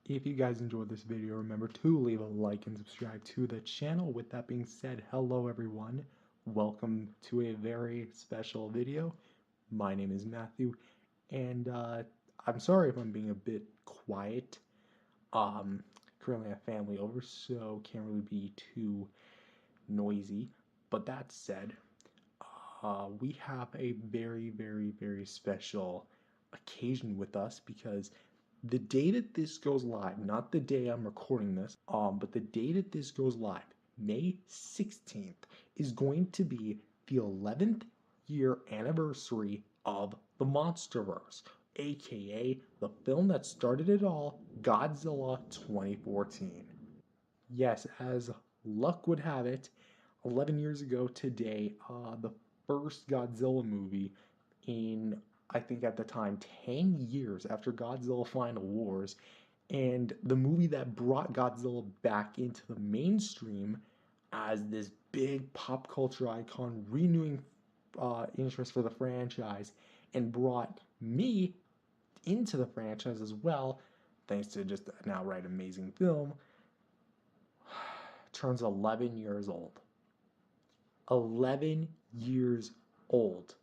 If you guys enjoyed this video, remember to leave a like and subscribe to the channel. With that being said, hello everyone. Welcome to a very special video. My name is Matthew, and I'm sorry if I'm being a bit quiet. Currently I have family over, so can't really be too noisy. But that said, we have a very special occasion with us because the day that this goes live, not the day I'm recording this, but the day that this goes live, May 16th, is going to be the 11th year anniversary of the MonsterVerse, aka the film that started it all, Godzilla 2014. Yes, as luck would have it, 11 years ago today, the first Godzilla movie in, I think at the time, 10 years after Godzilla Final Wars, and the movie that brought Godzilla back into the mainstream as this big pop culture icon, renewing interest for the franchise, and brought me into the franchise as well, thanks to just an outright amazing film, turns 11 years old. 11 years old.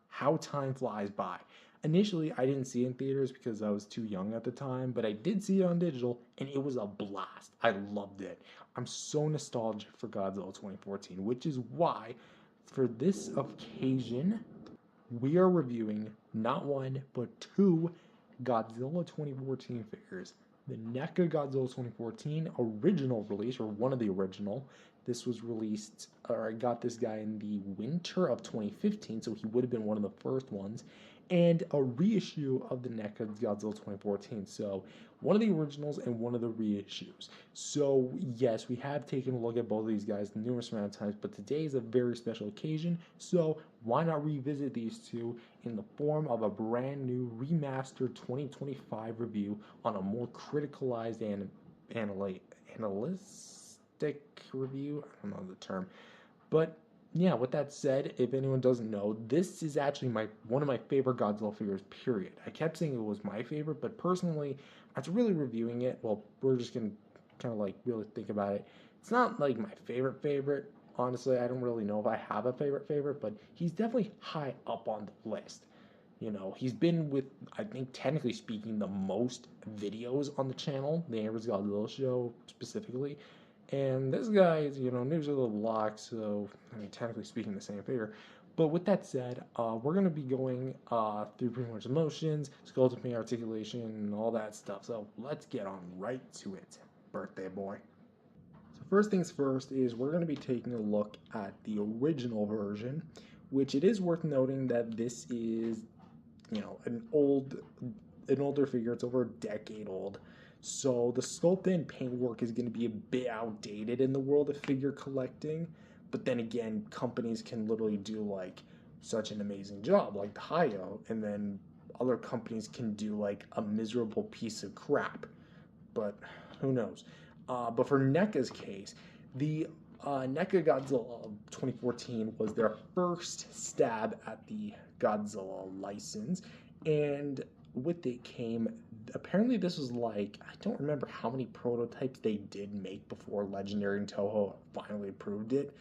How time flies by. Initially, I didn't see it in theaters because I was too young at the time, but I did see it on digital, and it was a blast. I loved it. I'm so nostalgic for Godzilla 2014, which is why, for this occasion, we are reviewing not one, but two Godzilla 2014 figures. The NECA Godzilla 2014 original release, or one of the original. This was released, or I got this guy in the winter of 2015, so he would have been one of the first ones. And a reissue of the NECA Godzilla 2014. So one of the originals and one of the reissues. So yes, we have taken a look at both of these guys numerous amount of times, but today is a very special occasion. So why not revisit these two in the form of a brand new remastered 2025 review on a more criticalized and analytic review? I don't know the term. But yeah, with that said, if anyone doesn't know, this is actually one of my favorite Godzilla figures, period. I kept saying it was my favorite, but personally, after really reviewing it, well, we're just gonna kind of like really think about it. It's not like my favorite. Honestly, I don't really know if I have a favorite, but he's definitely high up on the list. You know, he's been with, I think, technically speaking, the most videos on the channel, the Average Godzilla Show specifically. And this guy is, news of the block, so, I mean, technically speaking, the same figure. But with that said, we're going to be going through pretty much emotions, sculpting, articulation, and all that stuff. So let's get on right to it, birthday boy. So first things first is we're going to be taking a look at the original version, which it is worth noting that this is, an older figure. It's over a decade old. So the sculpt and paint work is going to be a bit outdated in the world of figure collecting. But then again, companies can literally do like such an amazing job, like the Hayo, and then other companies can do like a miserable piece of crap. But who knows? But for NECA's case, the NECA Godzilla 2014 was their first stab at the Godzilla license, and with it came, apparently this was like, I don't remember how many prototypes they did make before Legendary and Toho finally approved it,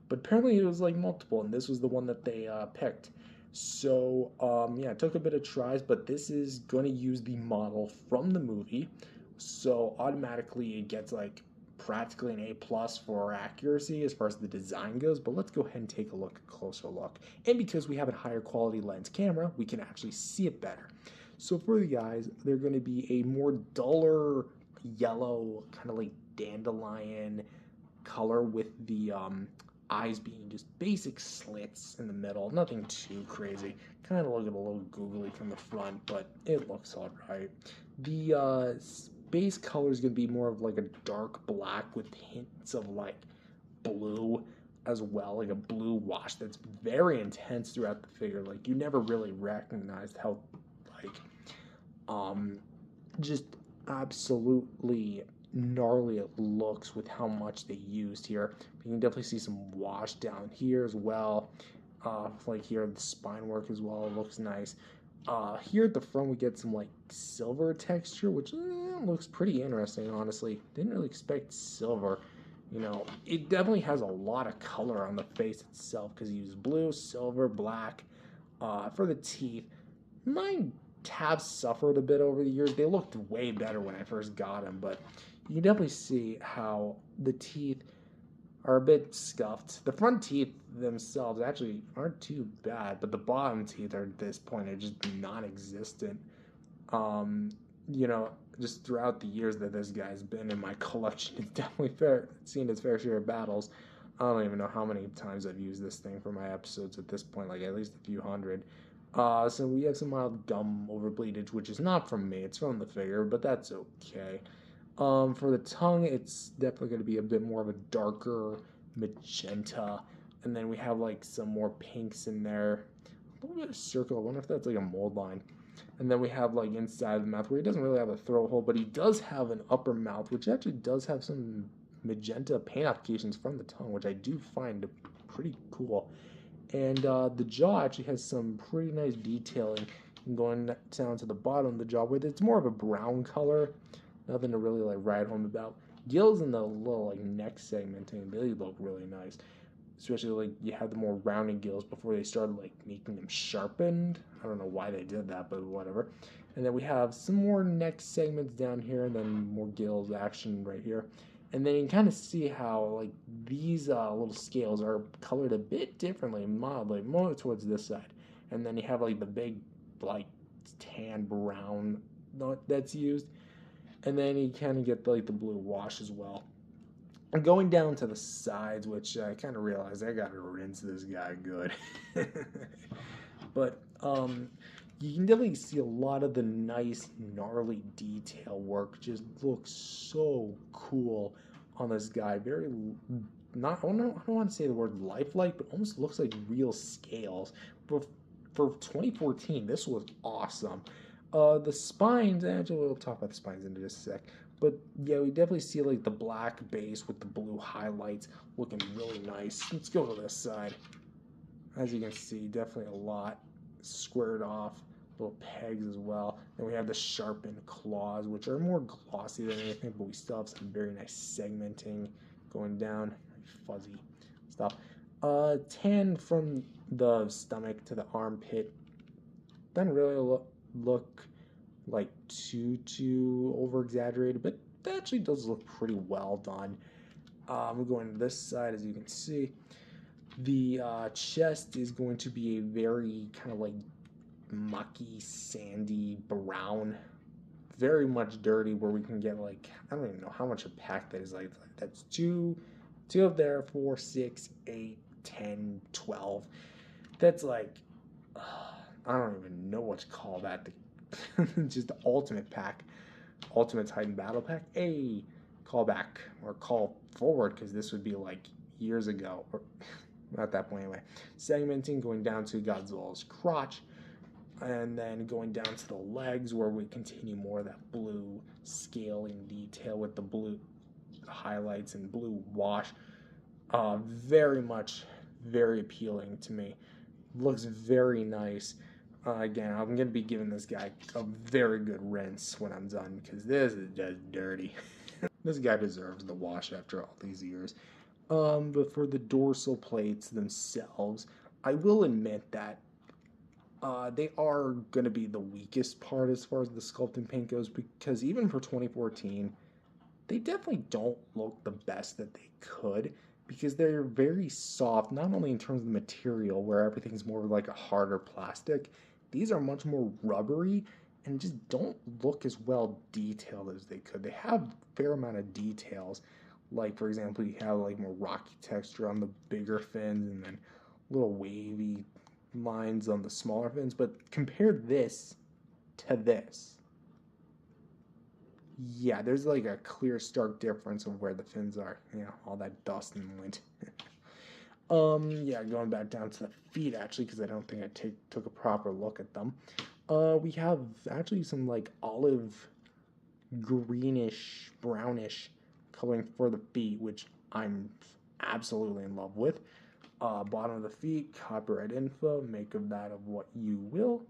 but apparently it was like multiple, and this was the one that they picked. So yeah, it took a bit of tries, but this is going to use the model from the movie, so automatically it gets like practically an A+ for accuracy as far as the design goes. But let's go ahead and take a closer look. And because we have a higher quality lens camera, we can actually see it better. So for the eyes, they're going to be a more duller yellow, kind of like dandelion color, with the eyes being just basic slits in the middle. Nothing too crazy. Kind of looking a little googly from the front, but it looks alright. The base color is going to be more of like a dark black with hints of like blue as well, like a blue wash that's very intense throughout the figure. Like you never really recognized how like just absolutely gnarly it looks with how much they used here. You can definitely see some wash down here as well. Like here, the spine work as well looks nice. Here at the front we get some like silver texture, which one looks pretty interesting, honestly. Didn't really expect silver. You know, it definitely has a lot of color on the face itself because you use blue, silver, black. For the teeth, mine have suffered a bit over the years. They looked way better when I first got them, but you can definitely see how the teeth are a bit scuffed. The front teeth themselves actually aren't too bad, but the bottom teeth are at this point are just non-existent. Um, you know, just throughout the years that this guy's been in my collection, it's definitely seen its fair share of battles. I don't even know how many times I've used this thing for my episodes at this point, like at least a few hundred. So we have some mild gum overbleedage, which is not from me, it's from the figure, but that's okay. For the tongue, it's definitely going to be a bit more of a darker magenta. And then we have like some more pinks in there. A little bit of circle. I wonder if that's like a mold line. And then we have like inside the mouth where he doesn't really have a throat hole, but he does have an upper mouth, which actually does have some magenta paint applications from the tongue, which I do find pretty cool. And the jaw actually has some pretty nice detailing going down to the bottom of the jaw, where it's more of a brown color. Nothing to really like write home about. Gills and the little like neck segmenting, they look really nice. Especially like you have the more rounded gills before they started like making them sharpened. I don't know why they did that, but whatever. And then we have some more neck segments down here, and then more gills action right here. And then you can kind of see how like these little scales are colored a bit differently, mildly, more towards this side. And then you have like the big like tan brown that's used, and then you kind of get like the blue wash as well. And going down to the sides, which I kind of realized I gotta rinse this guy good. But you can definitely see a lot of the nice gnarly detail work. Just looks so cool on this guy. Very not I don't want to say the word lifelike, but almost looks like real scales. But for 2014, this was awesome. The spines, actually, we'll talk about the spines in just a sec. But yeah, we definitely see like the black base with the blue highlights looking really nice. Let's go to this side. As you can see, definitely a lot squared off, little pegs as well. Then we have the sharpened claws, which are more glossy than anything, but we still have some very nice segmenting going down, fuzzy stuff. Tan from the stomach to the armpit. Doesn't really look like too over exaggerated, but that actually does look pretty well done. We're going to this side, as you can see. The chest is going to be a very kind of like mucky, sandy brown, very much dirty, where we can get like, I don't even know how much a pack that is. Like that's two of there, 4, 6, 8, 10, 12. That's like I don't even know what to call that. Just the ultimate pack, ultimate Titan battle pack. A call back or call forward, because this would be like years ago, or at that point anyway. Segmenting going down to Godzilla's crotch, and then going down to the legs, where we continue more of that blue scaling detail with the blue highlights and blue wash. Very much, very appealing to me. Looks very nice. Again, I'm going to be giving this guy a very good rinse when I'm done, because this is just dirty. This guy deserves the wash after all these years. But for the dorsal plates themselves, I will admit that they are going to be the weakest part as far as the sculpt and paint goes, because even for 2014, they definitely don't look the best that they could, because they're very soft, not only in terms of the material, where everything's more like a harder plastic. These are much more rubbery and just don't look as well detailed as they could. They have a fair amount of details. Like, for example, you have like more rocky texture on the bigger fins, and then little wavy lines on the smaller fins. But compare this to this. Yeah, there's like a clear, stark difference of where the fins are. You know, all that dust and lint. Yeah, going back down to the feet, actually, because I don't think I took a proper look at them. We have actually some like olive greenish, brownish coloring for the feet, which I'm absolutely in love with. Bottom of the feet, copyright info, make of that of what you will.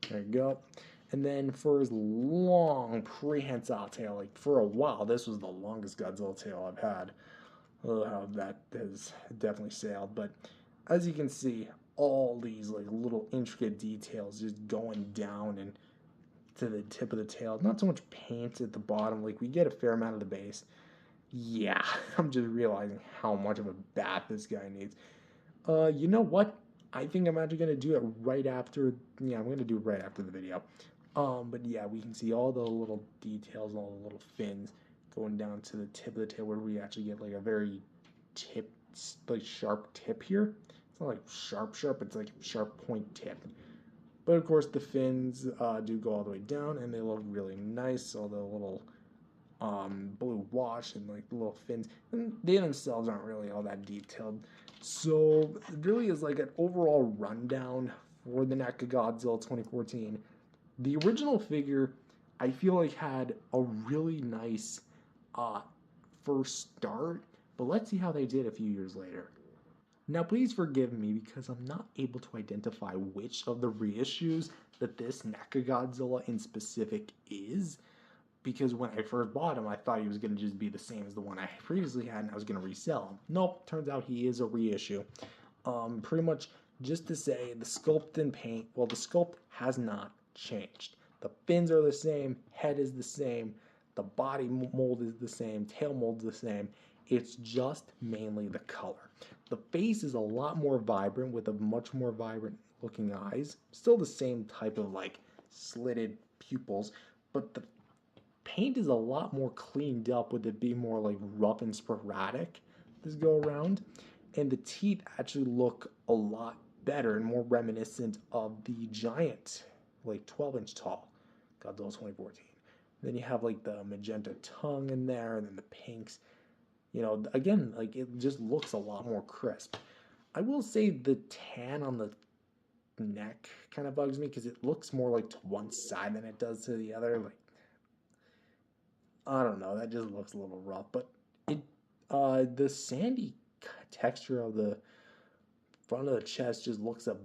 There you go. And then for his long prehensile tail, like for a while, this was the longest Godzilla tail I've had. Oh, how that has definitely sailed. But as you can see, all these like little intricate details just going down and to the tip of the tail. Not so much paint at the bottom. Like we get a fair amount of the base. Yeah, I'm just realizing how much of a bath this guy needs. You know what? I think I'm actually gonna do it right after. Yeah, I'm gonna do it right after the video. But yeah, we can see all the little details, all the little fins going down to the tip of the tail, where we actually get like a very tip, like sharp tip here. It's not like sharp. It's like sharp point tip. But of course, the fins do go all the way down, and they look really nice. All the little blue wash and like the little fins, and they themselves aren't really all that detailed. So it really is like an overall rundown for the NECA Godzilla 2014. The original figure, I feel like had a really nice uh, first start, but let's see how they did a few years later. Now, please forgive me because I'm not able to identify which of the reissues that this NECA Godzilla in specific is, because when I first bought him, I thought he was going to just be the same as the one I previously had, and I was going to resell him. Nope, turns out he is a reissue. Pretty much just to say, the sculpt and paint, well, the sculpt has not changed. The fins are the same, head is the same, the body mold is the same, tail mold's the same. It's just mainly the color. The face is a lot more vibrant with a much more vibrant looking eyes. Still the same type of like slitted pupils, but the paint is a lot more cleaned up with it being more like rough and sporadic this go around. And the teeth actually look a lot better and more reminiscent of the giant, like 12-inch tall Godzilla 2014. Then you have like the magenta tongue in there, and then the pinks. You know, again, like it just looks a lot more crisp. I will say the tan on the neck kind of bugs me because it looks more like to one side than it does to the other. Like I don't know, that just looks a little rough. But it, the sandy texture of the front of the chest just looks a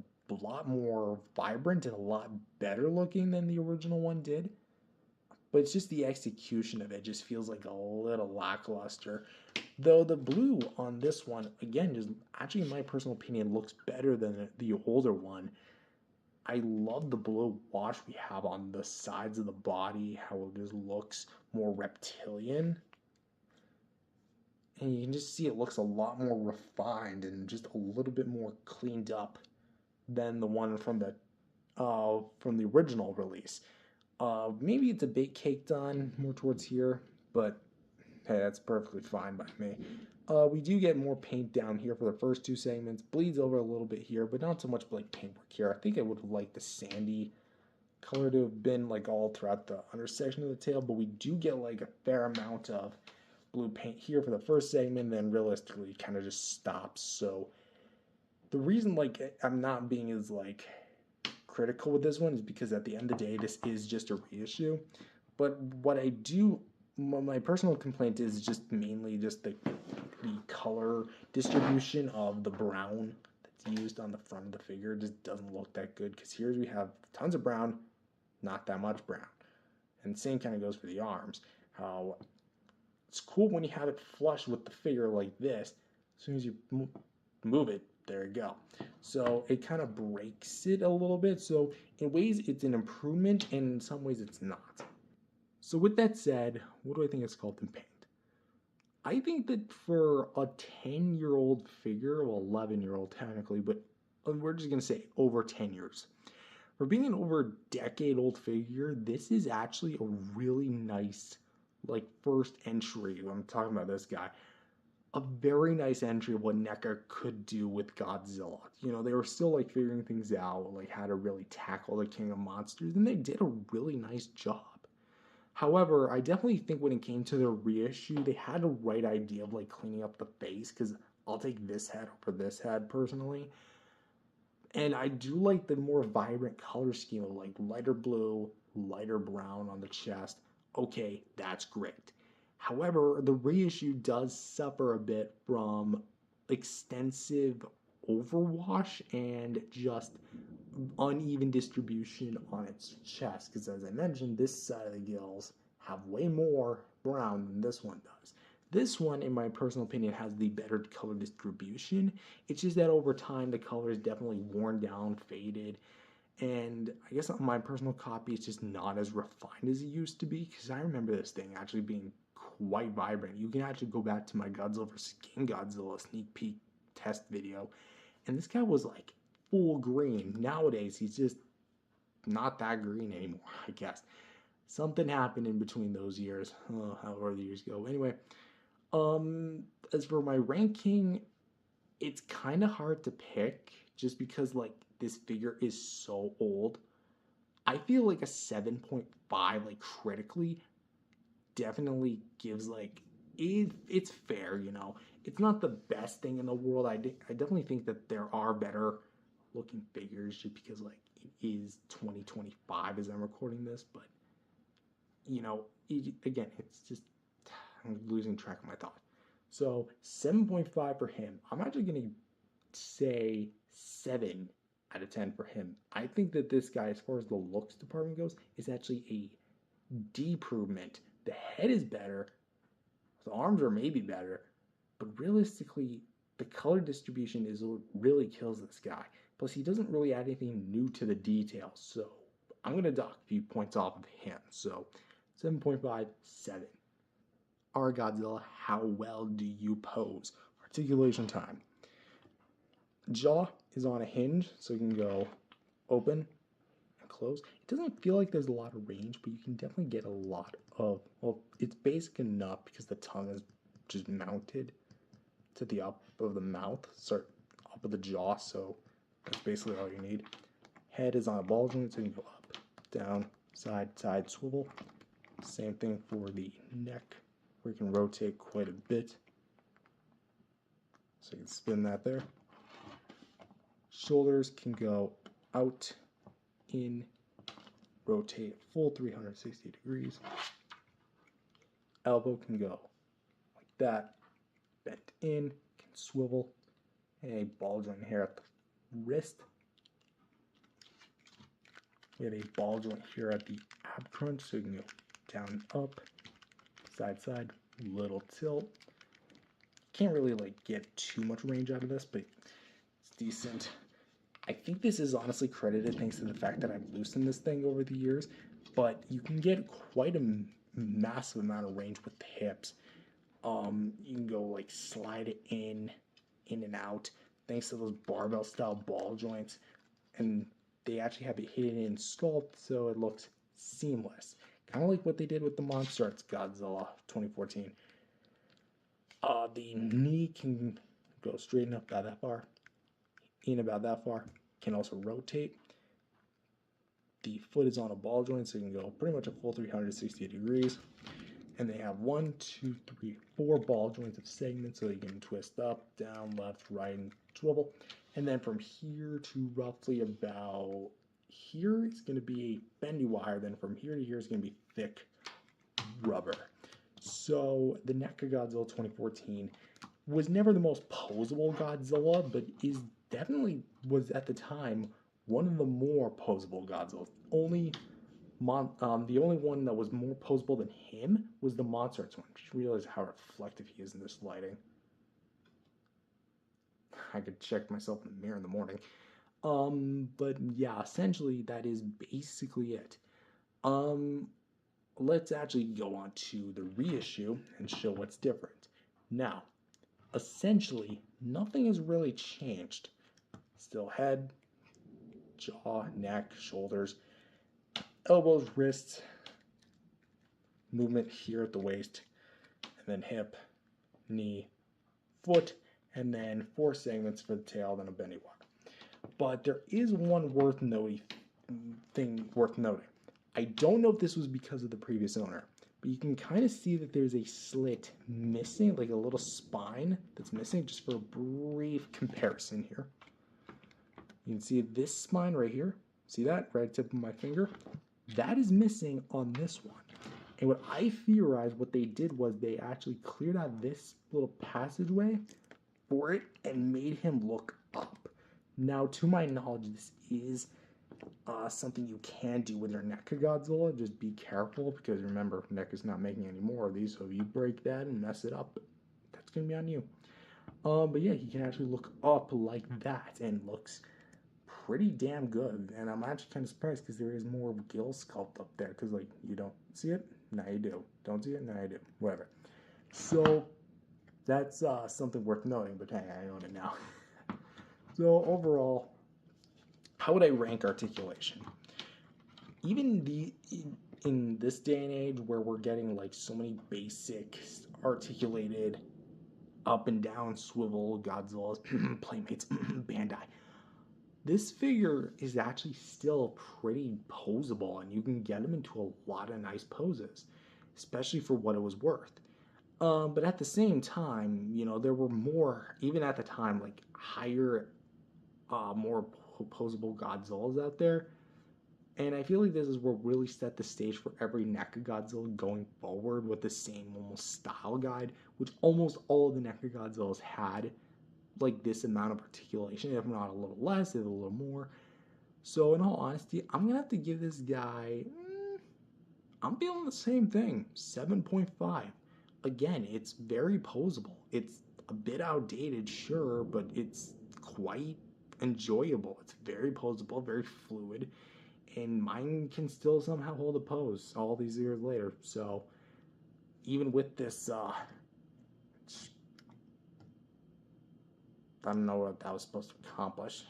lot more vibrant and a lot better looking than the original one did. But it's just the execution of it just feels like a little lackluster. Though the blue on this one, again, just actually, in my personal opinion, looks better than the older one. I love the blue wash we have on the sides of the body, how it just looks more reptilian. And you can just see it looks a lot more refined and just a little bit more cleaned up than the one from the original release. Maybe it's a bit caked on more towards here, but hey, that's perfectly fine by me. We do get more paint down here for the first two segments. Bleeds over a little bit here, but not so much like paintwork here. I think I would have liked the sandy color to have been like all throughout the undersection of the tail, but we do get like a fair amount of blue paint here for the first segment, then realistically it kind of just stops. So the reason like I'm not being as like critical with this one is because at the end of the day, this is just a reissue. But what I do, my personal complaint is just mainly just the color distribution of the brown that's used on the front of the figure. It just doesn't look that good, because here we have tons of brown, not that much brown. And same kind of goes for the arms. How it's cool when you have it flush with the figure like this. As soon as you move it, there you go. So it kind of breaks it a little bit. So in ways it's an improvement, and in some ways it's not. So with that said, what do I think of sculpt paint? I think that for a 10-year-old figure, well, 11-year-old technically, but we're just going to say over 10 years. For being an over a decade-old figure, this is actually a really nice, like, first entry. I'm talking about this guy. A very nice entry of what NECA could do with Godzilla. You know, they were still, like, figuring things out, like, how to really tackle the King of Monsters, and they did a really nice job. However, I definitely think when it came to the reissue, they had the right idea of like cleaning up the face, because I'll take this head over this head personally. And I do like the more vibrant color scheme of like lighter blue, lighter brown on the chest. Okay, that's great. However, the reissue does suffer a bit from extensive overwash and just uneven distribution on its chest, because as I mentioned, this side of the gills have way more brown than this one does. This one, in my personal opinion, has the better color distribution. It's just that over time, the color is definitely worn down, faded, and I guess on my personal copy, it's just not as refined as it used to be, because I remember this thing actually being quite vibrant. You can actually go back to my Godzilla vs. King Godzilla sneak peek test video, and this guy was like full green. Nowadays, he's just not that green anymore, I guess. Something happened in between those years, however the years go. Anyway, as for my ranking, it's kind of hard to pick just because like this figure is so old. I feel like a 7.5, like critically, definitely gives like it's fair, you know. It's not the best thing in the world. I definitely think that there are better looking figures just because like it is 2025 as I'm recording this, but you know, again, it's just I'm losing track of my thought. So 7.5 for him. I'm actually going to say 7 out of 10 for him. I think that this guy, as far as the looks department goes, is actually a D-provement. The head is better. The arms are maybe better. But realistically, the color distribution is what really kills this guy. Plus, he doesn't really add anything new to the details. So I'm going to dock a few points off of him. So 7.5, 7. Our Godzilla, how well do you pose? Articulation time. Jaw is on a hinge, so you can go open and close. It doesn't feel like there's a lot of range, but you can definitely get a lot of, well, it's basic enough because the tongue is just mounted to the up of the mouth, up of the jaw, so that's basically all you need. Head is on a ball joint, so you can go up, down, side, side, swivel. Same thing for the neck, where you can rotate quite a bit. So you can spin that there. Shoulders can go out, in, rotate full 360 degrees. Elbow can go like that, bent in, can swivel, and a ball joint here at the wrist. We have a ball joint here at the ab crunch, so you can go down, up, side, side, little tilt. Can't really like get too much range out of this, but it's decent. I think this is honestly credited thanks to the fact that I've loosened this thing over the years, but you can get quite a massive amount of range with the hips. You can go like slide it in and out thanks to those barbell style ball joints, and they actually have it hidden in sculpt, so it looks seamless. Kind of like what they did with the MonsterVerse Godzilla 2014. The knee can go straight up about that far, in about that far. Can also rotate. The foot is on a ball joint, so you can go pretty much a full 360 degrees. And they have 1, 2, 3, 4 ball joints of segments, so you can twist up, down, left, right, and swivel. And then from here to roughly about here, it's going to be a bendy wire. Then from here to here is going to be thick rubber. So the NECA Godzilla 2014 was never the most posable Godzilla, but is definitely was at the time one of the more posable Godzillas. The only one that was more posable than him was the MonsterVerse one. Just realize how reflective he is in this lighting. I could check myself in the mirror in the morning. But yeah, essentially that is basically it. Let's actually go on to the reissue and show what's different. Now, essentially, nothing has really changed. Still head, jaw, neck, shoulders, elbows, wrists, movement here at the waist, and then hip, knee, foot, and then 4 segments for the tail, then a bendy wire. But there is one thing worth noting. I don't know if this was because of the previous owner, but you can kind of see that there's a slit missing, like a little spine that's missing, just for a brief comparison here. You can see this spine right here. See that? Right tip of my finger. That is missing on this one. And what I theorized what they did was they actually cleared out this little passageway for it and made him look up. Now, to my knowledge, this is something you can do with your NECA Godzilla. Just be careful because remember, NECA's not making any more of these. So if you break that and mess it up, that's gonna be on you. But yeah, he can actually look up like that and looks pretty damn good. And I'm actually kind of surprised because there is more gill sculpt up there. Because like you don't see it, now you do. Don't see it, now you do. Whatever. So that's something worth noting. But hey, I own it now. So overall, how would I rank articulation? Even in this day and age where we're getting like so many basic articulated up and down swivel Godzillas, Playmates, Bandai, this figure is actually still pretty posable, and you can get him into a lot of nice poses, especially for what it was worth. But at the same time, you know, there were more, even at the time, like higher, more posable Godzillas out there. And I feel like this is what really set the stage for every NECA Godzilla going forward with the same almost style guide, which almost all of the NECA Godzillas had like this amount of articulation, if not a little less, if a little more. So in all honesty, I'm gonna have to give this guy, I'm feeling the same thing, 7.5. Again, it's very posable. It's a bit outdated, sure, but it's quite enjoyable. It's very posable, very fluid, and mine can still somehow hold a pose all these years later. So even with this, I don't know what that was supposed to accomplish.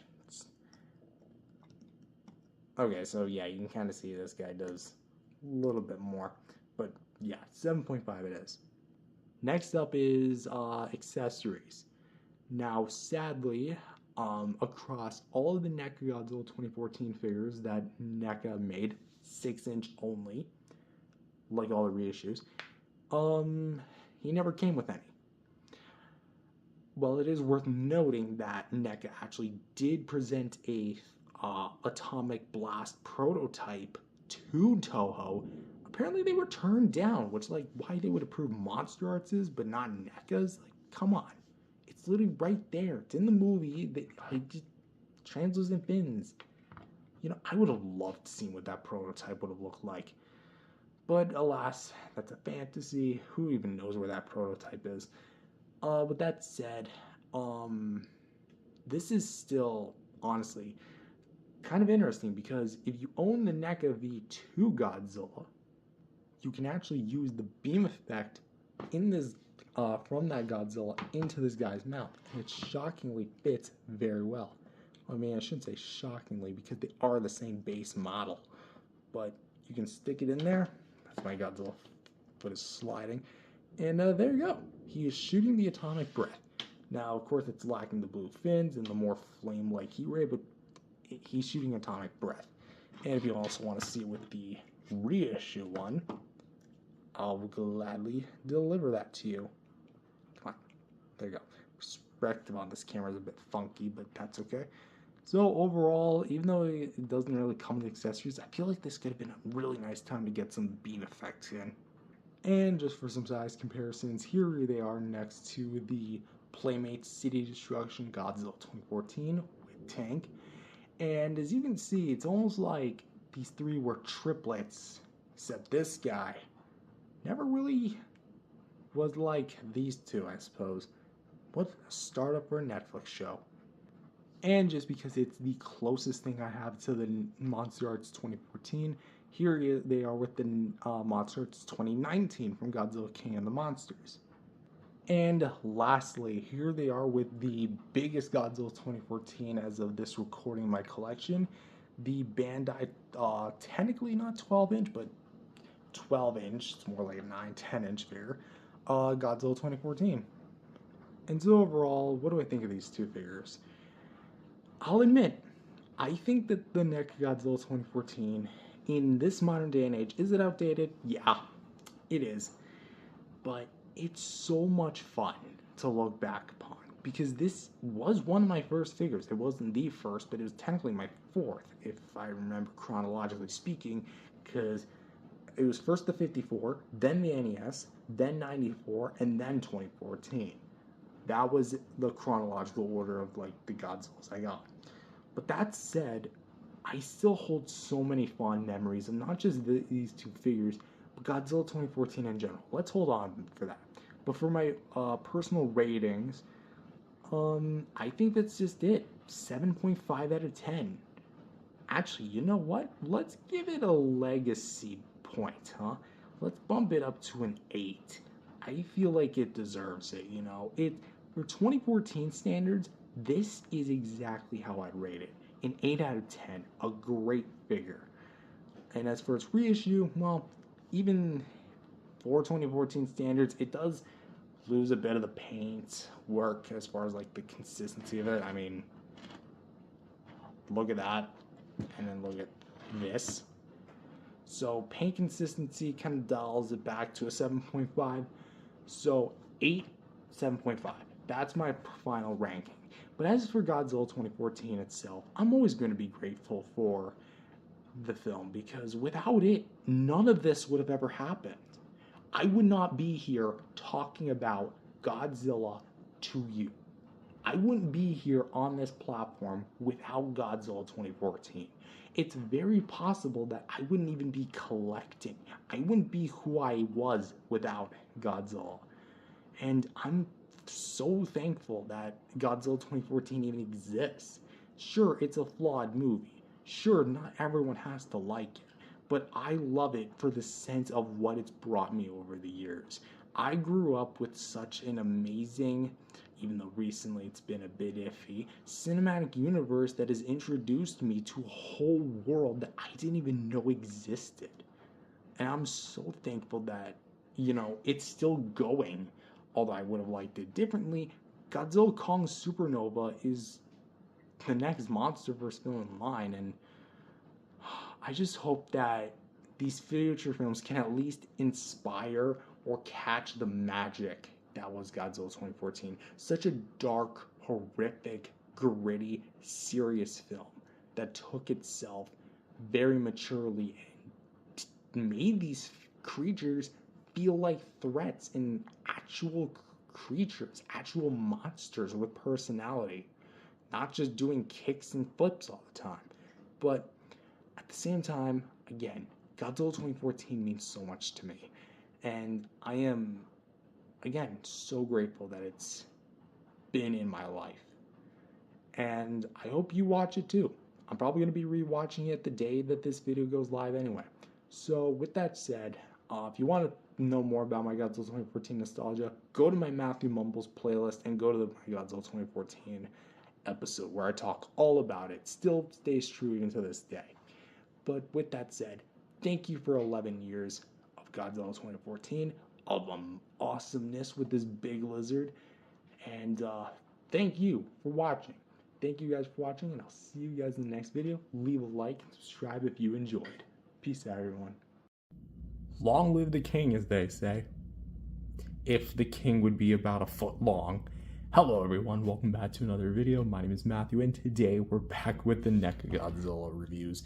Okay, so yeah, you can kind of see this guy does a little bit more, but yeah, 7.5 it is. Next up is accessories. Now, sadly, across all of the NECA Godzilla 2014 figures that NECA made, 6-inch only, like all the reissues, he never came with any. Well, it is worth noting that NECA actually did present a Atomic Blast prototype to Toho. Apparently, they were turned down, which, like, why they would approve Monster Arts' but not NECA's? Like, come on. It's literally right there. It's in the movie. Just translucent fins. You know, I would have loved to see what that prototype would have looked like. But alas, that's a fantasy. Who even knows where that prototype is? With that said, this is still, honestly, kind of interesting because if you own the NECA V2 Godzilla, you can actually use the beam effect in this from that Godzilla into this guy's mouth, and it shockingly fits very well. I mean, I shouldn't say shockingly because they are the same base model, but you can stick it in there. That's my Godzilla foot is sliding, and there you go. He is shooting the atomic breath. Now, of course, it's lacking the blue fins and the more flame-like heat ray, but he's shooting atomic breath. And if you also want to see it with the reissue one, I'll gladly deliver that to you. Come on. There you go. Perspective on this camera is a bit funky, but that's okay. So overall, even though it doesn't really come with accessories, I feel like this could have been a really nice time to get some beam effects in. And just for some size comparisons, here they are next to the Playmates City Destruction Godzilla 2014 with tank. And as you can see, it's almost like these three were triplets, except this guy never really was like these two, I suppose. What a startup for a Netflix show. And just because it's the closest thing I have to the Monster Arts 2014, here they are with the Monster Arts 2019 from Godzilla King of the Monsters. And lastly, here they are with the biggest Godzilla 2014 as of this recording in my collection, the Bandai, technically not 12-inch, but 12-inch, it's more like a 9-10-inch figure, Godzilla 2014. And so overall, what do I think of these two figures? I'll admit, I think that the NECA Godzilla 2014, in this modern day and age, is it outdated? Yeah, it is. But it's so much fun to look back upon because this was one of my first figures. It wasn't the first, but it was technically my fourth, if I remember chronologically speaking, because it was first the 54, then the NES, then 94, and then 2014. That was the chronological order of like the Godzillas I got. But that said, I still hold so many fond memories of not just these two figures, but Godzilla 2014 in general. Let's hold on for that. But for my personal ratings, I think that's just it. 7.5 out of 10. Actually, you know what? Let's give it a legacy point, huh? Let's bump it up to an 8. I feel like it deserves it, you know. It for 2014 standards, this is exactly how I'd rate it. An 8 out of 10. A great figure. And as for its reissue, well, even for 2014 standards, it does lose a bit of the paint work as far as like the consistency of it. I mean, look at that, and then look at this. So paint consistency kind of dials it back to a 7.5. So 8, 7.5. That's my final ranking. But as for Godzilla 2014 itself, I'm always going to be grateful for the film because without it, none of this would have ever happened. I would not be here talking about Godzilla to you. I wouldn't be here on this platform without Godzilla 2014. It's very possible that I wouldn't even be collecting. I wouldn't be who I was without Godzilla. And I'm so thankful that Godzilla 2014 even exists. Sure, it's a flawed movie. Sure, not everyone has to like it. But I love it for the sense of what it's brought me over the years. I grew up with such an amazing, even though recently it's been a bit iffy, cinematic universe that has introduced me to a whole world that I didn't even know existed. And I'm so thankful that, you know, it's still going, although I would have liked it differently. Godzilla Kong Supernova is the next MonsterVerse film in line, and I just hope that these future films can at least inspire or catch the magic that was Godzilla 2014. Such a dark, horrific, gritty, serious film that took itself very maturely and made these creatures feel like threats and actual creatures, actual monsters with personality. Not just doing kicks and flips all the time. But at the same time, again, Godzilla 2014 means so much to me. And I am, again, so grateful that it's been in my life. And I hope you watch it too. I'm probably going to be rewatching it the day that this video goes live anyway. So with that said, if you want to know more about my Godzilla 2014 nostalgia, go to my Matthew Mumbles playlist and go to my Godzilla 2014 episode where I talk all about it. Still stays true even to this day. But with that said, thank you for 11 years of Godzilla 2014, of awesomeness with this big lizard, and thank you for watching. Thank you guys for watching, and I'll see you guys in the next video. Leave a like and subscribe if you enjoyed. Peace out, everyone. Long live the king, as they say. If the king would be about a foot long. Hello everyone, welcome back to another video. My name is Matthew, and today we're back with the NECA Godzilla reviews.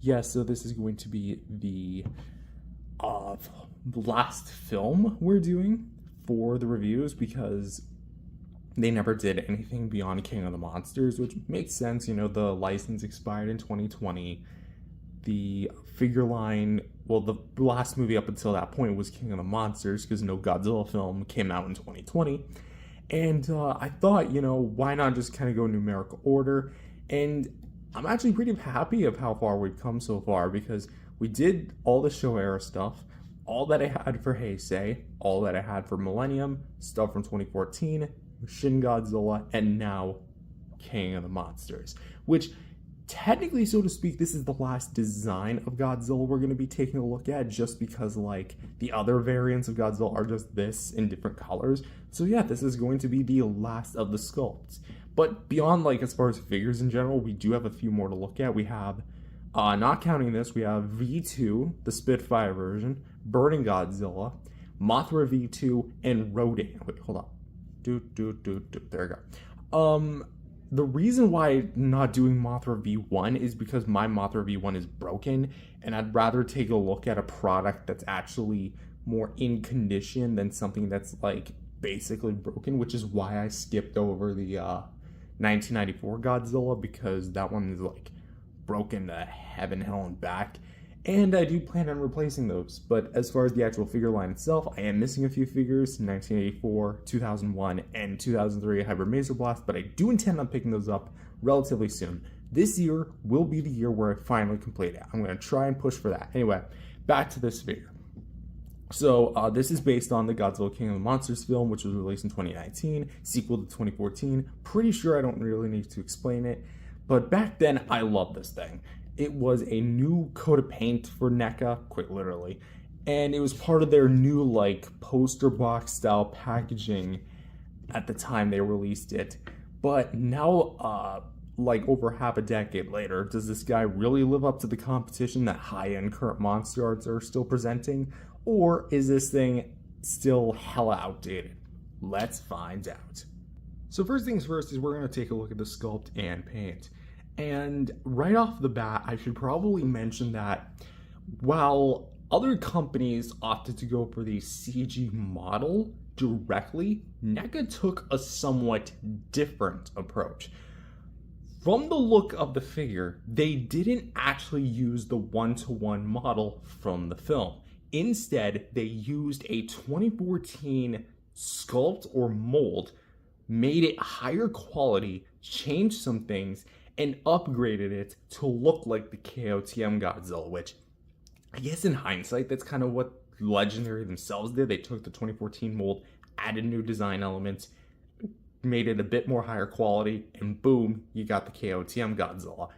Yes, so this is going to be the last film we're doing for the reviews because they never did anything beyond King of the Monsters, which makes sense. You know, the license expired in 2020. The figure line, well, the last movie up until that point was King of the Monsters because no Godzilla film came out in 2020. And I thought, you know, why not just kind of go numerical order? And I'm actually pretty happy of how far we've come so far because we did all the Showa era stuff, all that I had for Heisei, all that I had for Millennium, stuff from 2014, Shin Godzilla, and now King of the Monsters, which technically, so to speak, this is the last design of Godzilla we're going to be taking a look at just because, like, the other variants of Godzilla are just this in different colors. So yeah, this is going to be the last of the sculpts. But beyond, like, as far as figures in general, we do have a few more to look at. We have, not counting this, we have V2, the Spitfire version, Burning Godzilla, Mothra V2, and Rodan. Wait, hold on. There we go. The reason why I'm not doing Mothra V1 is because my Mothra V1 is broken, and I'd rather take a look at a product that's actually more in condition than something that's, like, basically broken, which is why I skipped over the 1994 Godzilla, because that one is, like, broken to heaven, hell, and back. And I do plan on replacing those. But as far as the actual figure line itself, I am missing a few figures, 1984, 2001, and 2003 Hybrid Maser Blast, but I do intend on picking those up relatively soon. This year will be the year where I finally complete it. I'm going to try and push for that. Anyway, back to this figure. So this is based on the Godzilla King of the Monsters film, which was released in 2019, sequel to 2014. Pretty sure I don't really need to explain it, but back then I loved this thing. It was a new coat of paint for NECA, quite literally, and it was part of their new like poster box style packaging at the time they released it. But now, like over half a decade later, does this guy really live up to the competition that high-end current monster arts are still presenting? Or is this thing still hella outdated? Let's find out. So first things first is we're going to take a look at the sculpt and paint. And right off the bat, I should probably mention that while other companies opted to go for the CG model directly, NECA took a somewhat different approach. From the look of the figure, they didn't actually use the one-to-one model from the film. Instead, they used a 2014 sculpt or mold, made it higher quality, changed some things, and upgraded it to look like the KOTM Godzilla, which I guess in hindsight, that's kind of what Legendary themselves did. They took the 2014 mold, added new design elements, made it a bit more higher quality, and boom, you got the KOTM Godzilla.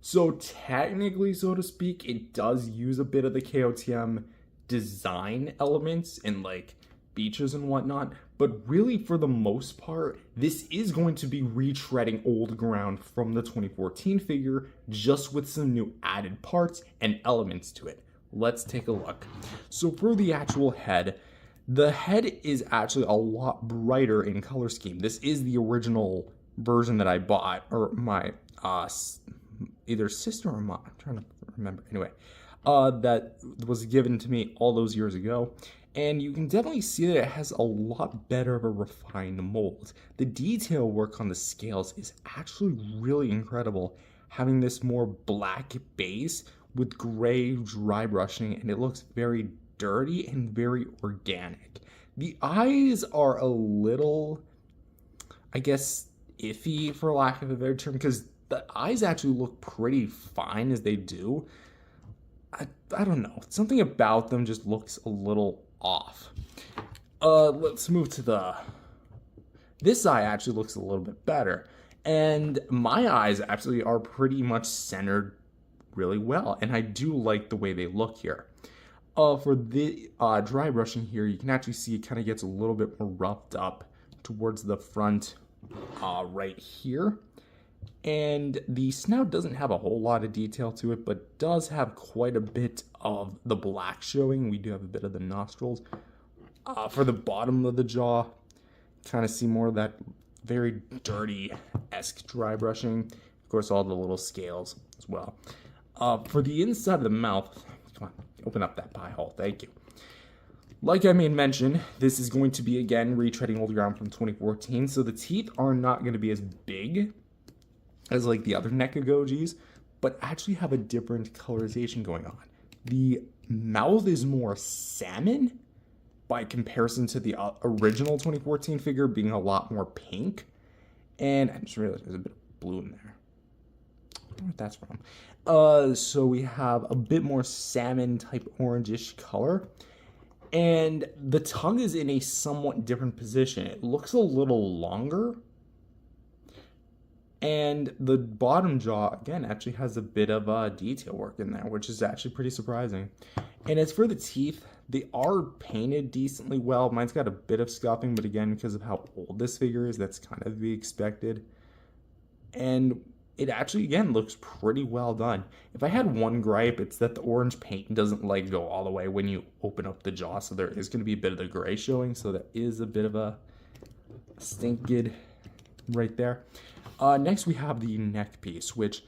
So technically, so to speak, it does use a bit of the KOTM design elements and like features and whatnot, but really for the most part, this is going to be retreading old ground from the 2014 figure, just with some new added parts and elements to it. Let's take a look. So for the actual head, the head is actually a lot brighter in color scheme. This is the original version that I bought, or my either sister or mom, I'm trying to remember, anyway, that was given to me all those years ago. And you can definitely see that it has a lot better of a refined mold. The detail work on the scales is actually really incredible, having this more black base with gray dry brushing, and it looks very dirty and very organic. The eyes are a little, I guess, iffy for lack of a better term, because the eyes actually look pretty fine as they do. I don't know, something about them just looks a little off. Let's move to this eye actually looks a little bit better, and my eyes actually are pretty much centered really well, and I do like the way they look here. For the dry brushing here, you can actually see it kind of gets a little bit more roughed up towards the front right here. And the snout doesn't have a whole lot of detail to it, but does have quite a bit of the black showing. We do have a bit of the nostrils. For the bottom of the jaw, kind of see more of that very dirty-esque dry brushing. Of course, all the little scales as well. For the inside of the mouth, come on, open up that pie hole, thank you. Like I made mention, this is going to be, again, retreading old ground from 2014, so the teeth are not going to be as big as like the other NECA Gojis, but actually have a different colorization going on. The mouth is more salmon by comparison to the original 2014 figure being a lot more pink. And I just realized there's a bit of blue in there. I don't know what that's from. So we have a bit more salmon type orangish color. And the tongue is in a somewhat different position. It looks a little longer. And the bottom jaw, again, actually has a bit of detail work in there, which is actually pretty surprising. And as for the teeth, they are painted decently well. Mine's got a bit of scuffing, but again, because of how old this figure is, that's kind of to be expected. And it actually, again, looks pretty well done. If I had one gripe, it's that the orange paint doesn't like go all the way when you open up the jaw, so there is going to be a bit of the gray showing, so that is a bit of a stinkid right there. Next, we have the neck piece, which,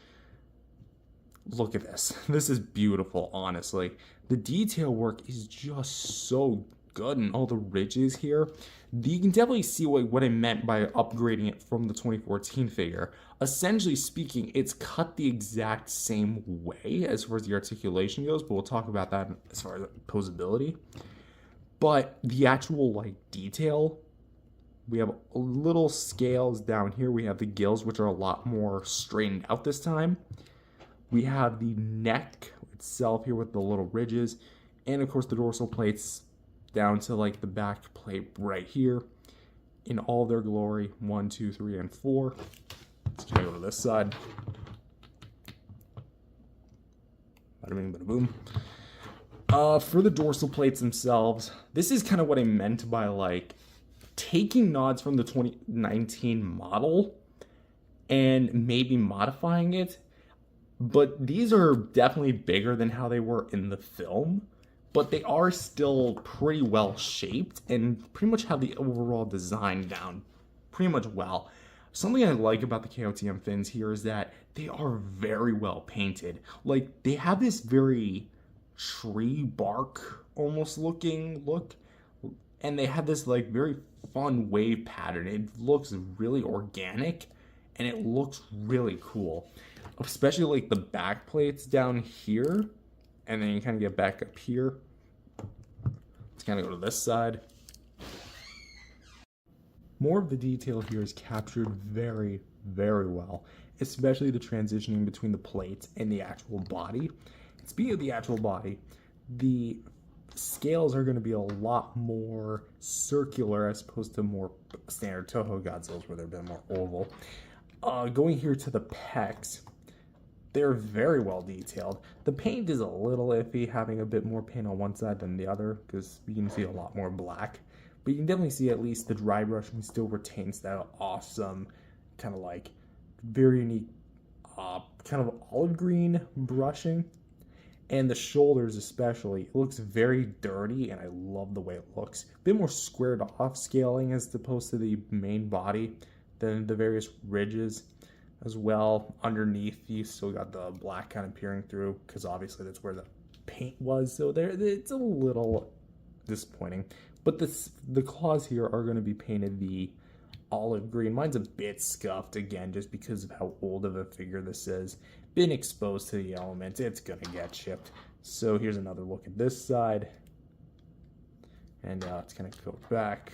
look at this. This is beautiful, honestly. The detail work is just so good, and all the ridges here. You can definitely see what I meant by upgrading it from the 2014 figure. Essentially speaking, it's cut the exact same way as far as the articulation goes, but we'll talk about that as far as posability. But the actual like detail, we have little scales down here. We have the gills, which are a lot more straightened out this time. We have the neck itself here with the little ridges, and of course the dorsal plates down to like the back plate right here in all their glory. 1, 2, 3, and 4. Let's go to this side. Bada bing, bada boom. For the dorsal plates themselves, this is kind of what I meant by like taking nods from the 2019 model and maybe modifying it. But these are definitely bigger than how they were in the film, but they are still pretty well shaped and pretty much have the overall design down pretty much well. Something I like about the KOTM fins here is that they are very well painted. Like, they have this very tree bark almost looking look, and they have this like very fun wave pattern. It looks really organic and it looks really cool, especially like the back plates down here, and then you kind of get back up here. Let's kind of go to this side. More of the detail here is captured very, very well, especially the transitioning between the plates and the actual body. Speaking of the actual body, the scales are going to be a lot more circular as opposed to more standard Toho Godzillas where they're a bit more oval. Going here to the pecs, they're very well detailed. The paint is a little iffy, having a bit more paint on one side than the other, because you can see a lot more black. But you can definitely see at least the dry brushing still retains that awesome, kind of like very unique, kind of olive green brushing. And the shoulders especially, it looks very dirty, and I love the way it looks. A bit more squared off scaling as opposed to the main body than the various ridges as well. Underneath, you still got the black kind of peering through, because obviously that's where the paint was. So there, it's a little disappointing. But the claws here are going to be painted the olive green. Mine's a bit scuffed again, just because of how old of a figure this is. Been exposed to the elements, it's going to get chipped. So here's another look at this side. And let's kind of go back.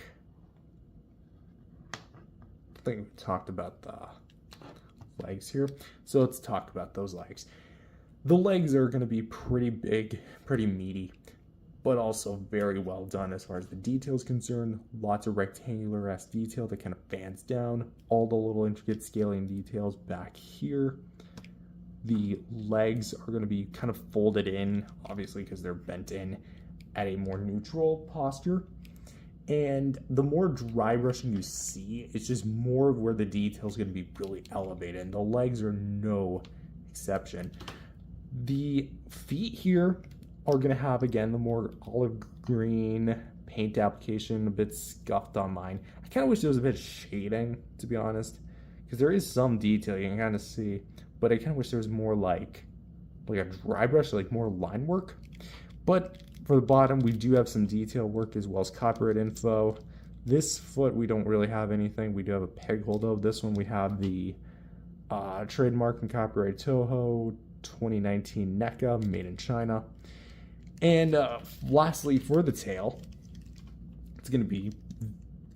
I think we talked about the legs here. So let's talk about those legs. The legs are going to be pretty big, pretty meaty, but also very well done as far as the detail is concerned. Lots of rectangular-ass detail that kind of fans down. All the little intricate scaling details back here. The legs are going to be kind of folded in, obviously, because they're bent in at a more neutral posture. And the more dry brushing you see, it's just more of where the detail is going to be really elevated. And the legs are no exception. The feet here are going to have, again, the more olive green paint application, a bit scuffed on mine. I kind of wish there was a bit of shading, to be honest, because there is some detail you can kind of see. But I kind of wish there was more like a dry brush, like more line work. But for the bottom, we do have some detail work as well as copyright info. This foot, we don't really have anything. We do have a peg hold of. This one, we have the trademark and copyright Toho 2019 NECA, made in China. And lastly, for the tail, it's going to be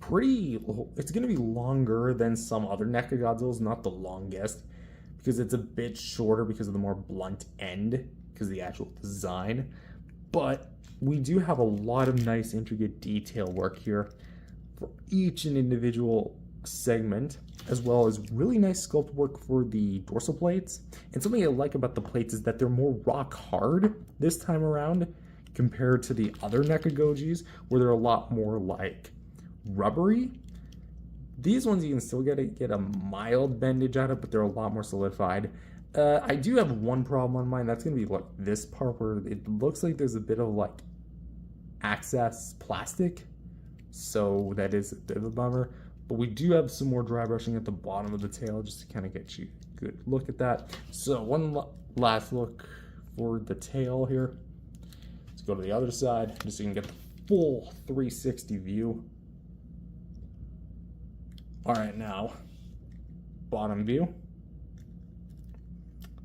it's going to be longer than some other NECA Godzillas, not the longest, because it's a bit shorter because of the more blunt end, because of the actual design. But we do have a lot of nice intricate detail work here for each and individual segment, as well as really nice sculpt work for the dorsal plates. And something I like about the plates is that they're more rock hard this time around compared to the other NECA Gojis, where they're a lot more like rubbery. These ones you can still get a mild bendage out of, but they're a lot more solidified. I do have one problem on mine. That's going to be like this part where it looks like there's a bit of like access plastic. So that is a bit of a bummer. But we do have some more dry brushing at the bottom of the tail just to kind of get you a good look at that. So one last look for the tail here. Let's go to the other side just so you can get the full 360 view. All right, now bottom view,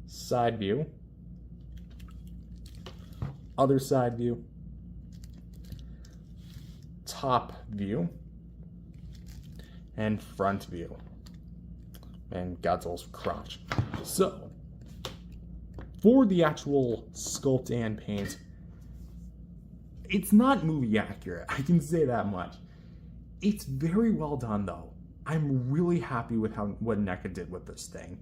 side view, other side view, top view, and front view, and Godzilla's crotch. So, for the actual sculpt and paint, it's not movie accurate, I can say that much. It's very well done though. I'm really happy with what NECA did with this thing.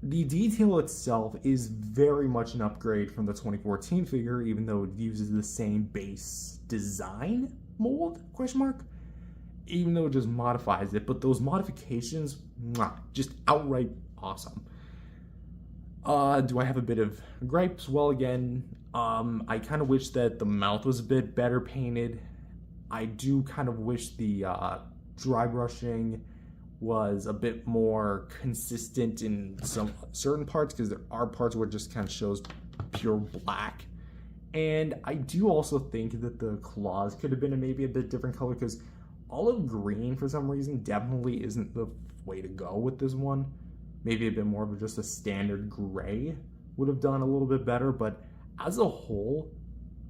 The detail itself is very much an upgrade from the 2014 figure, even though it uses the same base design mold, question mark? Even though it just modifies it, but those modifications, just outright awesome. Do I have a bit of gripes? Well, again, I kind of wish that the mouth was a bit better painted. I do kind of wish the dry brushing was a bit more consistent in some certain parts, because there are parts where it just kind of shows pure black. And I do also think that the claws could have been maybe a bit different color, because olive green for some reason definitely isn't the way to go with this one. Maybe a bit more of just a standard gray would have done a little bit better, but as a whole,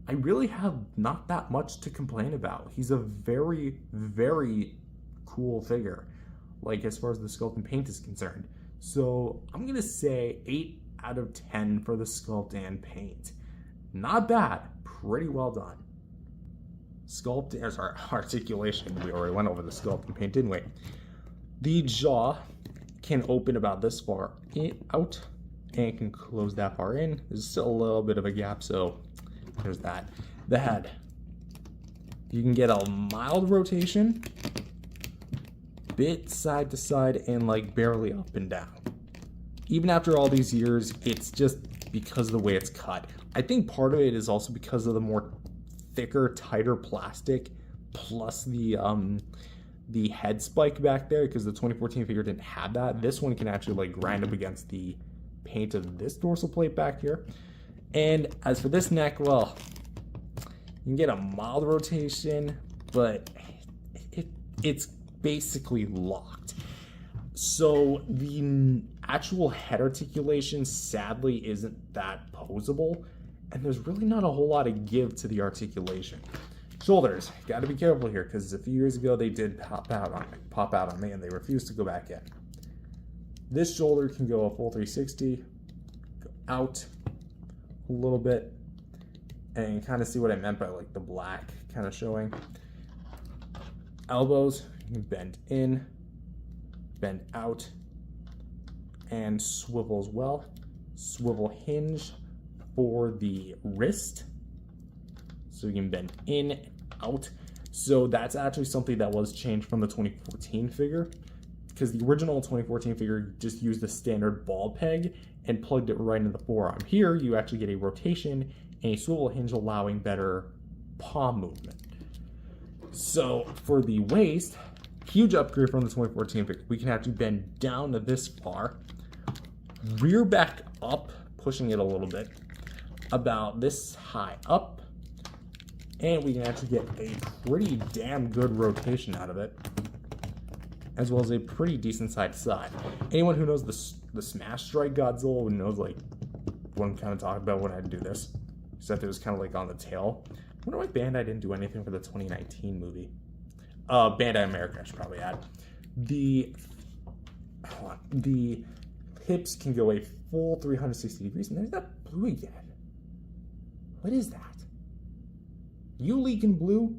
I really have not that much to complain about. He's a very, very cool figure, like as far as the sculpt and paint is concerned. So I'm gonna say 8 out of 10 for the sculpt and paint. Not bad, pretty well done. Sculpt, or sorry, articulation. We already went over the sculpt and paint, didn't we? The jaw can open about this far out and can close that far in. There's still a little bit of a gap, so there's that. The head. You can get a mild rotation, bit side to side, and like barely up and down. Even after all these years, it's just because of the way it's cut. I think part of it is also because of the more thicker, tighter plastic, plus the head spike back there, because the 2014 figure didn't have that. This one can actually like grind up against the paint of this dorsal plate back here. And as for this neck, well, you can get a mild rotation, but it's basically locked. So the actual head articulation sadly isn't that posable, and there's really not a whole lot of give to the articulation. Shoulders, got to be careful here, because a few years ago they did pop out on me, and they refused to go back in. This shoulder can go a full 360, go out a little bit, and kind of see what I meant by like the black kind of showing. Elbows, you can bend in, bend out, and swivel as well. Swivel hinge for the wrist, so you can bend in and out. So that's actually something that was changed from the 2014 figure, because the original 2014 figure just used the standard ball peg and plugged it right into the forearm. Here you actually get a rotation and a swivel hinge, allowing better palm movement. So for the waist, huge upgrade from the 2014 figure. We can actually bend down to this far, rear back up, pushing it a little bit, about this high up, and we can actually get a pretty damn good rotation out of it, as well as a pretty decent side to side. Anyone who knows the Smash Strike Godzilla knows like what I'm kind of talking about when I do this, except it was kind of like on the tail. I wonder why Bandai didn't do anything for the 2019 movie. Bandai America, I should probably add. The hips can go a full 360 degrees, and there's that blue again. What is that? You leaking blue?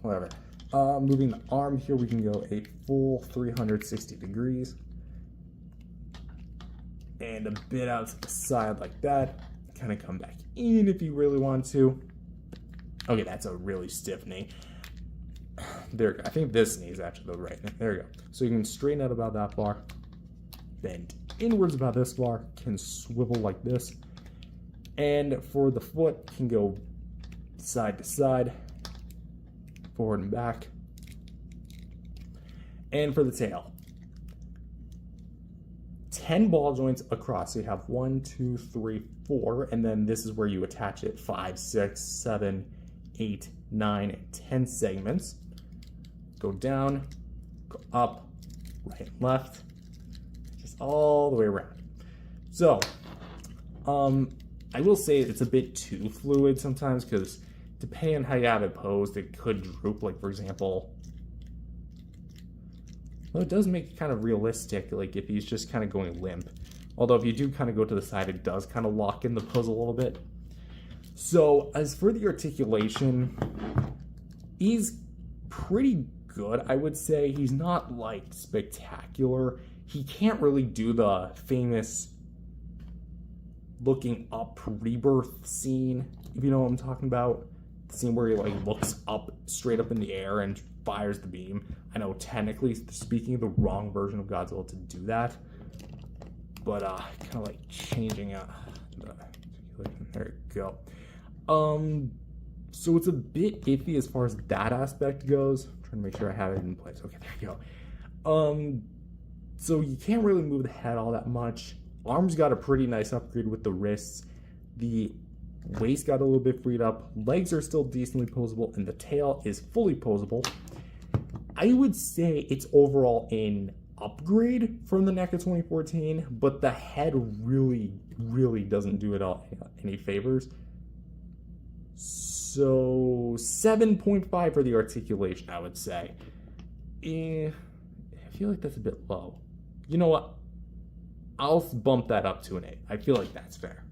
Whatever. Moving the arm here, we can go a full 360 degrees. And a bit out to the side like that. Kind of come back in if you really want to. Okay, that's a really stiff knee. There we go. I think this knee is actually the right knee. There we go. So you can straighten out about that far. Bend inwards about this far. Can swivel like this. And for the foot, can go side to side, forward and back. And for the tail, 10 ball joints across. So you have 1, 2, 3, 4, and then this is where you attach it 5, 6, 7, 8, 9, and 10 segments. Go down, go up, right, left, just all the way around. So, I will say it's a bit too fluid sometimes because depending on how you have it posed, it could droop. Like, for example, well, it does make it kind of realistic, like if he's just kind of going limp. Although if you do kind of go to the side, it does kind of lock in the pose a little bit. So as for the articulation, he's pretty good, I would say. He's not like spectacular. He can't really do the famous looking up rebirth scene, if you know what I'm talking about. The scene where he like looks up, straight up in the air and fires the beam. I know technically speaking the wrong version of Godzilla to do that, but kind of like changing out there you go. So it's a bit iffy as far as that aspect goes. I'm trying to make sure I have it in place. Okay, there you go. So you can't really move the head all that much. Arms got a pretty nice upgrade with the wrists. The waist got a little bit freed up. Legs are still decently posable, and the tail is fully posable. I would say it's overall an upgrade from the NECA 2014, but the head really, really doesn't do it all any favors. So 7.5 for the articulation, I would say. I feel like that's a bit low. You know what? I'll bump that up to an 8. I feel like that's fair.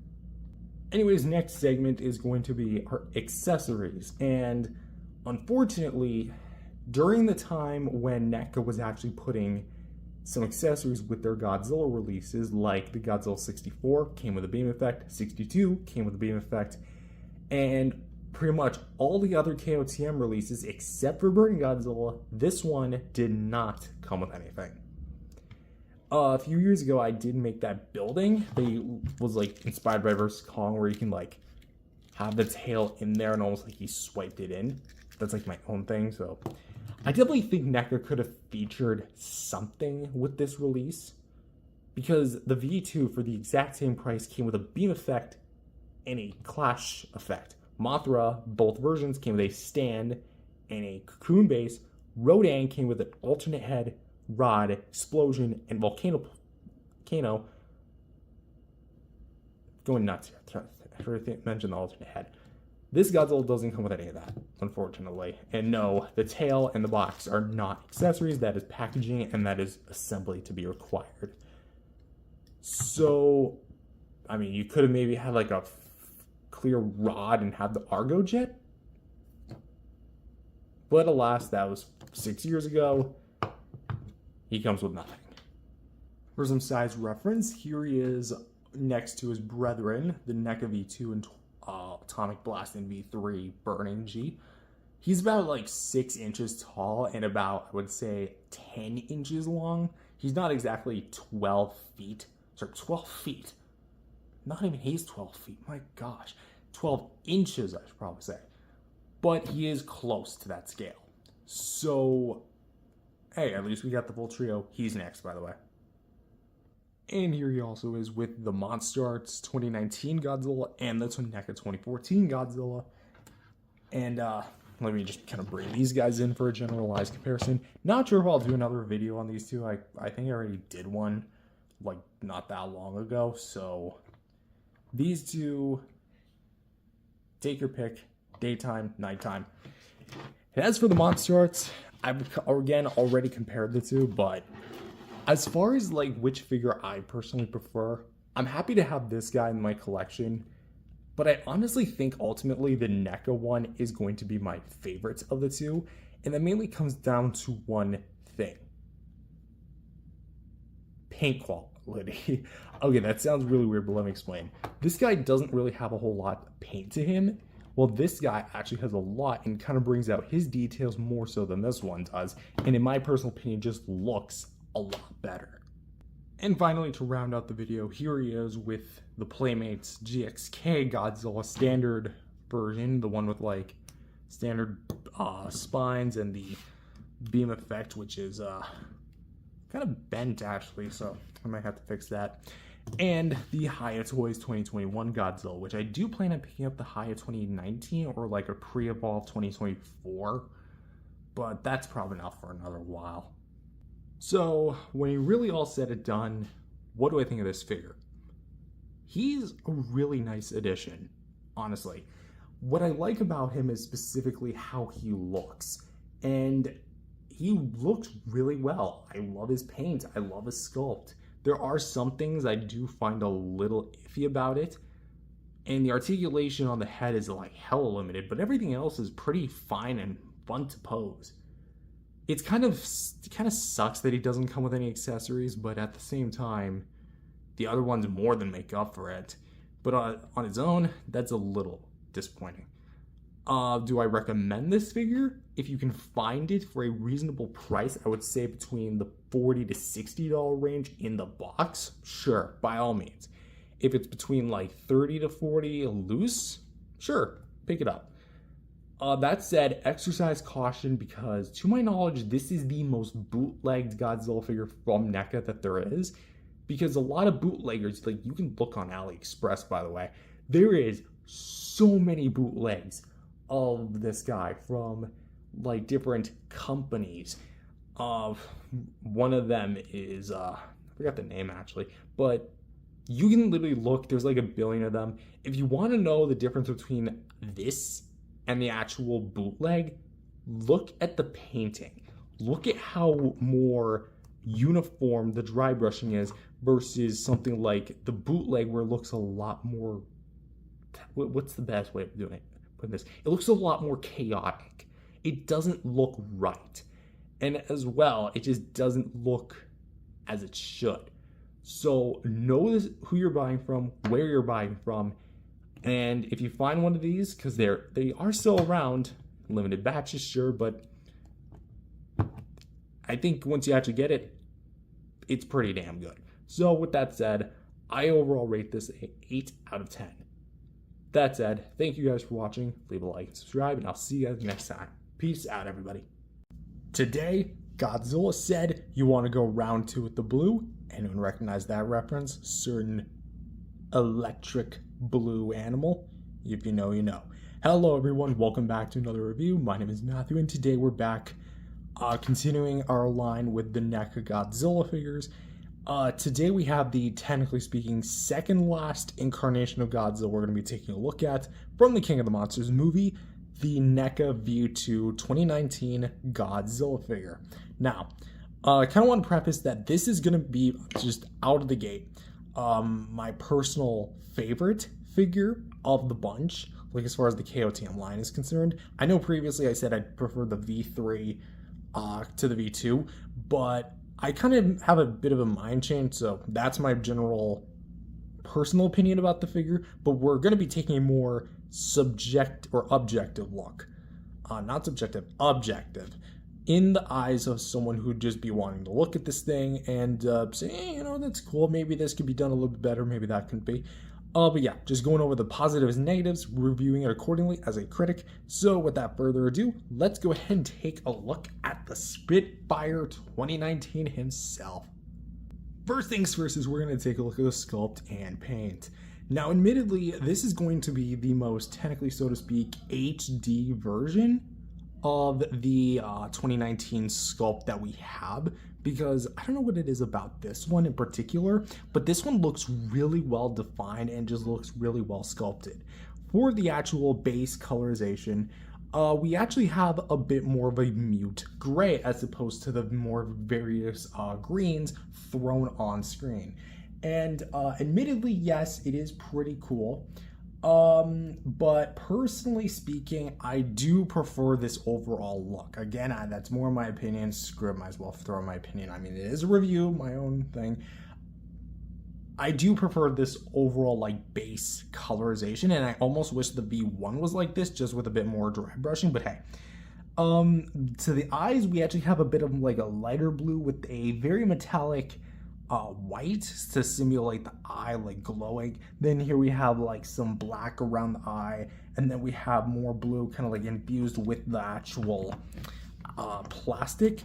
Anyways, next segment is going to be our accessories. And unfortunately, during the time when NECA was actually putting some accessories with their Godzilla releases, like the Godzilla 64 came with a beam effect, 62 came with a beam effect, and pretty much all the other KOTM releases, except for Burning Godzilla, this one did not come with anything. A few years ago, I did make that building. They was like inspired by vs. Kong, where you can like have the tail in there and almost like he swiped it in. That's like my own thing. So I definitely think NECA could have featured something with this release, because the V2 for the exact same price came with a beam effect and a clash effect. Mothra, both versions, came with a stand and a cocoon base. Rodan came with an alternate head, rod, explosion, and volcano. Going nuts here. I forgot to mention the alternate head. This Godzilla doesn't come with any of that, unfortunately. And no, the tail and the box are not accessories. That is packaging, and that is assembly to be required. So, I mean, you could have maybe had like a clear rod and had the Argo jet. But alas, that was 6 years ago. He comes with nothing. For some size reference, here he is next to his brethren, the NECA V2 and Atomic Blast and V3 Burning G. He's about like 6 inches tall and about, I would say, 10 inches long. He's not exactly 12 feet. Sorry, 12 feet. Not even he's 12 feet. My gosh. 12 inches, I should probably say. But he is close to that scale. So, hey, at least we got the full trio. He's next, by the way. And here he also is with the Monster Arts 2019 Godzilla and the NECA 2014 Godzilla. And let me just kind of bring these guys in for a generalized comparison. Not sure if I'll do another video on these two. I think I already did one like not that long ago. So these two, take your pick, daytime, nighttime. And as for the Monster Arts, I've again already compared the two, but as far as like which figure I personally prefer, I'm happy to have this guy in my collection, but I honestly think ultimately the NECA one is going to be my favorite of the two, and that mainly comes down to one thing. Paint quality. Okay, that sounds really weird, but let me explain. This guy doesn't really have a whole lot of paint to him. Well, this guy actually has a lot and kind of brings out his details more so than this one does, and in my personal opinion just looks a lot better. And finally, to round out the video, here he is with the Playmates GXK Godzilla standard version, the one with like standard spines and the beam effect, which is kind of bent actually, so I might have to fix that. and the Hiya Toys 2021 Godzilla, which I do plan on picking up the Hiya 2019 or like a pre-evolved 2024, but that's probably not for another while. So when you really all said and done, what do I think of this figure? He's a really nice addition, honestly. What I like about him is specifically how he looks, and he looks really well. I love his paint, I love his sculpt. There are some things I do find a little iffy about it, and the articulation on the head is like hella limited, but everything else is pretty fine and fun to pose. It kind of sucks that he doesn't come with any accessories, but at the same time, the other ones more than make up for it. But on its own, that's a little disappointing. Do I recommend this figure? If you can find it for a reasonable price, I would say between the $40 to $60 range in the box, sure, by all means. If it's between like $30 to $40 loose, sure, pick it up. That said, exercise caution, because to my knowledge, this is the most bootlegged Godzilla figure from NECA that there is. Because a lot of bootleggers, like you can look on AliExpress, by the way, there is so many bootlegs of this guy from like different companies. One of them is I forgot the name actually, but you can literally look, there's like a billion of them. If you want to know the difference between this and the actual bootleg, look at the painting. Look at how more uniform the dry brushing is versus something like the bootleg where it looks a lot more, what's the best way of doing it? Putting this, it looks a lot more chaotic. It doesn't look right. And as well, it just doesn't look as it should. So know who you're buying from, where you're buying from, and if you find one of these, because they are still around, limited batches, sure, but I think once you actually get it, it's pretty damn good. So with that said, I overall rate this an 8 out of 10. That said, thank you guys for watching. Leave a like and subscribe, and I'll see you guys next time. Peace out, everybody. Today, Godzilla said you want to go round 2 with the blue. Anyone recognize that reference? Certain electric blue animal? If you know, you know. Hello everyone, welcome back to another review. My name is Matthew, and today we're back continuing our line with the NECA Godzilla figures. Today we have the, technically speaking, second last incarnation of Godzilla we're going to be taking a look at from the King of the Monsters movie, the NECA V2 2019 Godzilla figure. Now, I kind of want to preface that this is going to be just out of the gate my personal favorite figure of the bunch, like as far as the KOTM line is concerned. I know previously I said I'd prefer the V3 to the V2, but I kind of have a bit of a mind change, so that's my general personal opinion about the figure. But we're going to be taking a more objective look, not subjective, objective, in the eyes of someone who'd just be wanting to look at this thing and say, hey, you know, that's cool, maybe this could be done a little bit better, maybe that couldn't be. But yeah, just going over the positives and negatives, reviewing it accordingly as a critic. So without further ado, let's go ahead and take a look at the Spitfire 2019 himself. First things first is we're going to take a look at the sculpt and paint. Now, admittedly, this is going to be the most, technically so to speak, HD version of the 2019 sculpt that we have, because I don't know what it is about this one in particular, but this one looks really well defined and just looks really well sculpted. For the actual base colorization, we actually have a bit more of a mute gray as opposed to the more various greens thrown on screen. And admittedly, yes, it is pretty cool. But personally speaking, I do prefer this overall look. Again, that's more my opinion. Screw it, might as well throw my opinion. I mean, it is a review, my own thing. I do prefer this overall like base colorization, and I almost wish the V1 was like this, just with a bit more dry brushing, but hey. To the eyes, we actually have a bit of like a lighter blue with a very metallic white to simulate the eye like glowing. Then here we have like some black around the eye, and then we have more blue kind of like infused with the actual plastic.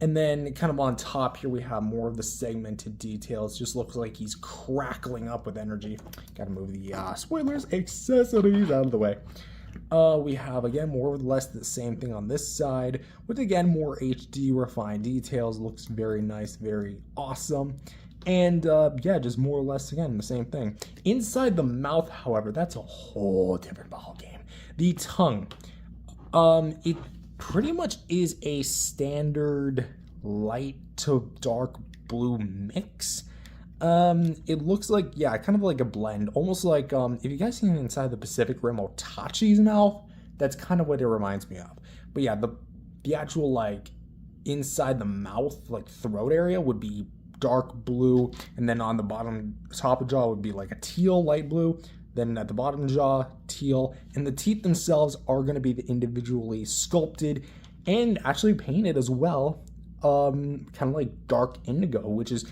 And then kind of on top here, we have more of the segmented details. Just looks like he's crackling up with energy. Gotta move the spoilers, accessories out of the way. We have, again, more or less the same thing on this side, with, again, more HD refined details. Looks very nice, very awesome. And, yeah, just more or less, again, the same thing. Inside the mouth, however, that's a whole different ballgame. The tongue. It pretty much is a standard light to dark blue mix. It looks like, yeah, kind of like a blend, almost like, if you guys seen inside the Pacific Rim Otachi's mouth, that's kind of what it reminds me of. But yeah, the actual, like, inside the mouth, like, throat area would be dark blue, and then on the bottom, top of jaw would be like a teal, light blue, then at the bottom jaw, teal, and the teeth themselves are going to be individually sculpted and actually painted as well, kind of like dark indigo, which is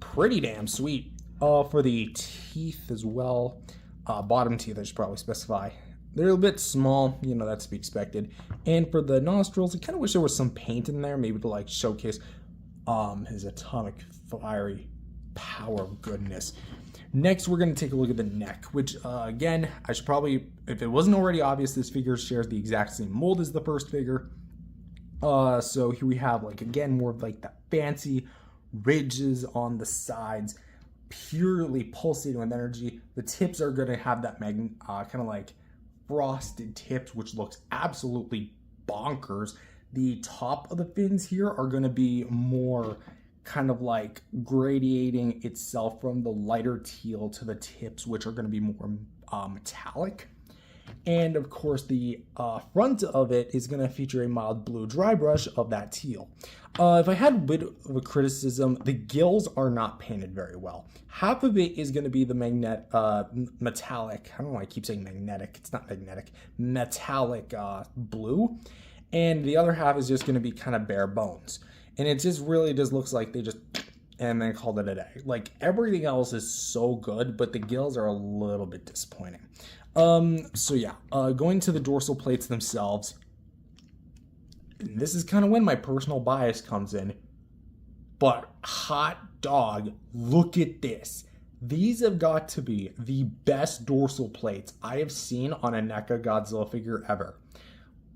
pretty damn sweet. For the teeth as well, bottom teeth I should probably specify. They're a bit small, you know, that's to be expected. And for the nostrils, I kind of wish there was some paint in there, maybe to like showcase his atomic fiery power of goodness. Next, we're going to take a look at the neck, which, again, I should probably, if it wasn't already obvious, this figure shares the exact same mold as the first figure. So here we have, like, again, more of like the fancy ridges on the sides, purely pulsating with energy. The tips are going to have that kind of like frosted tips, which looks absolutely bonkers. The top of the fins here are going to be more kind of like gradiating itself from the lighter teal to the tips, which are going to be more metallic. And of course, the front of it is going to feature a mild blue dry brush of that teal. If I had a bit of a criticism, the gills are not painted very well. Half of it is going to be the metallic, I don't know why I keep saying magnetic, it's not magnetic, metallic blue. And the other half is just going to be kind of bare bones. And it just really just looks like they just and then called it a day. Like, everything else is so good, but the gills are a little bit disappointing. So yeah, going to the dorsal plates themselves, and this is kind of when my personal bias comes in, but hot dog, look at this. These have got to be the best dorsal plates I have seen on a NECA Godzilla figure ever.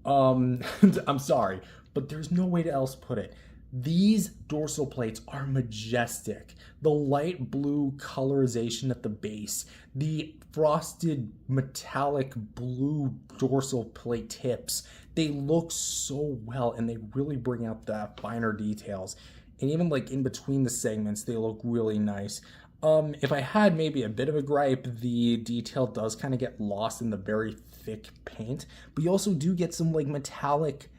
I'm sorry, but there's no way to else put it. These dorsal plates are majestic. The light blue colorization at the base, the frosted metallic blue dorsal plate tips, they look so well, and they really bring out the finer details. And even like in between the segments, they look really nice. If I had maybe a bit of a gripe, the detail does kind of get lost in the very thick paint, but you also do get some like metallic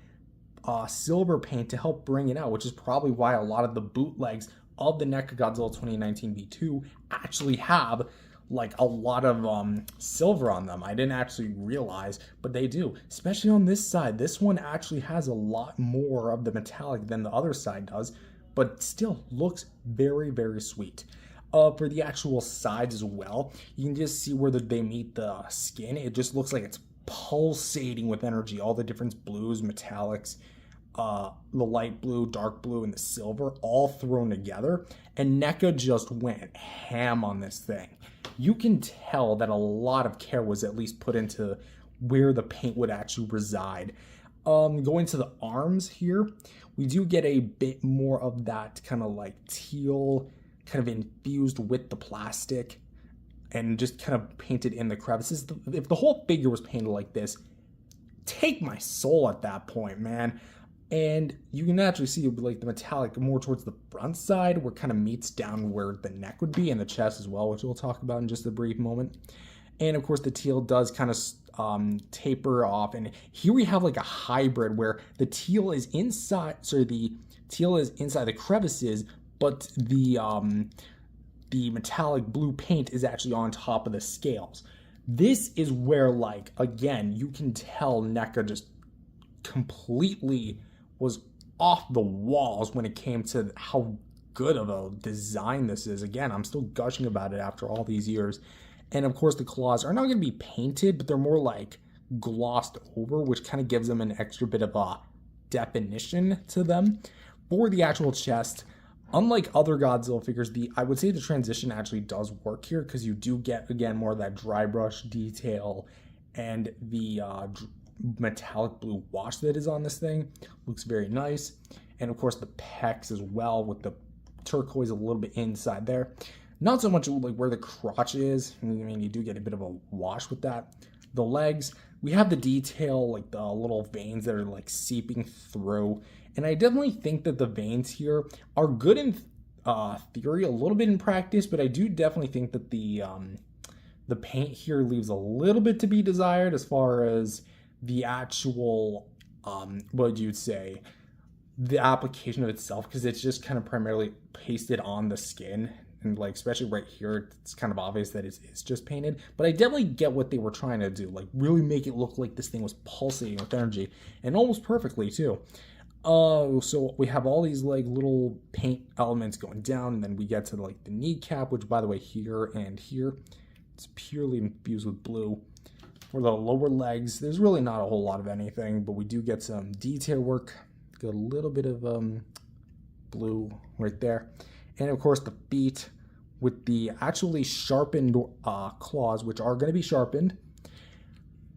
silver paint to help bring it out, which is probably why a lot of the bootlegs of the NECA Godzilla 2019 V2 actually have like a lot of silver on them. I didn't actually realize, but they do, especially on this side. This one actually has a lot more of the metallic than the other side does, but still looks very, very sweet. For the actual sides as well, you can just see where they meet the skin. It just looks like it's pulsating with energy. All the different blues, metallics, the light blue, dark blue, and the silver all thrown together. And NECA just went ham on this thing. You can tell that a lot of care was at least put into where the paint would actually reside. Going to the arms here, we do get a bit more of that kind of like teal, kind of infused with the plastic, and just kind of painted in the crevices. If the whole figure was painted like this, take my soul at that point, man. And you can actually see like the metallic more towards the front side, where it kind of meets down where the neck would be, and the chest as well, which we'll talk about in just a brief moment. And of course, the teal does kind of taper off, and here we have like a hybrid where the teal is inside. Sorry, the teal is inside the crevices, but the metallic blue paint is actually on top of the scales. This is where, like, again, you can tell NECA just completely was off the walls when it came to how good of a design this is. Again, I'm still gushing about it after all these years. And of course, the claws are not going to be painted, but they're more like glossed over, which kind of gives them an extra bit of a definition to them. For the actual chest, unlike other Godzilla figures, I would say the transition actually does work here, because you do get, again, more of that dry brush detail, and the metallic blue wash that is on this thing looks very nice. And of course the pecs as well, with the turquoise a little bit inside there. Not so much like where the crotch is. I mean, you do get a bit of a wash with that. The legs, we have the detail, like the little veins that are like seeping through. And I definitely think that the veins here are good in theory, a little bit in practice, but I do definitely think that the paint here leaves a little bit to be desired as far as the actual, what you'd say, the application of itself, because it's just kind of primarily pasted on the skin, and like especially right here, it's kind of obvious that it's just painted. But I definitely get what they were trying to do, like really make it look like this thing was pulsating with energy, and almost perfectly too. So we have all these like little paint elements going down, and then we get to like the kneecap, which by the way, here and here, it's purely infused with blue. For the lower legs, there's really not a whole lot of anything, but we do get some detail work. Got a little bit of blue right there. And of course the feet with the actually sharpened claws, which are going to be sharpened.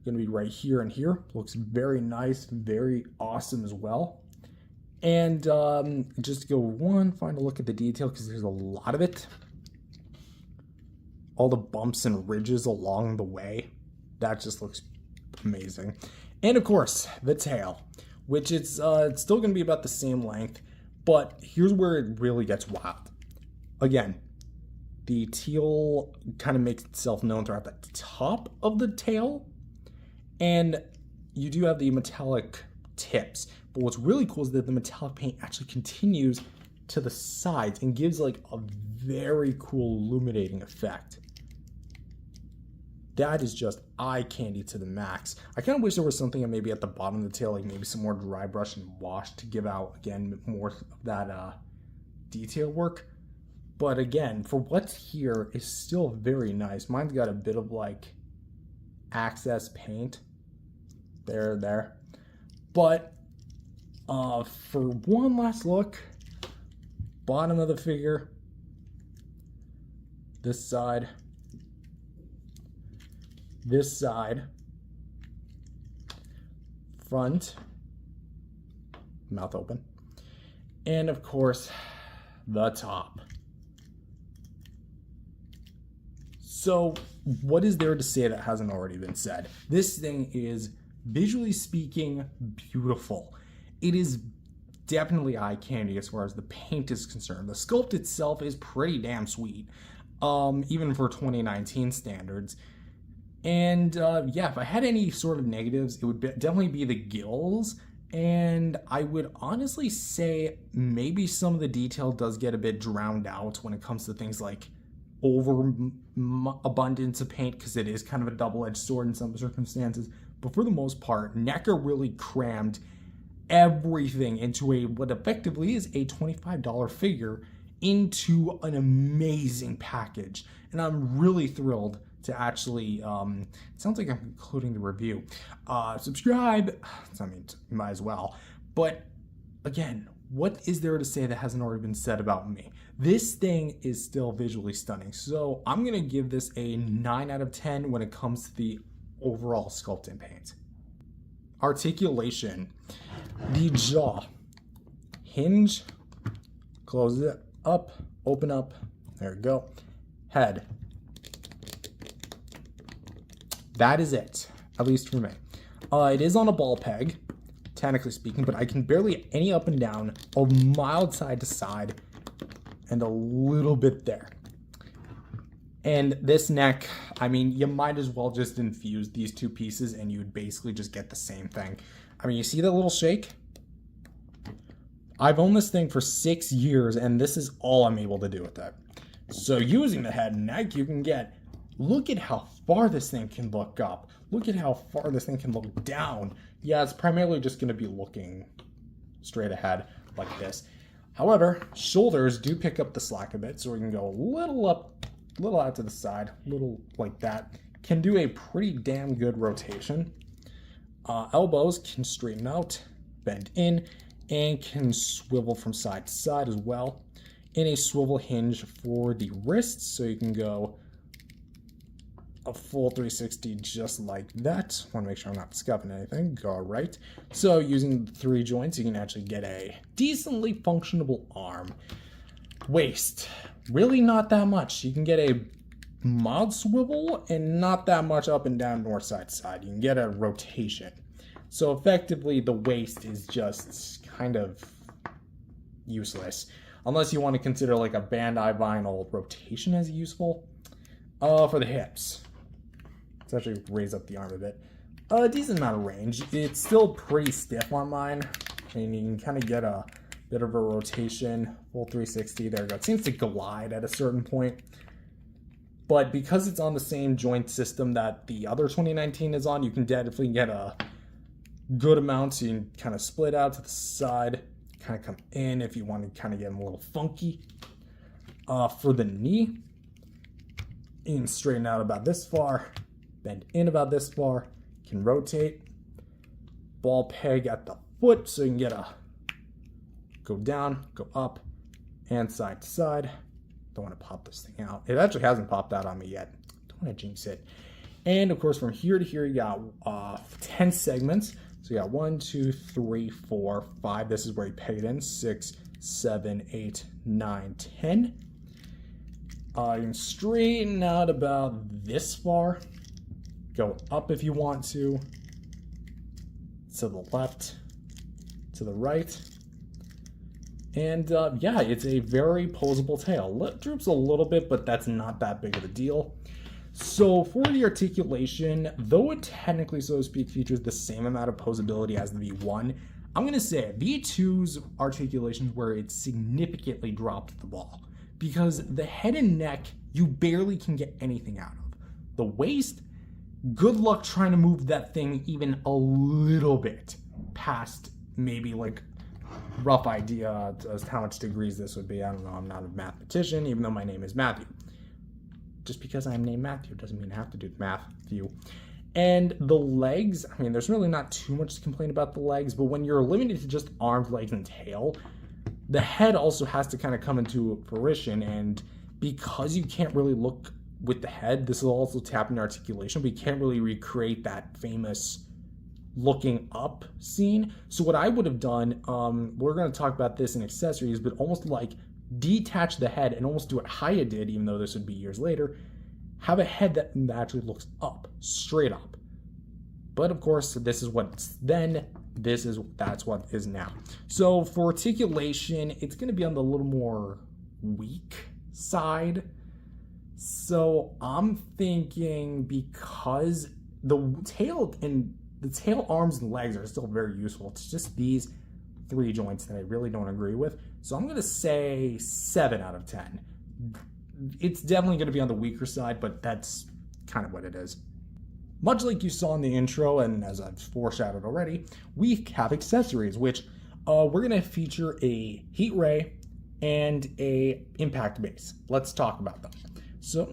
Going to be right here and here. Looks very nice, very awesome as well. And just to go one final look at the detail, because there's a lot of it. All the bumps and ridges along the way. That just looks amazing. And of course, the tail, which it's still going to be about the same length, but here's where it really gets wild. Again, the teal kind of makes itself known throughout the top of the tail, and you do have the metallic tips. But what's really cool is that the metallic paint actually continues to the sides and gives like a very cool illuminating effect. That is just eye candy to the max. I kind of wish there was something maybe at the bottom of the tail, like maybe some more dry brush and wash to give out, again, more of that detail work. But again, for what's here is still very nice. Mine's got a bit of like access paint there. But for one last look, bottom of the figure, this side, front, mouth open, and of course the top. So what is there to say that hasn't already been said? This thing is, visually speaking, beautiful. It is definitely eye candy as far as the paint is concerned. The sculpt itself is pretty damn sweet, even for 2019 standards. And yeah, if I had any sort of negatives, it would definitely be the gills. And I would honestly say maybe some of the detail does get a bit drowned out when it comes to things like overabundance of paint, because it is kind of a double-edged sword in some circumstances. But for the most part, NECA really crammed everything into what effectively is a $25 figure into an amazing package. And I'm really thrilled to actually, it sounds like I'm concluding the review. Subscribe, I mean, might as well. But again, what is there to say that hasn't already been said about me? This thing is still visually stunning. So I'm gonna give this a 9 out of 10 when it comes to the overall sculpt and paint. Articulation, the jaw, hinge, close it up, open up, there we go. Head. That is it, at least for me. It is on a ball peg, technically speaking, but I can barely get any up and down, a mild side to side, and a little bit there. And this neck, I mean, you might as well just infuse these two pieces and you would basically just get the same thing. I mean, you see that little shake? I've owned this thing for 6 years and this is all I'm able to do with it. So using the head and neck, you can get, look at how far this thing can look up. Look at how far this thing can look down. Yeah, it's primarily just going to be looking straight ahead like this. However, shoulders do pick up the slack a bit, so we can go a little up, a little out to the side, a little like that. Can do a pretty damn good rotation. Elbows can straighten out. bend in, and can swivel from side to side as well. And a swivel hinge for the wrists, so you can go a full 360 just like that. Want to make sure I'm not scuffing anything. All right. So using the 3 joints, you can actually get a decently functionable arm. Waist, really not that much. You can get a mild swivel and not that much up and down north side to side. You can get a rotation. So effectively the waist is just kind of useless. Unless you want to consider like a Bandai vinyl rotation as useful. For the hips, let's actually raise up the arm a bit. A decent amount of range. It's still pretty stiff on mine. I mean, you can kind of get a bit of a rotation. Full 360, there you go. It seems to glide at a certain point. But because it's on the same joint system that the other 2019 is on, you can definitely get a good amount. So you can kind of split out to the side. Kind of come in if you want to kind of get them a little funky. For the knee, you can straighten out about this far, bend in about this far, can rotate, ball peg at the foot so you can get a go down, go up, and side to side. Don't want to pop this thing out. It actually hasn't popped out on me yet. Don't want to jinx it. And of course, from here to here, you got 10 segments. So you got 1, 2, 3, 4, 5. This is where you peg it in. 6, 7, 8, 9, 10. You can straighten out about this far. Go up if you want to the left, to the right. And yeah, it's a very posable tail. It droops a little bit, but that's not that big of a deal. So for the articulation, though it technically, so to speak, features the same amount of posability as the V1, I'm going to say V2's articulation is where it significantly dropped the ball. Because the head and neck, you barely can get anything out of. The waist, good luck trying to move that thing even a little bit past maybe like rough idea as to how much degrees this would be. I don't know, I'm not a mathematician, even though my name is Matthew. Just because I'm named Matthew doesn't mean I have to do the math for you. And the legs, I mean, there's really not too much to complain about the legs, but when you're limited to just arms, legs, and tail, the head also has to kind of come into fruition. And because you can't really look with the head, this will also tap into articulation, but you can't really recreate that famous looking up scene. So what I would have done, we're going to talk about this in accessories, but almost like detach the head and almost do what Haya did, even though this would be years later. Have a head that actually looks up, straight up. But of course, this is what's then, that's what is now. So for articulation, it's going to be on the little more weak side. So I'm thinking because the tail, arms, and legs are still very useful. It's just these 3 joints that I really don't agree with. So I'm going to say 7 out of 10. It's definitely going to be on the weaker side, but that's kind of what it is. Much like you saw in the intro, and as I've foreshadowed already, we have accessories, which we're going to feature a heat ray and a impact base. Let's talk about them. So,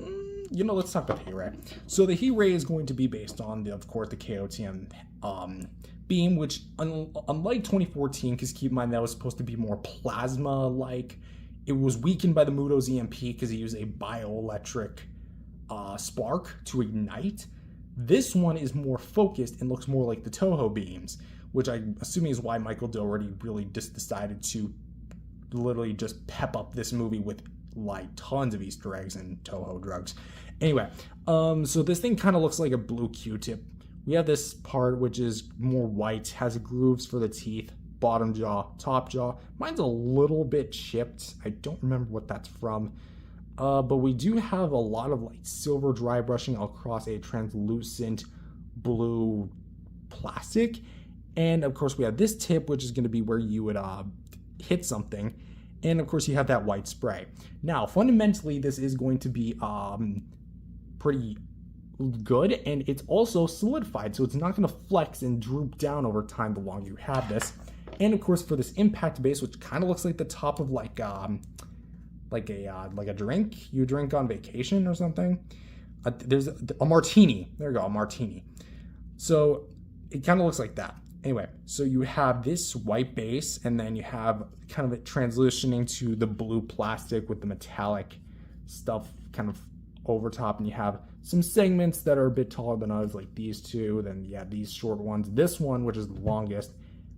let's talk about the heat ray. So the heat ray is going to be based on, of course, the KOTM beam, which unlike 2014, because keep in mind that was supposed to be more plasma-like, it was weakened by the Muto's EMP because he used a bioelectric spark to ignite. This one is more focused and looks more like the Toho beams, which I'm assuming is why Michael Dougherty really just decided to literally just pep up this movie with like tons of Easter eggs and Toho drugs. Anyway, so this thing kind of looks like a blue Q-tip. We have this part which is more white, has grooves for the teeth, bottom jaw, top jaw. Mine's a little bit chipped. I don't remember what that's from. But we do have a lot of like silver dry brushing across a translucent blue plastic. And of course we have this tip, which is going to be where you would hit something. And of course you have that white spray. Now, fundamentally, this is going to be pretty good, and it's also solidified, so it's not going to flex and droop down over time the longer you have this. And of course, for this impact base, which kind of looks like the top of like a drink you drink on vacation or something. There's a martini. There you go, a martini. So it kind of looks like that. Anyway, so you have this white base, and then you have kind of it transitioning to the blue plastic with the metallic stuff kind of over top, and you have some segments that are a bit taller than others, like these two, then you have these short ones, this one, which is the longest,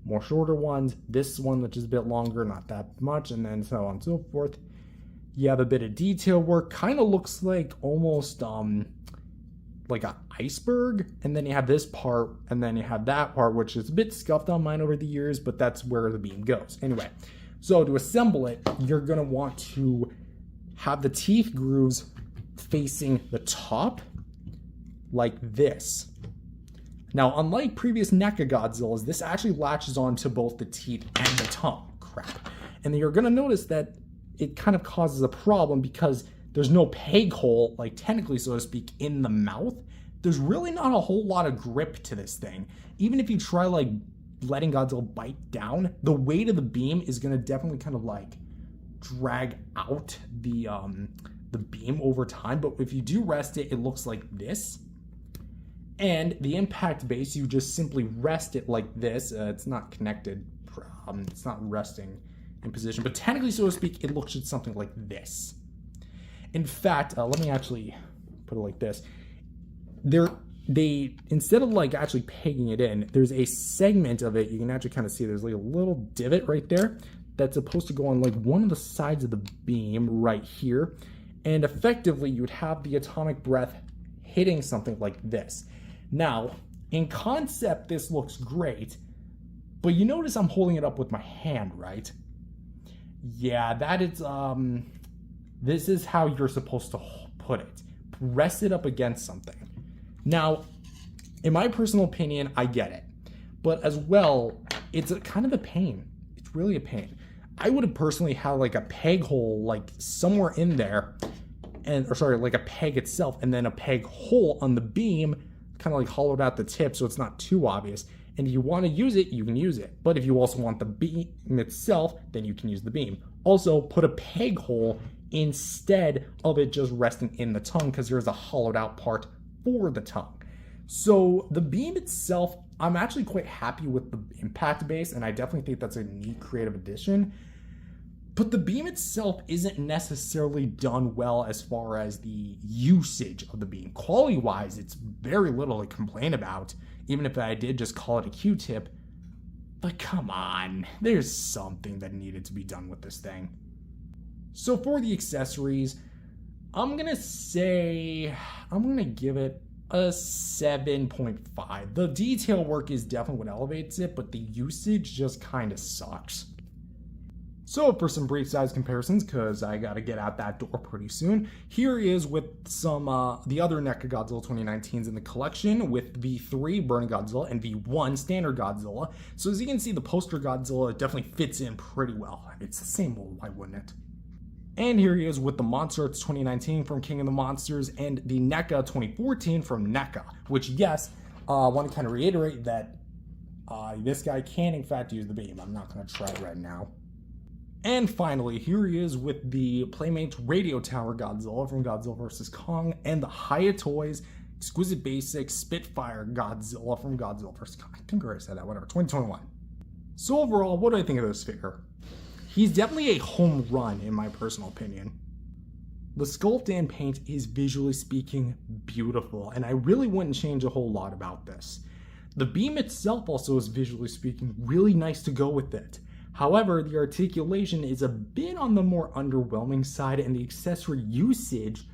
more shorter ones, this one, which is a bit longer, not that much, and then so on and so forth. You have a bit of detail work, kind of looks like almost like an iceberg, and then you have this part, and then you have that part, which is a bit scuffed on mine over the years, but that's where the beam goes. Anyway, so to assemble it, you're gonna want to have the teeth grooves facing the top like this. Now, unlike previous NECA Godzillas, this actually latches onto both the teeth and the tongue. Crap. And then you're gonna notice that it kind of causes a problem because there's no peg hole, like technically, so to speak, in the mouth. There's really not a whole lot of grip to this thing. Even if you try like letting Godzilla bite down, the weight of the beam is gonna definitely kind of like drag out the beam over time. But if you do rest it, it looks like this. And the impact base, you just simply rest it like this. It's not connected. It's not resting in position, but technically, so to speak, it looks at something like this. In fact, let me actually put it like this. They instead of like actually pegging it in, there's a segment of it. You can actually kind of see there's like a little divot right there that's supposed to go on like one of the sides of the beam right here. And effectively, you'd have the atomic breath hitting something like this. Now, in concept, this looks great, but you notice I'm holding it up with my hand, right? Yeah, that is, this is how you're supposed to put it. Press it up against something. Now, in my personal opinion, I get it. But as well, it's kind of a pain. It's really a pain. I would have personally had like a peg hole like somewhere in there, like a peg itself, and then a peg hole on the beam, kind of like hollowed out the tip so it's not too obvious. And if you want to use it, you can use it. But if you also want the beam itself, then you can use the beam. Also, put a peg hole instead of it just resting in the tongue, because there's a hollowed out part for the tongue. So the beam itself, I'm actually quite happy with the impact base, and I definitely think that's a neat creative addition. But the beam itself isn't necessarily done well as far as the usage of the beam. Quality-wise, it's very little to complain about, even if I did just call it a Q-tip. But come on, there's something that needed to be done with this thing. So for the accessories, I'm gonna give it a 7.5. The detail work is definitely what elevates it, but the usage just kind of sucks. So for some brief size comparisons, because I gotta get out that door pretty soon, here is with some the other NECA Godzilla 2019s in the collection, with V3 Burning Godzilla and V1 Standard Godzilla. So as you can see, the poster Godzilla definitely fits in pretty well. It's the same mold, why wouldn't it? And here he is with the Monster Arts 2019 from King of the Monsters and the NECA 2014 from NECA, which, yes, I want to kind of reiterate that this guy can in fact use the beam. I'm not going to try it right now. And finally, here he is with the Playmates Radio Tower Godzilla from Godzilla vs. Kong and the Hiya Toys Exquisite Basics Spitfire Godzilla from Godzilla vs. Kong. I think I already said that, whatever, 2021. So overall, what do I think of this figure? He's definitely a home run in my personal opinion. The sculpt and paint is, visually speaking, beautiful, and I really wouldn't change a whole lot about this. The beam itself also is, visually speaking, really nice to go with it. However, the articulation is a bit on the more underwhelming side, and the accessory usage,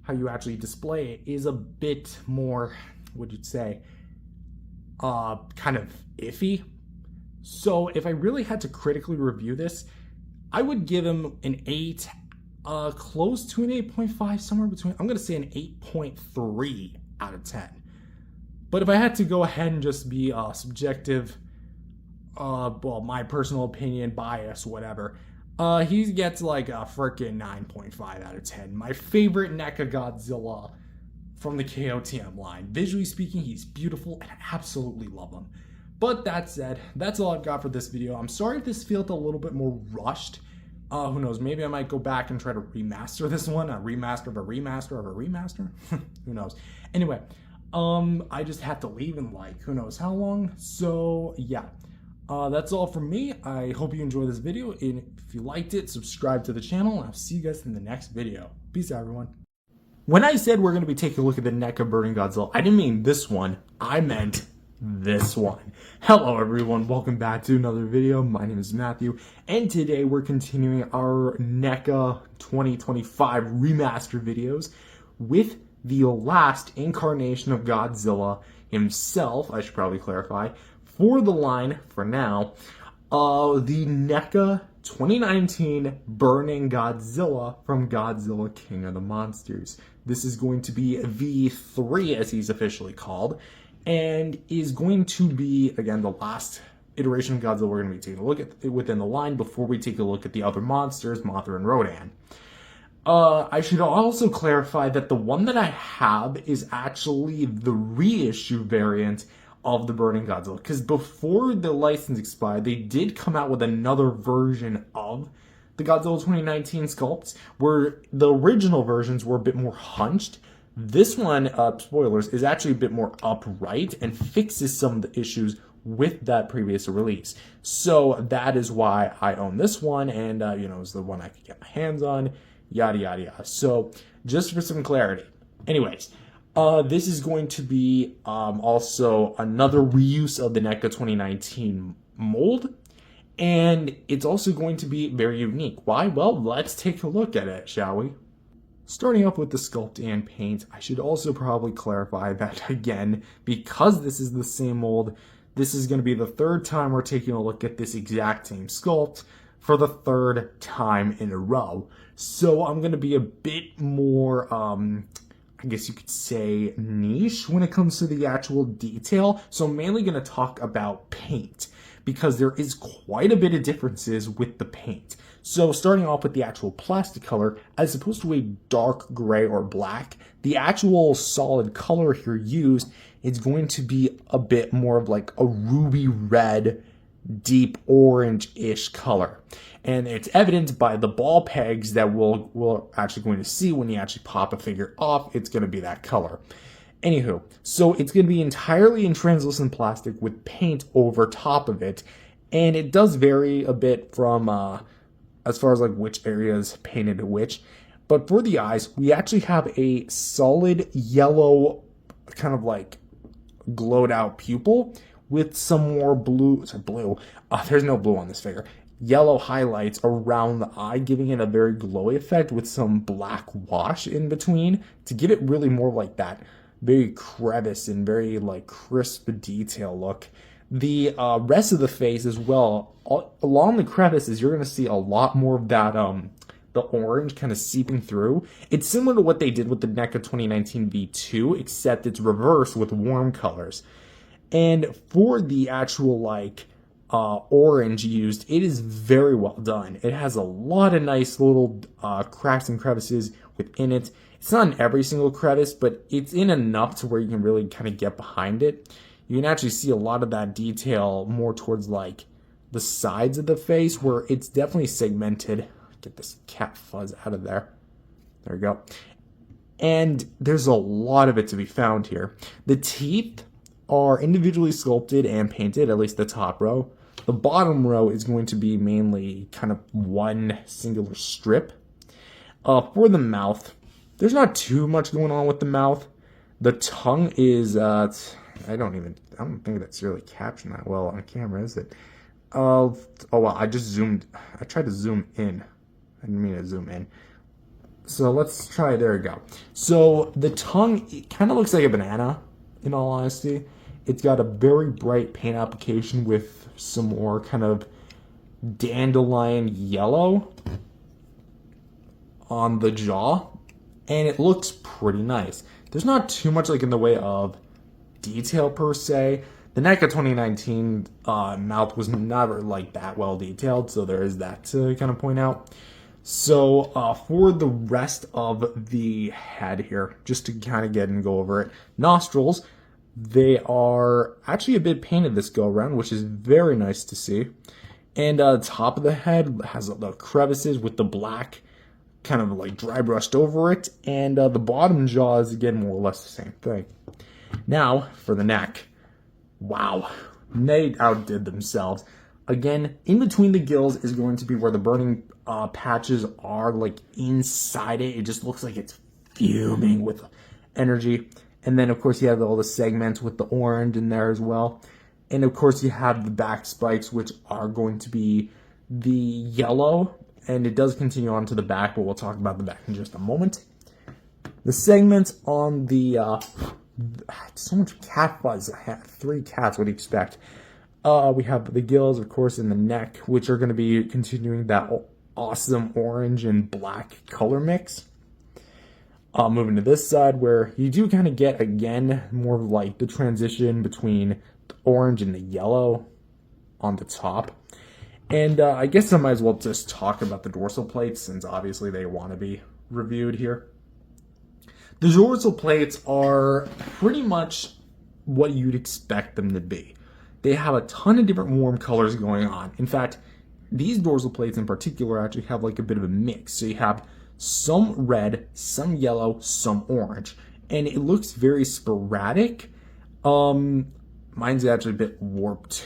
how you actually display it, is a bit more, what you'd say, kind of iffy. So if I really had to critically review this, I would give him an 8, close to an 8.5, somewhere between, I'm going to say an 8.3 out of 10. But if I had to go ahead and just be subjective, well, my personal opinion, bias, whatever, he gets like a freaking 9.5 out of 10. My favorite NECA Godzilla from the KOTM line. Visually speaking, he's beautiful, and I absolutely love him. But that said, that's all I've got for this video. I'm sorry if this felt a little bit more rushed. Who knows, maybe I might go back and try to remaster this one, a remaster of a remaster of a remaster. Who knows. Anyway, I just have to leave in like who knows how long. So yeah, that's all from me. I hope you enjoyed this video, and if you liked it, subscribe to the channel, and I'll see you guys in the next video. Peace out, everyone. When I said we're going to be taking a look at the NECA Burning Godzilla, I didn't mean this one. I meant this one. Hello, everyone. Welcome back to another video. My name is Matthew, and today we're continuing our NECA 2025 remaster videos with the last incarnation of Godzilla himself, I should probably clarify, for the line, for now, the NECA 2019 Burning Godzilla from Godzilla King of the Monsters. This is going to be V3, as he's officially called, and is going to be, again, the last iteration of Godzilla we're going to be taking a look at within the line before we take a look at the other monsters, Mothra and Rodan. I should also clarify that the one that I have is actually the reissue variant of the Burning Godzilla, because before the license expired, they did come out with another version of the Godzilla 2019 sculpts, where the original versions were a bit more hunched. This one, spoilers, is actually a bit more upright and fixes some of the issues with that previous release. So that is why I own this one, and it's the one I could get my hands on. Yada, yada, yada. So, just for some clarity. Anyways, this is going to be also another reuse of the NECA 2019 mold. And it's also going to be very unique. Why? Well, let's take a look at it, shall we? Starting off with the sculpt and paint, I should also probably clarify that, again, because this is the same mold, this is going to be the third time we're taking a look at this exact same sculpt for the third time in a row. So I'm going to be a bit more, I guess you could say, niche when it comes to the actual detail. So I'm mainly going to talk about paint, because there is quite a bit of differences with the paint. So starting off with the actual plastic color, as opposed to a dark gray or black, the actual solid color here used is going to be a bit more of like a ruby red, deep orange-ish color. And it's evidenced by the ball pegs that we're actually going to see when you actually pop a figure off. It's going to be that color. Anywho, so it's going to be entirely in translucent plastic with paint over top of it. And it does vary a bit from as far as like which areas painted to which. But for the eyes, we actually have a solid yellow, kind of like glowed out pupil with some more blue. There's no blue on this figure. Yellow highlights around the eye, giving it a very glowy effect with some black wash in between to give it really more like that very crevice and very like crisp detail look. The rest of the face as well, along the crevices, you're going to see a lot more of that the orange kind of seeping through. It's similar to what they did with the NECA 2019 V2, except it's reversed with warm colors. And for the actual like orange used, it is very well done. It has a lot of nice little cracks and crevices within it. It's not in every single crevice, but it's in enough to where you can really kind of get behind it. You can actually see a lot of that detail more towards like the sides of the face, where it's definitely segmented. Get this cat fuzz out of there. There we go. And there's a lot of it to be found here. The teeth are individually sculpted and painted, at least the top row. The bottom row is going to be mainly kind of one singular strip. For the mouth, there's not too much going on with the mouth. The tongue is, I don't think that's really captioned that well on camera, is it? Oh wow, I tried to zoom in. I didn't mean to zoom in. So let's try, there we go. So the tongue, it kind of looks like a banana, in all honesty. It's got a very bright paint application with some more kind of dandelion yellow on the jaw, and it looks pretty nice. There's not too much like in the way of detail per se. The NECA 2019 mouth was never like that well detailed, so there is that to kind of point out. So for the rest of the head here, just to kind of get and go over it, nostrils, they are actually a bit painted this go around, which is very nice to see. And top of the head has the crevices with the black kind of like dry brushed over it, and the bottom jaw is again more or less the same thing. Now, for the neck. Wow. They outdid themselves. Again, in between the gills is going to be where the burning patches are, like inside it. It just looks like it's fuming with energy. And then, of course, you have all the segments with the orange in there as well. And, of course, you have the back spikes, which are going to be the yellow. And it does continue on to the back, but we'll talk about the back in just a moment. The segments on the... so much cat fuzz. I have 3 cats, what do you expect? We have the gills, of course, in the neck, which are going to be continuing that awesome orange and black color mix. Moving to this side, where you do kind of get, again, more of like the transition between the orange and the yellow on the top. And I guess I might as well just talk about the dorsal plates, since obviously they want to be reviewed here. The dorsal plates are pretty much what you'd expect them to be. They have a ton of different warm colors going on. In fact, these dorsal plates in particular actually have like a bit of a mix. So you have some red, some yellow, some orange. And it looks very sporadic. Mine's actually a bit warped,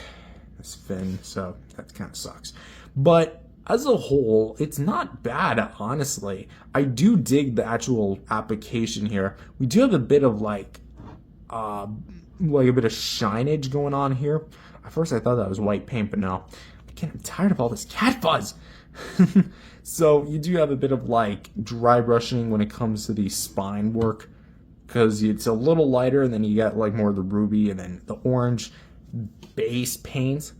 this fin, so that kind of sucks. But as a whole, it's not bad, honestly. I do dig the actual application here. We do have a bit of like a bit of shinage going on here. At first I thought that was white paint, but no. Again, I'm tired of all this cat fuzz. So you do have a bit of like dry brushing when it comes to the spine work, because it's a little lighter, and then you get like more of the ruby and then the orange base paint.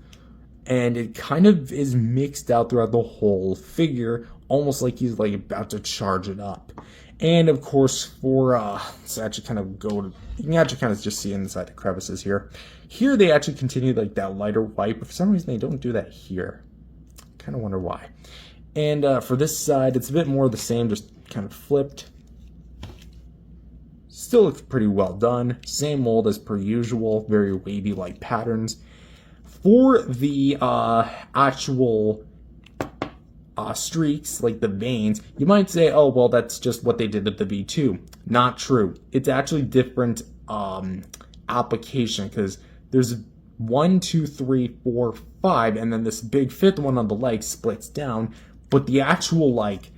And it kind of is mixed out throughout the whole figure, almost like he's like about to charge it up. And of course, for let's actually kind of go to, you can actually kind of just see inside the crevices here. Here they actually continue like that lighter white, but for some reason they don't do that here. Kind of wonder why. And for this side, it's a bit more of the same, just kind of flipped. Still looks pretty well done. Same mold as per usual, very wavy like patterns. For the actual streaks, like the veins, you might say, oh, well, that's just what they did with the V2. Not true. It's actually different application, because there's 1, 2, 3, 4, 5, and then this big 5th one on the leg splits down. But the actual, like,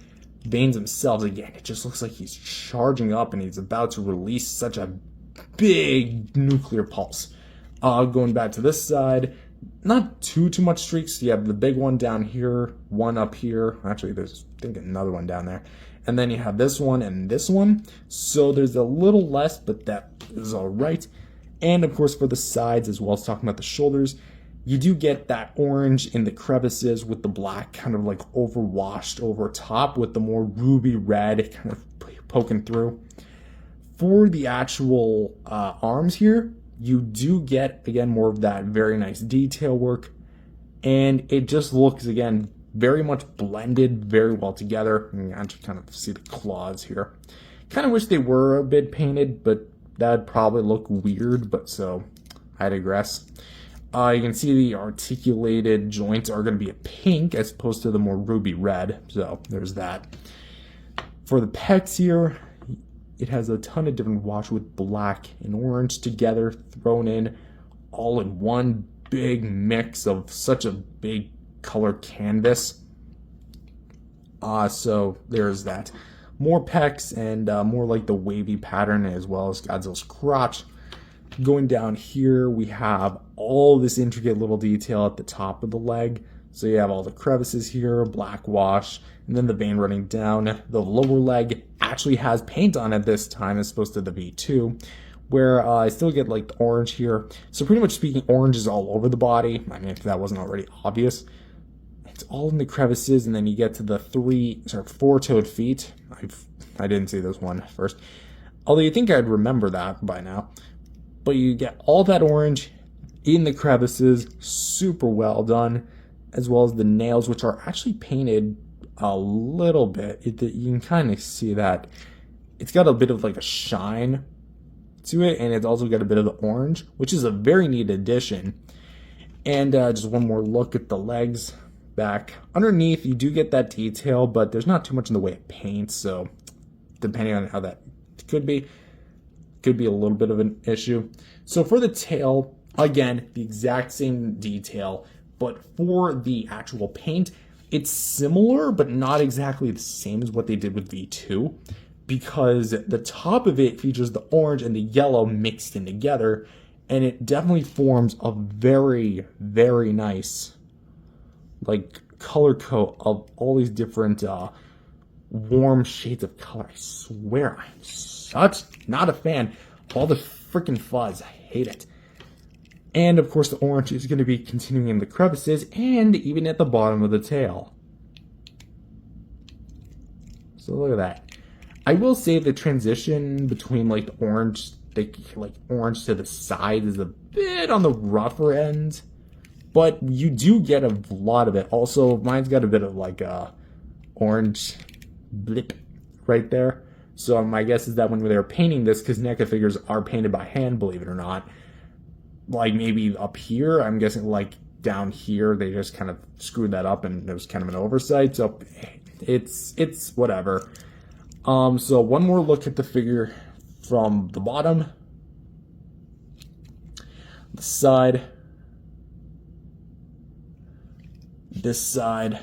veins themselves, again, it just looks like he's charging up and he's about to release such a big nuclear pulse. Going back to this side, not too much streaks. You have the big one down here, one up here. Actually, there's, I think, another one down there. And then you have this one and this one. So there's a little less, but that is all right. And, of course, for the sides, as well as talking about the shoulders, you do get that orange in the crevices with the black kind of like overwashed over top with the more ruby red kind of poking through. For the actual arms here, you do get, again, more of that very nice detail work. And it just looks, again, very much blended very well together. You can actually kind of see the claws here. Kind of wish they were a bit painted, but that'd probably look weird, but so I digress. You can see the articulated joints are going to be a pink as opposed to the more ruby red. So there's that. For the pecs here, it has a ton of different wash with black and orange together thrown in all in one big mix of such a big color canvas. So there's that. More pecs and more like the wavy pattern, as well as Godzilla's crotch. Going down here, we have all this intricate little detail at the top of the leg. So you have all the crevices here, black wash, and then the vein running down. The lower leg actually has paint on it this time as opposed to the V2, where I still get like the orange here. So pretty much speaking, orange is all over the body. I mean, if that wasn't already obvious. It's all in the crevices, and then you get to the 4-toed feet. I didn't see this one first. Although you think I'd remember that by now. But you get all that orange in the crevices, super well done, as well as the nails, which are actually painted a little bit. You can kind of see that it's got a bit of like a shine to it, and it's also got a bit of the orange, which is a very neat addition. And just one more look at the legs back. Underneath, you do get that detail, but there's not too much in the way of paint, so depending on how that could be. could be a little bit of an issue. So for the tail, again, the exact same detail, but for the actual paint, it's similar, but not exactly the same as what they did with V2, because the top of it features the orange and the yellow mixed in together, and it definitely forms a very, very nice, like, color coat of all these different warm shades of color. I swear, I'm such not a fan of all the freaking fuzz. I hate it. And of course, the orange is going to be continuing in the crevices and even at the bottom of the tail. So look at that. I will say the transition between like the orange, like orange to the side is a bit on the rougher end, but you do get a lot of it. Also, mine's got a bit of like a orange blip right there. So my guess is that when they were painting this, because NECA figures are painted by hand, believe it or not, like maybe up here, I'm guessing like down here, they just kind of screwed that up and it was kind of an oversight. So it's whatever. So one more look at the figure from the bottom, the side, this side,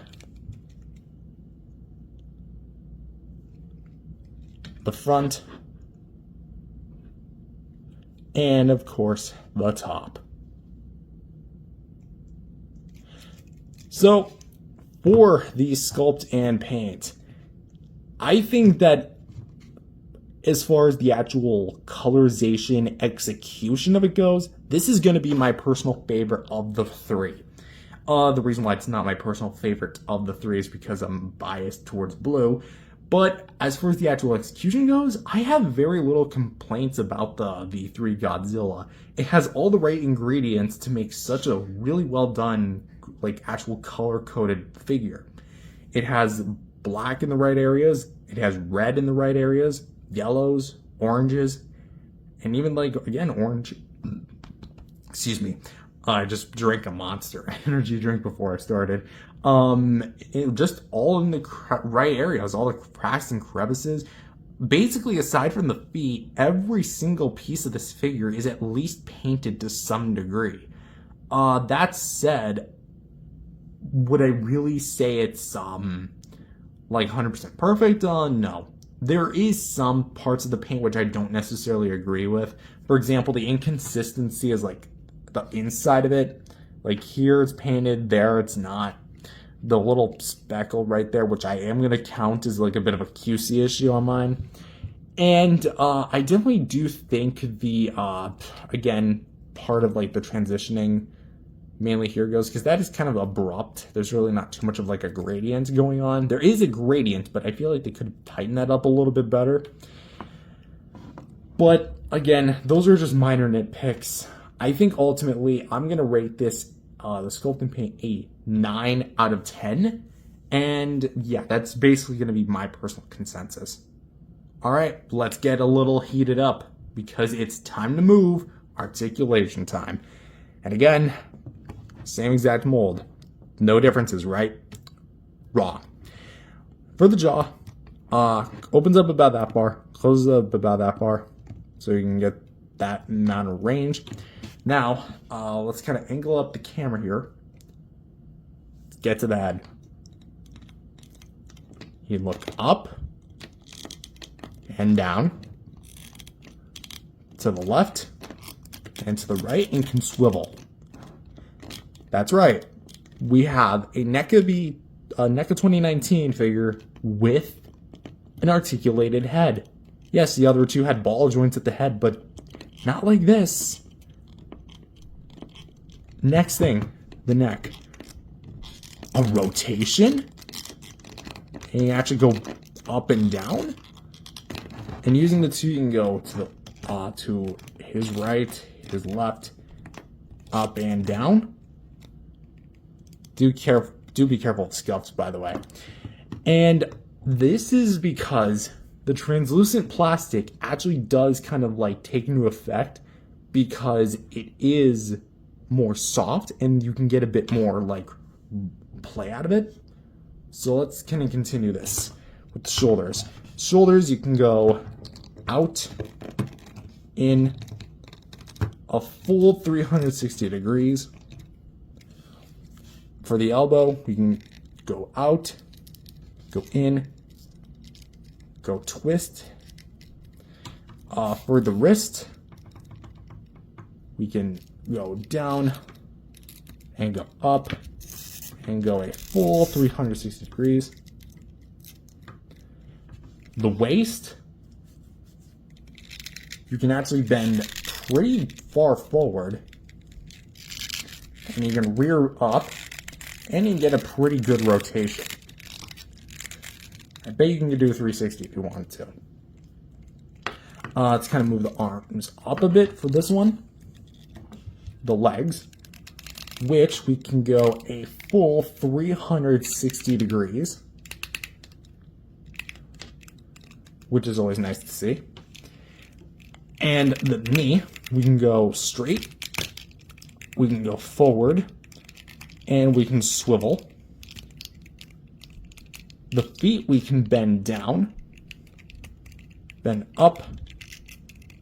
the front, and of course the top. So for the sculpt and paint, I think that as far as the actual colorization execution of it goes, this is going to be my personal favorite of the three. The reason why it's not my personal favorite of the three is because I'm biased towards blue. But as far as the actual execution goes, I have very little complaints about the V3 Godzilla. It has all the right ingredients to make such a really well done, like actual color coded figure. It has black in the right areas, it has red in the right areas, yellows, oranges, and even like, again, orange. Excuse me. I just drank a Monster energy drink before I started. Just all in the right areas, all the cracks and crevices. Basically, aside from the feet, every single piece of this figure is at least painted to some degree. That said, would I really say it's like 100% perfect? No. There is some parts of the paint which I don't necessarily agree with. For example, the inconsistency is like the inside of it. Like here it's painted, there it's not. The little speckle right there, which I am going to count as like a bit of a QC issue on mine. And I definitely do think the, again, part of like the transitioning mainly here goes, because that is kind of abrupt. There's really not too much of like a gradient going on. There is a gradient, but I feel like they could tighten that up a little bit better. But again, those are just minor nitpicks. I think ultimately I'm going to rate this, the sculpt and paint, a 9 out of 10. And yeah, that's basically going to be my personal consensus. All right, let's get a little heated up because it's time to move. Articulation time. And again, same exact mold. No differences, right? Wrong. For the jaw, opens up about that far, closes up about that far, so you can get that amount of range. Now, let's kind of angle up the camera here. Let's get to the head. You look up and down, to the left and to the right, and can swivel. That's right. We have a NECA 2019 figure with an articulated head. Yes, the other two had ball joints at the head, but not like this. Next thing, the neck. A rotation. And you actually go up and down. And using the two, you can go to his right, his left, up and down. Do be careful with scuffs, by the way. And this is because the translucent plastic actually does kind of like take into effect because it is more soft and you can get a bit more like play out of it. So let's kind of continue this with the shoulders. Shoulders, you can go out in a full 360 degrees. For the elbow, we can go out, go in, go twist. For the wrist, we can go down and go up and go a full 360 degrees. The waist, you can actually bend pretty far forward, and you can rear up, and you can get a pretty good rotation. I bet you can do a 360 if you wanted to. Let's kind of move the arms up a bit for this one. The legs, which we can go a full 360 degrees, which is always nice to see. And the knee, we can go straight, we can go forward, and we can swivel. The feet, we can bend down, bend up,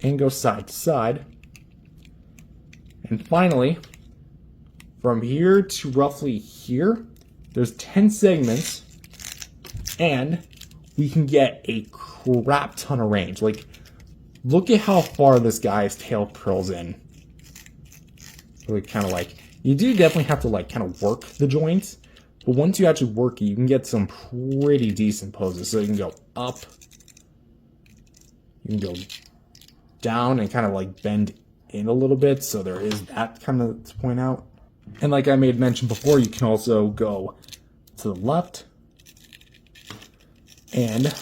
and go side to side. And finally, from here to roughly here, there's 10 segments, and we can get a crap ton of range. Like, look at how far this guy's tail curls in. Really kind of like, you do definitely have to like kind of work the joints, but once you actually work it, you can get some pretty decent poses. So you can go up, you can go down and kind of like bend in a little bit. So there is that kind of to point out. And like I made mention before, you can also go to the left and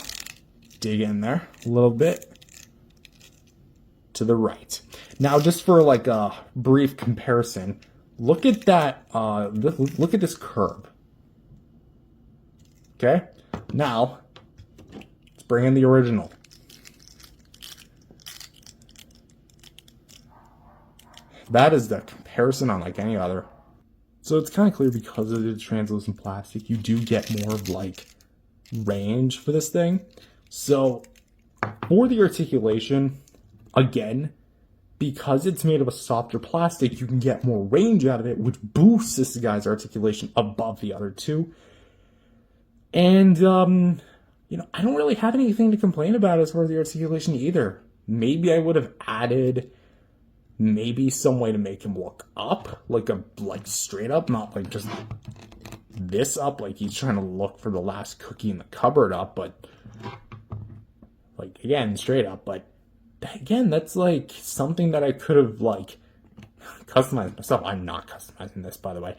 dig in there a little bit to the right. Now, just for like a brief comparison, look at that. Look at this curve. Okay. Now, let's bring in the original. That is the comparison unlike any other. So it's kind of clear because of the translucent plastic, you do get more of like range for this thing. So for the articulation, again, because it's made of a softer plastic, you can get more range out of it, which boosts this guy's articulation above the other two. And, you know, I don't really have anything to complain about as far as the articulation either. Maybe I would have added maybe some way to make him look up, like straight up, not like just this up, like he's trying to look for the last cookie in the cupboard up, but like, again, straight up. But again, that's like something that I could have like customized myself. I'm not customizing this, by the way.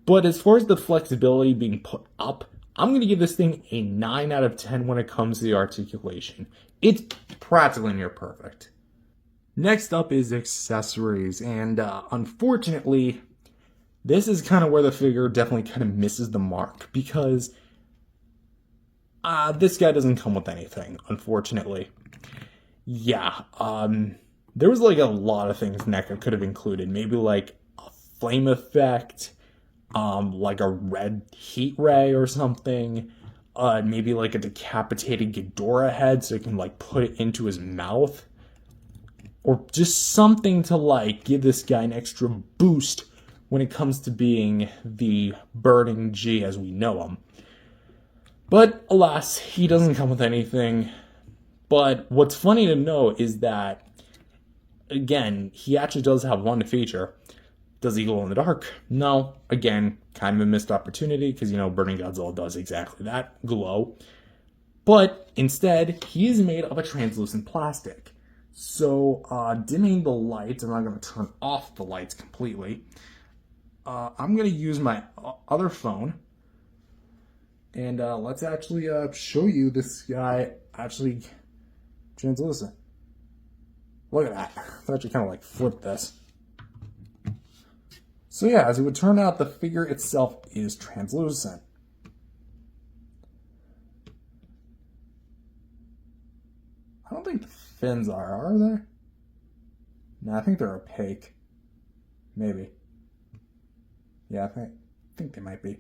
But as far as the flexibility being put up, I'm going to give this thing a 9 out of 10 when it comes to the articulation. It's practically near perfect. Next up is accessories, and unfortunately, this is kind of where the figure definitely kind of misses the mark, because this guy doesn't come with anything, unfortunately. Yeah, there was like a lot of things NECA could have included. Maybe like a flame effect, like a red heat ray or something. Maybe like a decapitated Ghidorah head so you can like put it into his mouth. Or just something to like give this guy an extra boost when it comes to being the burning G as we know him. But alas, he doesn't come with anything. But what's funny to know is that, again, he actually does have one feature. Does he glow in the dark? No. Again, kind of a missed opportunity because, you know, Burning Godzilla does exactly that, glow. But instead, he is made of a translucent plastic. So, dimming the lights, I'm not going to turn off the lights completely. I'm going to use my other phone. And let's actually show you this guy actually translucent. Look at that. Let's actually kind of like flip this. So yeah, as it would turn out, the figure itself is translucent. I don't think the fins are they? No, I think they're opaque. Maybe. Yeah, I think they might be.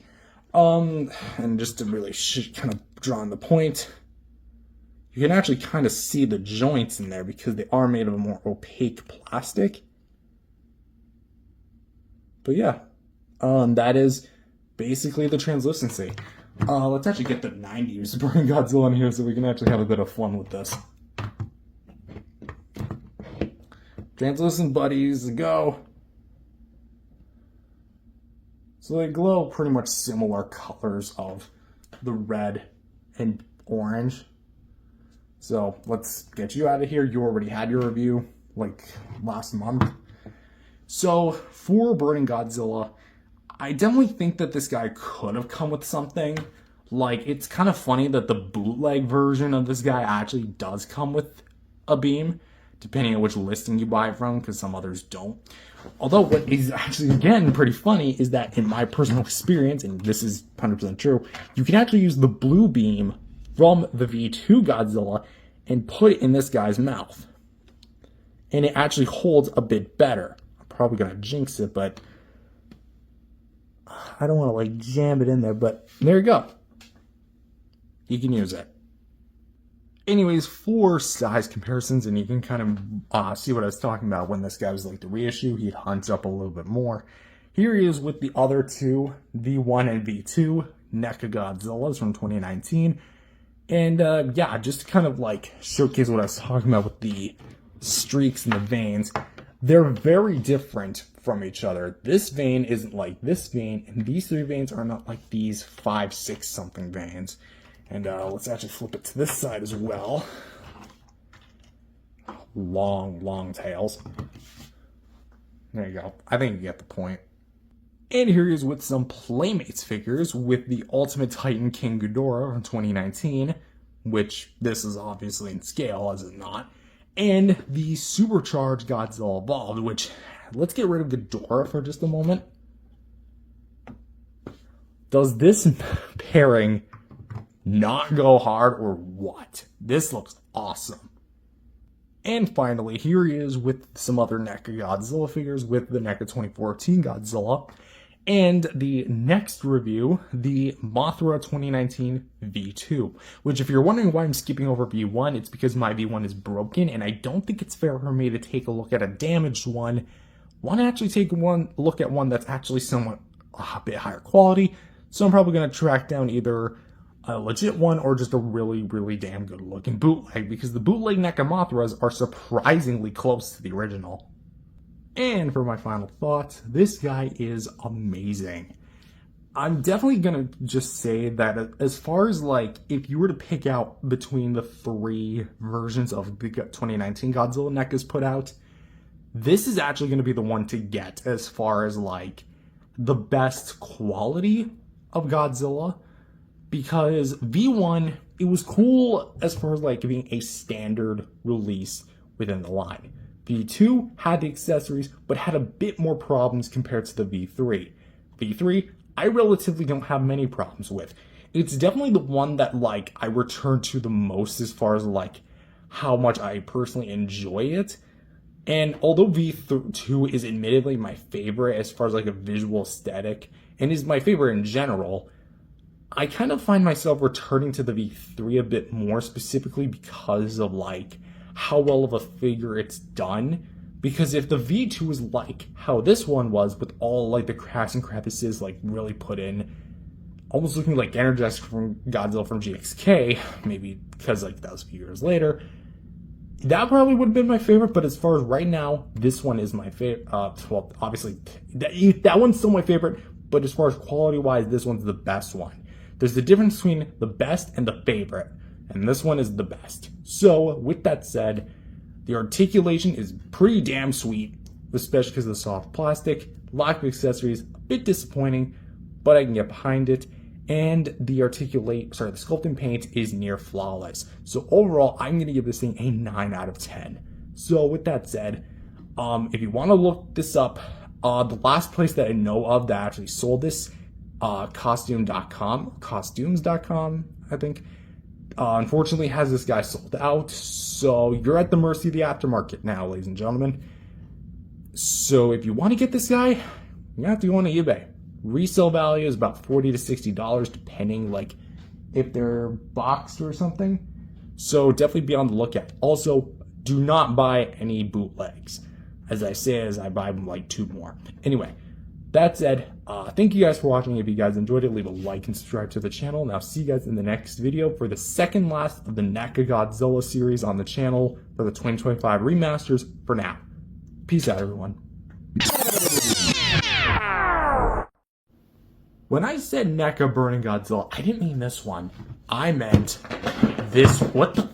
And just to really kind of draw on the point, you can actually kind of see the joints in there because they are made of a more opaque plastic. But yeah, that is basically the translucency. Let's actually get the 90s Burning Godzilla in here so we can actually have a bit of fun with this. Translucent buddies, go! So they glow pretty much similar colors of the red and orange. So let's get you out of here. You already had your review like last month. So for Burning Godzilla, I definitely think that this guy could have come with something. Like, it's kind of funny that the bootleg version of this guy actually does come with a beam, depending on which listing you buy it from, because some others don't. Although what is actually, again, pretty funny is that in my personal experience, and this is 100% true, you can actually use the blue beam from the V2 Godzilla and put it in this guy's mouth. And it actually holds a bit better. I'm probably going to jinx it, but I don't want to like jam it in there, but there you go. You can use it. Anyways, for size comparisons, and you can kind of see what I was talking about when this guy was like the reissue, he hunts up a little bit more. Here he is with the other two, V1 and V2, NECA Godzillas from 2019. And yeah, just to kind of like showcase what I was talking about with the streaks and the veins, they're very different from each other. This vein isn't like this vein, and these three veins are not like these 5, 6 something veins. And let's actually flip it to this side as well. Long tails. There you go. I think you get the point. And here he is with some Playmates figures with the Ultimate Titan King Ghidorah from 2019, which this is obviously in scale, is it not? And the Supercharged Godzilla Evolved, which, let's get rid of Ghidorah for just a moment. Does this pairing not go hard or what? This looks awesome. And finally, here he is with some other NECA Godzilla figures with the NECA 2014 Godzilla. And the next review, the Mothra 2019 V2, which if you're wondering why I'm skipping over V1, it's because my V1 is broken and I don't think it's fair for me to take a look at a damaged one. Want to actually take one look at one that's actually somewhat a bit higher quality. So I'm probably going to track down either a legit one or just a really, really damn good looking bootleg, because the bootleg NECA Mothras are surprisingly close to the original. And for my final thoughts, this guy is amazing. I'm definitely gonna just say that as far as like, if you were to pick out between the 3 versions of the 2019 Godzilla NECA's put out, this is actually gonna be the one to get as far as like the best quality of Godzilla. Because V1, it was cool as far as like being a standard release within the line. V2 had the accessories, but had a bit more problems compared to the V3. V3, I relatively don't have many problems with. It's definitely the one that like I return to the most as far as like how much I personally enjoy it. And although V2 is admittedly my favorite as far as like a visual aesthetic, and is my favorite in general, I kind of find myself returning to the V3 a bit more, specifically because of like how well of a figure it's done. Because if the V2 was like how this one was, with all like the cracks and crevices like really put in, almost looking like Energized from Godzilla from GXK, maybe because like that was a few years later, that probably would have been my favorite. But as far as right now, this one is my favorite. Well, obviously that one's still my favorite, but as far as quality wise, this one's the best one. There's a difference between the best and the favorite, and this one is the best. So, with that said, the articulation is pretty damn sweet, especially because of the soft plastic. Lack of accessories, a bit disappointing, but I can get behind it. And the sculpting paint is near flawless. So overall, I'm going to give this thing a 9 out of 10. So with that said, if you want to look this up, the last place that I know of that actually sold this, costumes.com, I think, unfortunately has this guy sold out. So you're at the mercy of the aftermarket now, ladies and gentlemen. So if you want to get this guy, you have to go on eBay. Resale value is about $40 to $60, depending like if they're boxed or something. So definitely be on the lookout. Also, do not buy any bootlegs. As I say, as I buy like 2 more. Anyway, that said, thank you guys for watching. If you guys enjoyed it, leave a like and subscribe to the channel. And I'll see you guys in the next video for the second last of the NECA Godzilla series on the channel for the 2025 remasters for now. Peace out, everyone. When I said NECA burning Godzilla, I didn't mean this one. I meant this. What the?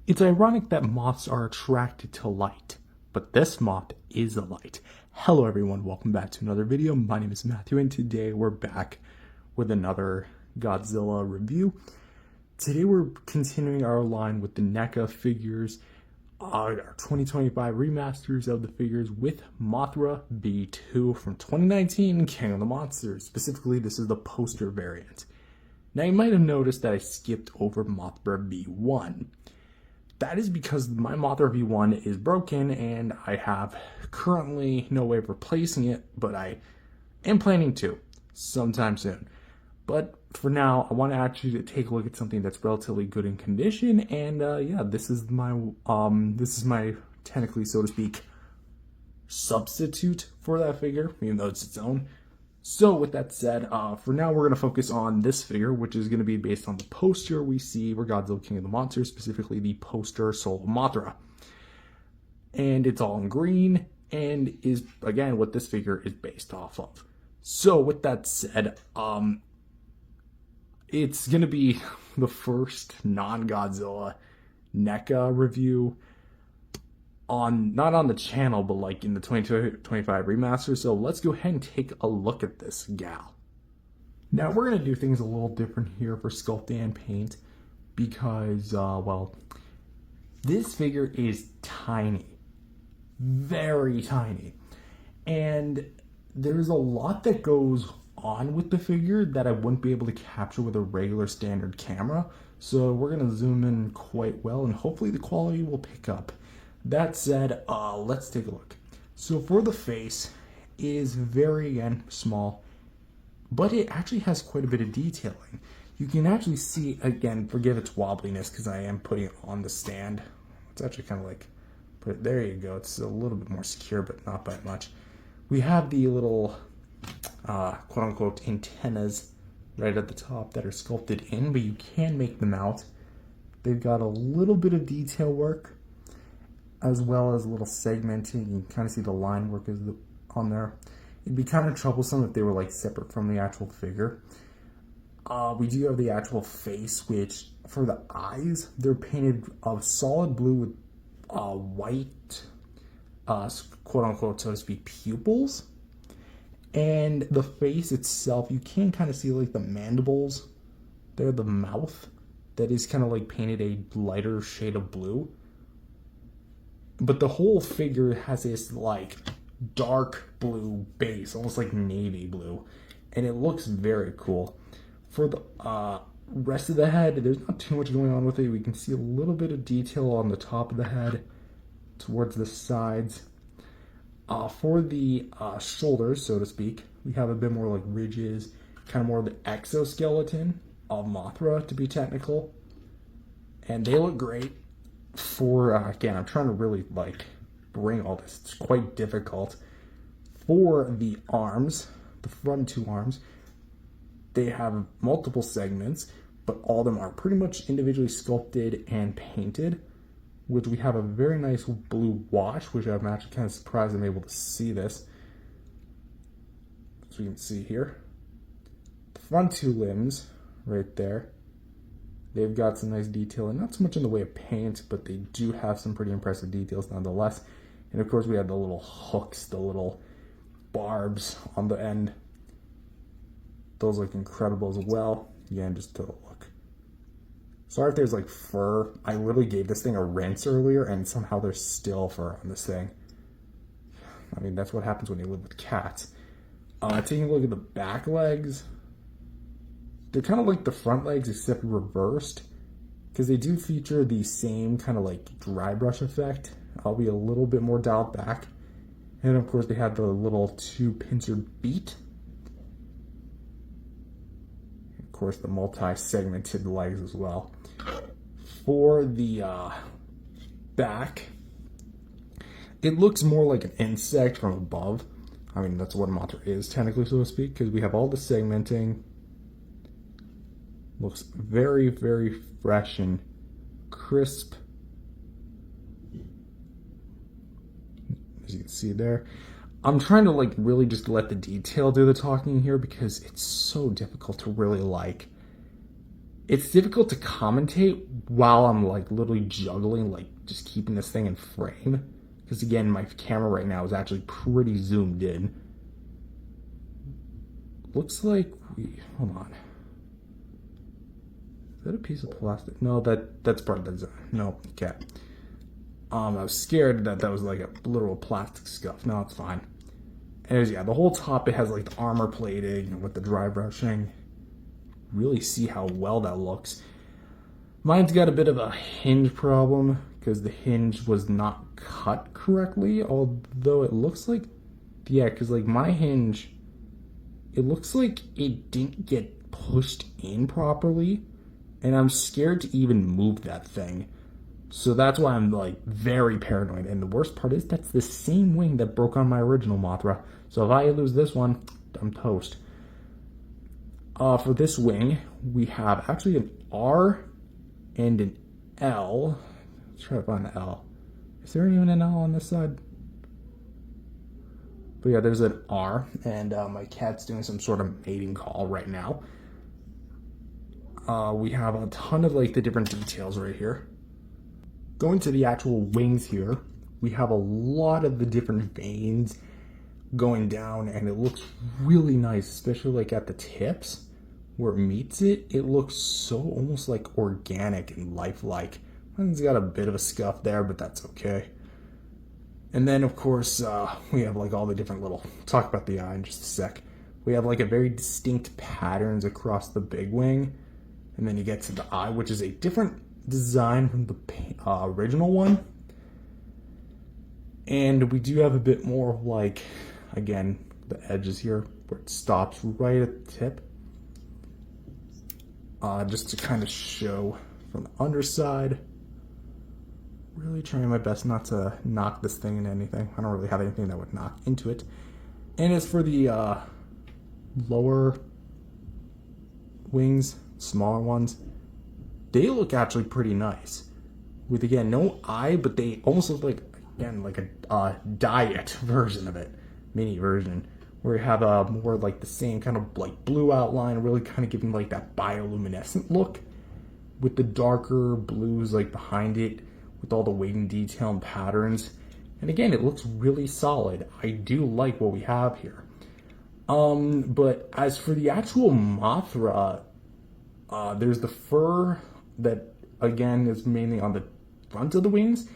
It's ironic that moths are attracted to light, but this moth is a light. Hello everyone, welcome back to another video. My name is Matthew, and today we're back with another Godzilla review. Today we're continuing our line with the NECA figures, our 2025 remasters of the figures with Mothra V2 from 2019, King of the Monsters. Specifically, this is the poster variant. Now you might have noticed that I skipped over Mothra V1. That is because my Mothra V1 is broken and I have currently no way of replacing it, but I am planning to sometime soon. But for now, I want to actually take a look at something that's relatively good in condition, and yeah, this is my technically, so to speak, substitute for that figure, even though it's its own. So with that said, for now we're going to focus on this figure, which is going to be based on the poster we see for Godzilla King of the Monsters, specifically the poster Soul of Mothra. And it's all in green, and is, again, what this figure is based off of. So with that said, it's going to be the first non-Godzilla NECA review not on the channel, but like in the 2025 remaster. So let's go ahead and take a look at this gal. Now we're going to do things a little different here for sculpting and paint because, well, this figure is tiny, very tiny, and there's a lot that goes on with the figure that I wouldn't be able to capture with a regular standard camera. So we're going to zoom in quite well, and hopefully the quality will pick up. That said, let's take a look. So for the face, is very, again, small, but it actually has quite a bit of detailing. You can actually see, again, forgive its wobbliness because I am putting it on the stand. It's actually kind of like, there you go. It's a little bit more secure, but not by much. We have the little, quote-unquote, antennas right at the top that are sculpted in, but you can make them out. They've got a little bit of detail work, as well as a little segmenting. You can kind of see the line work on there. It'd be kind of troublesome if they were like separate from the actual figure. We do have the actual face, which for the eyes, they're painted solid blue with white, quote unquote, so to speak, pupils. And the face itself, you can kind of see like the mandibles there, the mouth, that is kind of like painted a lighter shade of blue. But the whole figure has this like dark blue base, almost like navy blue, and it looks very cool. For the rest of the head, there's not too much going on with it. We can see a little bit of detail on the top of the head, towards the sides. For the shoulders, so to speak, we have a bit more like ridges, kind of more of the exoskeleton of Mothra, to be technical, and they look great. For, again, I'm trying to really, like, bring all this. It's quite difficult. For the arms, the front 2 arms, they have multiple segments, but all of them are pretty much individually sculpted and painted, which we have a very nice blue wash, which I'm actually kind of surprised I'm able to see this. So you can see here. The front 2 limbs, right there. They've got some nice detail, and not so much in the way of paint, but they do have some pretty impressive details nonetheless. And of course we have the little hooks, the little barbs on the end. Those look incredible as well. Again, just to look. Sorry if there's like fur. I literally gave this thing a rinse earlier, and somehow there's still fur on this thing. I mean, that's what happens when you live with cats. Taking a look at the back legs. They're kind of like the front legs, except reversed, because they do feature the same kind of like dry brush effect. I'll be a little bit more dialed back. And of course they have the little 2 pincer beat. Of course, the multi-segmented legs as well. For the back, it looks more like an insect from above. I mean, that's what a Mothra is, technically, so to speak, because we have all the segmenting. Looks very, very fresh and crisp. As you can see there. I'm trying to like really just let the detail do the talking here because it's so difficult to really like. It's difficult to commentate while I'm like literally juggling, like just keeping this thing in frame. Because again, my camera right now is actually pretty zoomed in. Looks like hold on. Is that a piece of plastic? No, that's part of the design. No, okay. I was scared that was like a literal plastic scuff. No, it's fine. And yeah, the whole top, it has like the armor plating with the dry brushing. Really see how well that looks. Mine's got a bit of a hinge problem because the hinge was not cut correctly, although it looks like, yeah, because like my hinge, it looks like it didn't get pushed in properly, and I'm scared to even move that thing. So that's why I'm like very paranoid. And the worst part is that's the same wing that broke on my original Mothra. So if I lose this one, I'm toast. For this wing, we have actually an R and an L. Let's try to find the L. Is there even an L on this side? But yeah, there's an R, and my cat's doing some sort of mating call right now. We have a ton of like the different details right here. Going to the actual wings here, we have a lot of the different veins going down, and it looks really nice, especially like at the tips where it meets it. It looks so almost like organic and lifelike. Mine's got a bit of a scuff there, but that's okay. And then of course we have like all the different little, talk about the eye in just a sec. We have like a very distinct patterns across the big wing, and then you get to the eye, which is a different design from the original one. And we do have a bit more of like, again, the edges here where it stops right at the tip, just to kind of show from the underside. Really trying my best not to knock this thing into anything. I don't really have anything that would knock into it. And as for the lower wings, smaller ones, they look actually pretty nice. With, again, no eye, but they almost look like, again, like a diet version of it. Mini version. Where you have a more like the same kind of like blue outline, really kind of giving like that bioluminescent look. With the darker blues like behind it, with all the wing detail and patterns. And again, it looks really solid. I do like what we have here. But as for the actual Mothra, there's the fur that, again, is mainly on the front of the wings.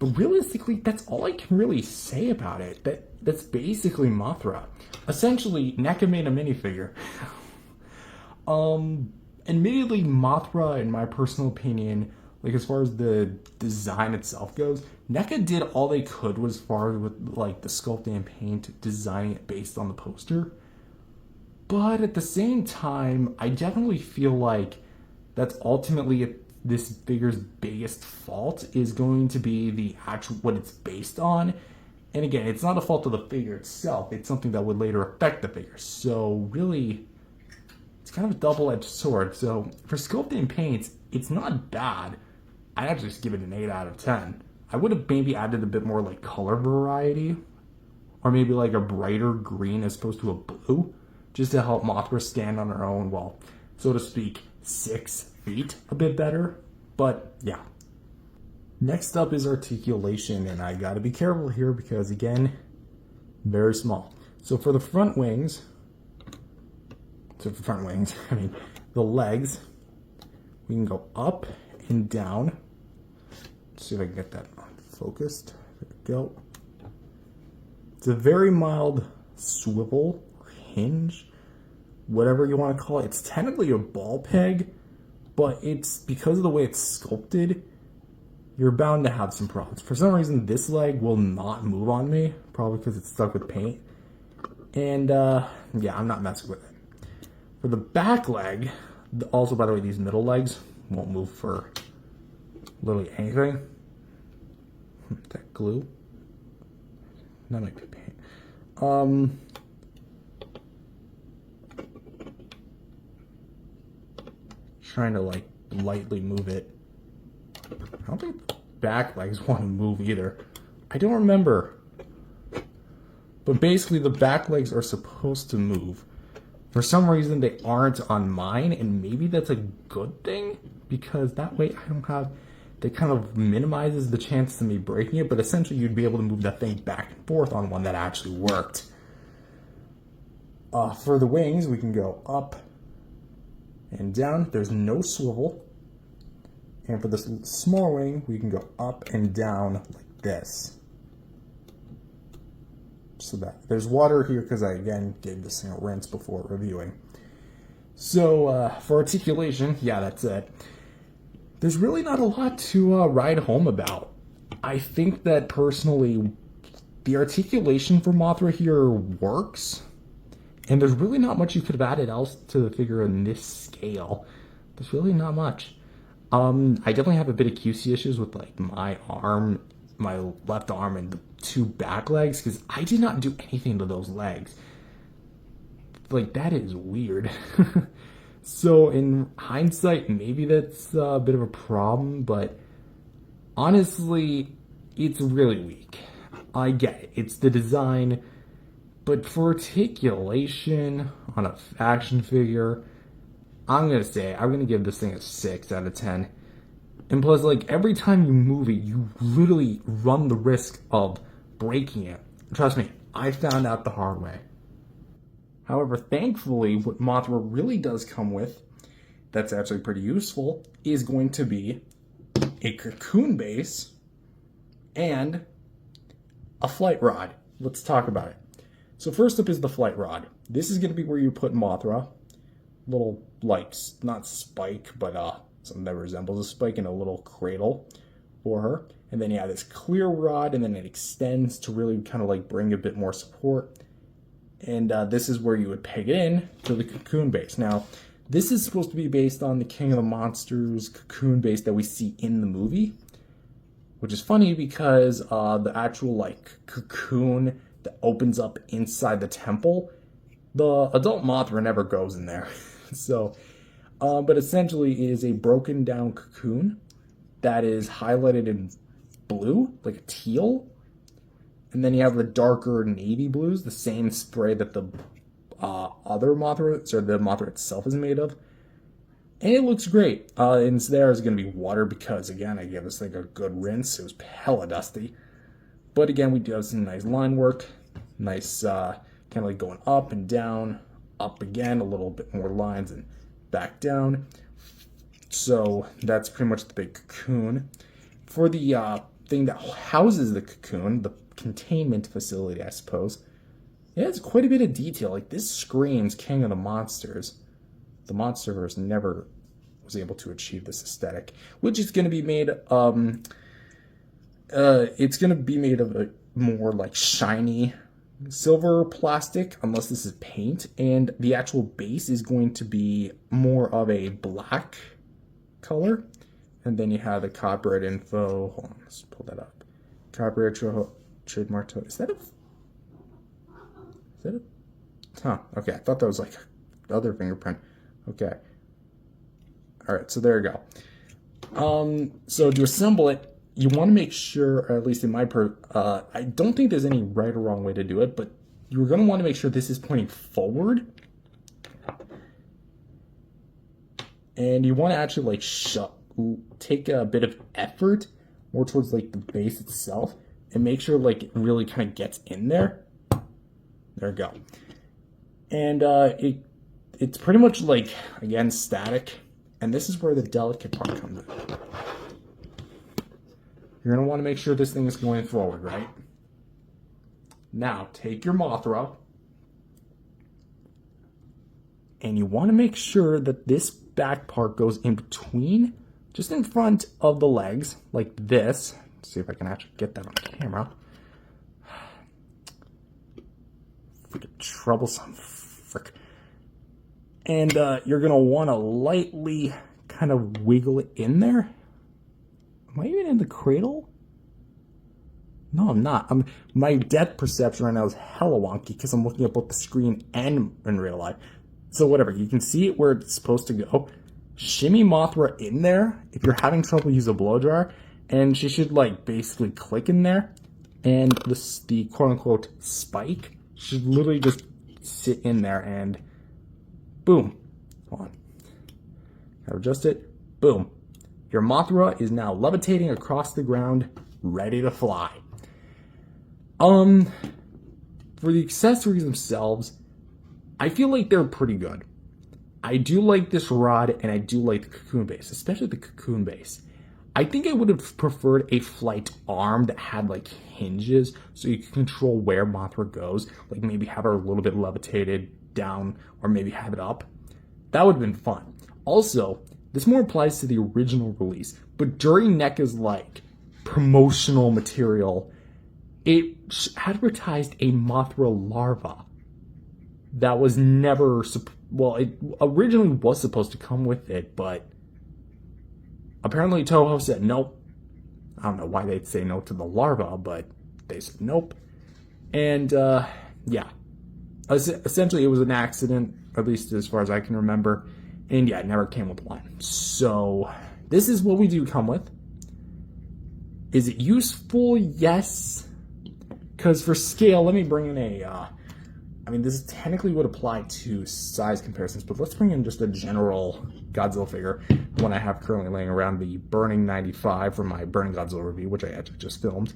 But realistically, that's all I can really say about it. That's basically Mothra. Essentially, NECA made a minifigure. Admittedly, Mothra, in my personal opinion, like as far as the design itself goes, NECA did all they could as far as with like the sculpting and paint, designing it based on the poster. But at the same time, I definitely feel like that's ultimately this figure's biggest fault is going to be the actual what it's based on. And again, it's not a fault of the figure itself. It's something that would later affect the figure. So really, it's kind of a double-edged sword. So for sculpting and paints, it's not bad. I'd actually just give it an 8 out of 10. I would have maybe added a bit more like color variety, or maybe like a brighter green as opposed to a blue, just to help Mothra stand on her own, well, so to speak, 6 feet a bit better. But yeah. Next up is articulation, and I gotta be careful here because, again, very small. So for the front wings, I mean, the legs, we can go up and down. Let's see if I can get that focused. There we go. It's a very mild swivel or hinge, whatever you want to call it. It's technically a ball peg, but it's because of the way it's sculpted, you're bound to have some problems. For some reason, this leg will not move on me, probably because it's stuck with paint. And yeah, I'm not messing with it. For the back leg, Also, by the way, these middle legs won't move for literally anything. That glue? That might be paint. Trying to like lightly move it. I don't think the back legs want to move either. I don't remember. But basically the back legs are supposed to move. For some reason they aren't on mine, and maybe that's a good thing, because that way I don't have, that kind of minimizes the chances of me breaking it, but essentially you'd be able to move that thing back and forth on one that actually worked. For the wings, we can go up and down. There's no swivel. And for this small wing, we can go up and down like this. So that there's water here because I again gave this thing a rinse before reviewing. So for articulation, yeah, that's it. There's really not a lot to ride home about. I think that personally, the articulation for Mothra here works, and there's really not much you could have added else to the figure in this scale. There's really not much. I definitely have a bit of QC issues with like my arm, my left arm, and the two back legs, because I did not do anything to those legs. Like, that is weird. So in hindsight, maybe that's a bit of a problem, but honestly, it's really weak. I get it. It's the design, but for articulation on a action figure, I'm going to give this thing a 6 out of 10. And plus, like, every time you move it, you literally run the risk of breaking it. Trust me, I found out the hard way. However, thankfully, what Mothra really does come with, that's actually pretty useful, is going to be a cocoon base and a flight rod. Let's talk about it. So first up is the flight rod. This is going to be where you put Mothra. Little, like, not spike, but something that resembles a spike in a little cradle for her. And then you have this clear rod, and then it extends to really kind of like bring a bit more support. And this is where you would peg it in to the cocoon base. Now, this is supposed to be based on the King of the Monsters cocoon base that we see in the movie, which is funny because the actual like cocoon that opens up inside the temple, the adult Mothra never goes in there. So, but essentially it is a broken down cocoon that is highlighted in blue, like a teal. And then you have the darker navy blues, the same spray that the other Mothra, or the Mothra itself, is made of. And it looks great. And there is going to be water because, again, I gave this thing a good rinse. It was hella dusty. But again, we do have some nice line work. Nice, kind of like going up and down, up again, a little bit more lines, and back down. So that's pretty much the big cocoon. For the thing that houses the cocoon, the containment facility, I suppose, it has quite a bit of detail. Like, this screams King of the Monsters. The MonsterVerse never was able to achieve this aesthetic, which is going to be made, it's going to be made of a more like shiny silver plastic, unless this is paint, and the actual base is going to be more of a black color. And then you have the copyright info. Hold on, let's pull that up. Copyright trademark. Is that a? Huh. Okay, I thought that was like the other fingerprint. Okay. All right, so there you go. So to assemble it, you want to make sure, or at least in my I don't think there's any right or wrong way to do it, but you're going to want to make sure this is pointing forward. And you want to actually like take a bit of effort more towards like the base itself and make sure like it really kind of gets in there. There we go. And it's pretty much like, again, static. And this is where the delicate part comes in. You're going to want to make sure this thing is going forward, right? Now, take your Mothra, and you want to make sure that this back part goes in between, just in front of the legs, like this. Let's see if I can actually get that on camera. Freaking troublesome. Frick. And you're going to want to lightly kind of wiggle it in there. Am I even in the cradle? No, I'm not. My depth perception right now is hella wonky because I'm looking at both the screen and in real life. So whatever, you can see it where it's supposed to go. Shimmy Mothra in there. If you're having trouble, use a blow dryer. And she should like basically click in there. And the quote-unquote spike should literally just sit in there and boom. Hold on. Gotta adjust it. Boom. Your Mothra is now levitating across the ground, ready to fly. For the accessories themselves, I feel like they're pretty good. I do like this rod, and I do like the cocoon base, especially the cocoon base. I think I would have preferred a flight arm that had like hinges so you could control where Mothra goes, like maybe have her a little bit levitated down or maybe have it up. That would have been fun. Also, this more applies to the original release, but during NECA's like promotional material, it advertised a Mothra larva that was never, well, it originally was supposed to come with it, but apparently Toho said nope. I don't know why they'd say no to the larva, but they said nope. And yeah, essentially it was an accident, at least as far as I can remember. And yeah, it never came with one. So this is what we do come with. Is it useful? Yes. Because for scale, let me bring in I mean, this technically would apply to size comparisons, but let's bring in just a general Godzilla figure. The one I have currently laying around, the Burning 95 from my Burning Godzilla review, which I actually just filmed.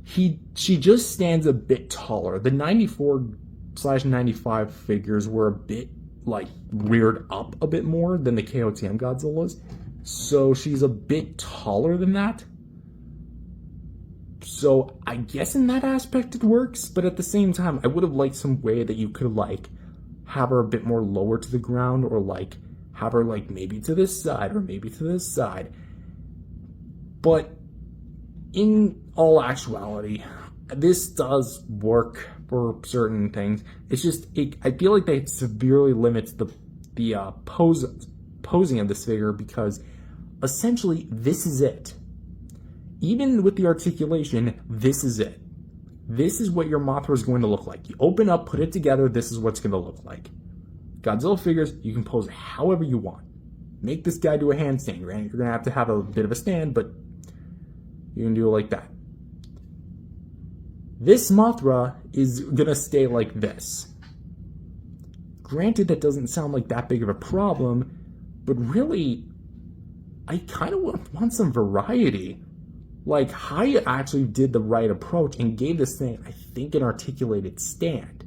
She just stands a bit taller. The 94/95 figures were a bit, like, reared up a bit more than the KOTM Godzillas. So she's a bit taller than that. So I guess in that aspect it works, but at the same time, I would have liked some way that you could like have her a bit more lower to the ground, or like have her like maybe to this side or maybe to this side. But in all actuality, this does work for certain things. It's just, I feel like they severely limits the posing of this figure, because essentially this is it. Even with the articulation, this is it. This is what your Mothra is going to look like. You open up, put it together, this is what's going to look like. Godzilla figures, you can pose however you want. Make this guy do a handstand, right? You're going to have a bit of a stand, but you can do it like that. This Mothra is going to stay like this. Granted, that doesn't sound like that big of a problem, but really, I kind of want some variety. Like, Hyatt actually did the right approach and gave this thing, I think, an articulated stand.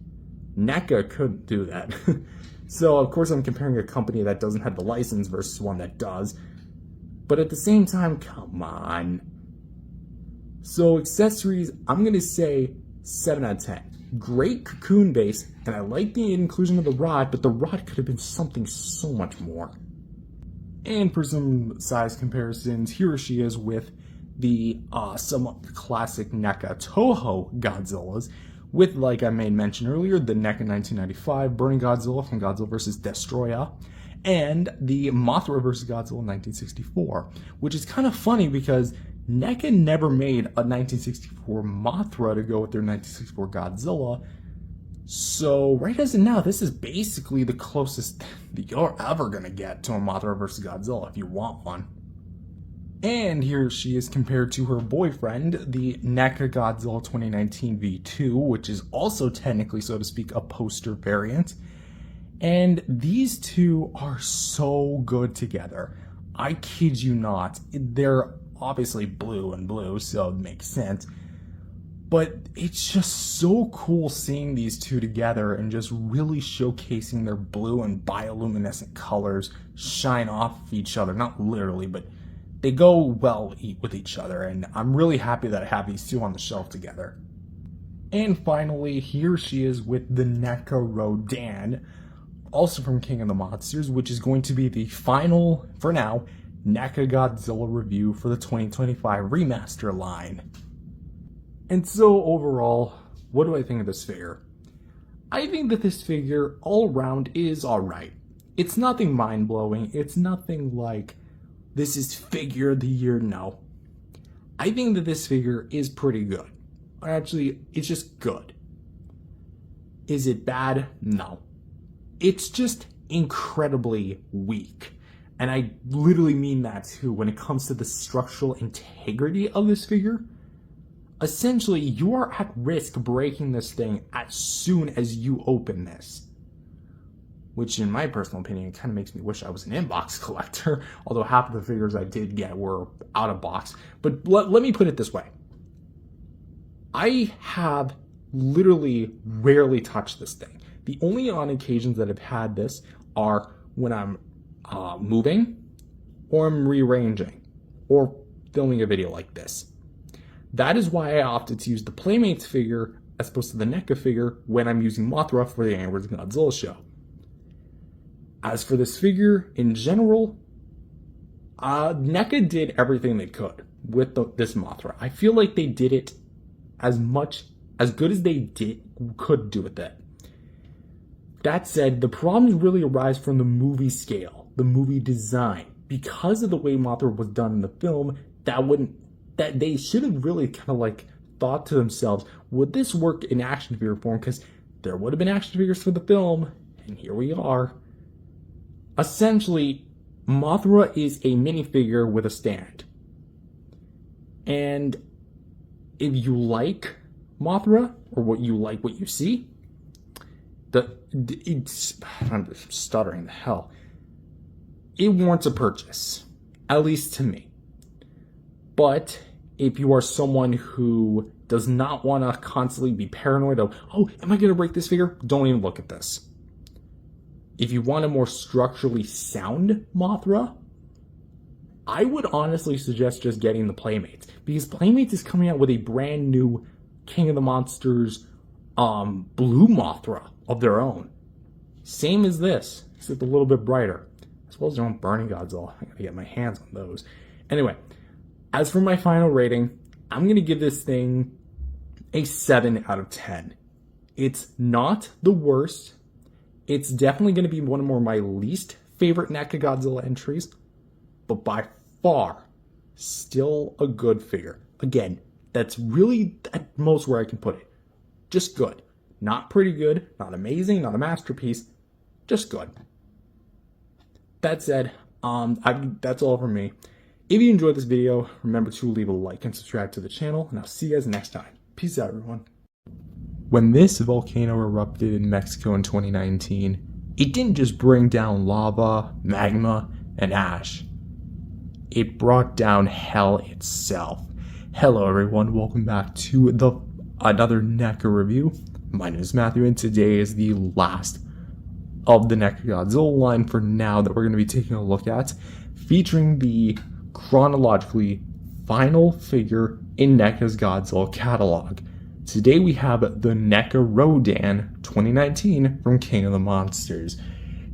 NECA couldn't do that. So, of course, I'm comparing a company that doesn't have the license versus one that does. But at the same time, come on. So, accessories, I'm going to say 7 out of 10. Great cocoon base, and I like the inclusion of the rod, but the rod could have been something so much more. And for some size comparisons, here she is with the somewhat classic NECA Toho Godzillas, with, like I made mention earlier, the NECA 1995 Burning Godzilla from Godzilla vs. Destroyer, and the Mothra vs. Godzilla 1964, which is kind of funny because NECA never made a 1964 Mothra to go with their 1964 Godzilla. So right as of now, this is basically the closest that you're ever going to get to a Mothra vs. Godzilla if you want one. And here she is compared to her boyfriend, the NECA Godzilla 2019 V2, which is also technically, so to speak, a poster variant. And these two are so good together. I kid you not. They're obviously blue and blue, so it makes sense. But it's just so cool seeing these two together and just really showcasing their blue and bioluminescent colors shine off each other. Not literally, but they go well with each other, and I'm really happy that I have these two on the shelf together. And finally, here she is with the NECA Rodan, also from King of the Monsters, which is going to be the final, for now, NECA Godzilla review for the 2025 remaster line. And so overall, what do I think of this figure? I think that this figure all around is alright. It's nothing mind-blowing. It's nothing like, this is figure of the year, no. I think that this figure is pretty good. Actually, it's just good. Is it bad? No. It's just incredibly weak. And I literally mean that too when it comes to the structural integrity of this figure. Essentially, you are at risk breaking this thing as soon as you open this. Which, in my personal opinion, kind of makes me wish I was an inbox collector. Although half of the figures I did get were out of box. But let me put it this way. I have literally rarely touched this thing. The only on occasions that I've had this are when I'm moving, or I'm rearranging, or filming a video like this. That is why I opted to use the Playmates figure as opposed to the NECA figure when I'm using Mothra for the Angry Godzilla show. As for this figure in general, NECA did everything they could with this Mothra. I feel like they did it as good as they could do with it. That said, the problems really arise from the movie scale, the movie design. Because of the way Mothra was done in the film, that they should have really kind of like thought to themselves, would this work in action figure form? Because there would have been action figures for the film, and here we are. Essentially, Mothra is a minifigure with a stand. And if you like Mothra, or what you see, I'm stuttering the hell. It warrants a purchase, at least to me. But if you are someone who does not want to constantly be paranoid of, oh, am I going to break this figure? Don't even look at this. If you want a more structurally sound Mothra, I would honestly suggest just getting the Playmates. Because Playmates is coming out with a brand new King of the Monsters blue Mothra of their own. Same as this, except a little bit brighter. As well as their own Burning Godzilla. I gotta get my hands on those. Anyway, as for my final rating, I'm gonna give this thing a 7 out of 10. It's not the worst. It's definitely gonna be one of my least favorite NECA Godzilla entries, but by far, still a good figure. Again, that's really at most where I can put it. Just good. Not pretty good, not amazing, not a masterpiece, just good. That said, that's all from me. If you enjoyed this video, remember to leave a like and subscribe to the channel, and I'll see you guys next time. Peace out, everyone. When this volcano erupted in Mexico in 2019, it didn't just bring down lava, magma, and ash. It brought down hell itself. Hello everyone, welcome back to another NECA review. My name is Matthew, and today is the last of the NECA Godzilla line for now that we're going to be taking a look at, featuring the chronologically final figure in NECA's Godzilla catalog. Today we have the NECA Rodan 2019 from King of the Monsters.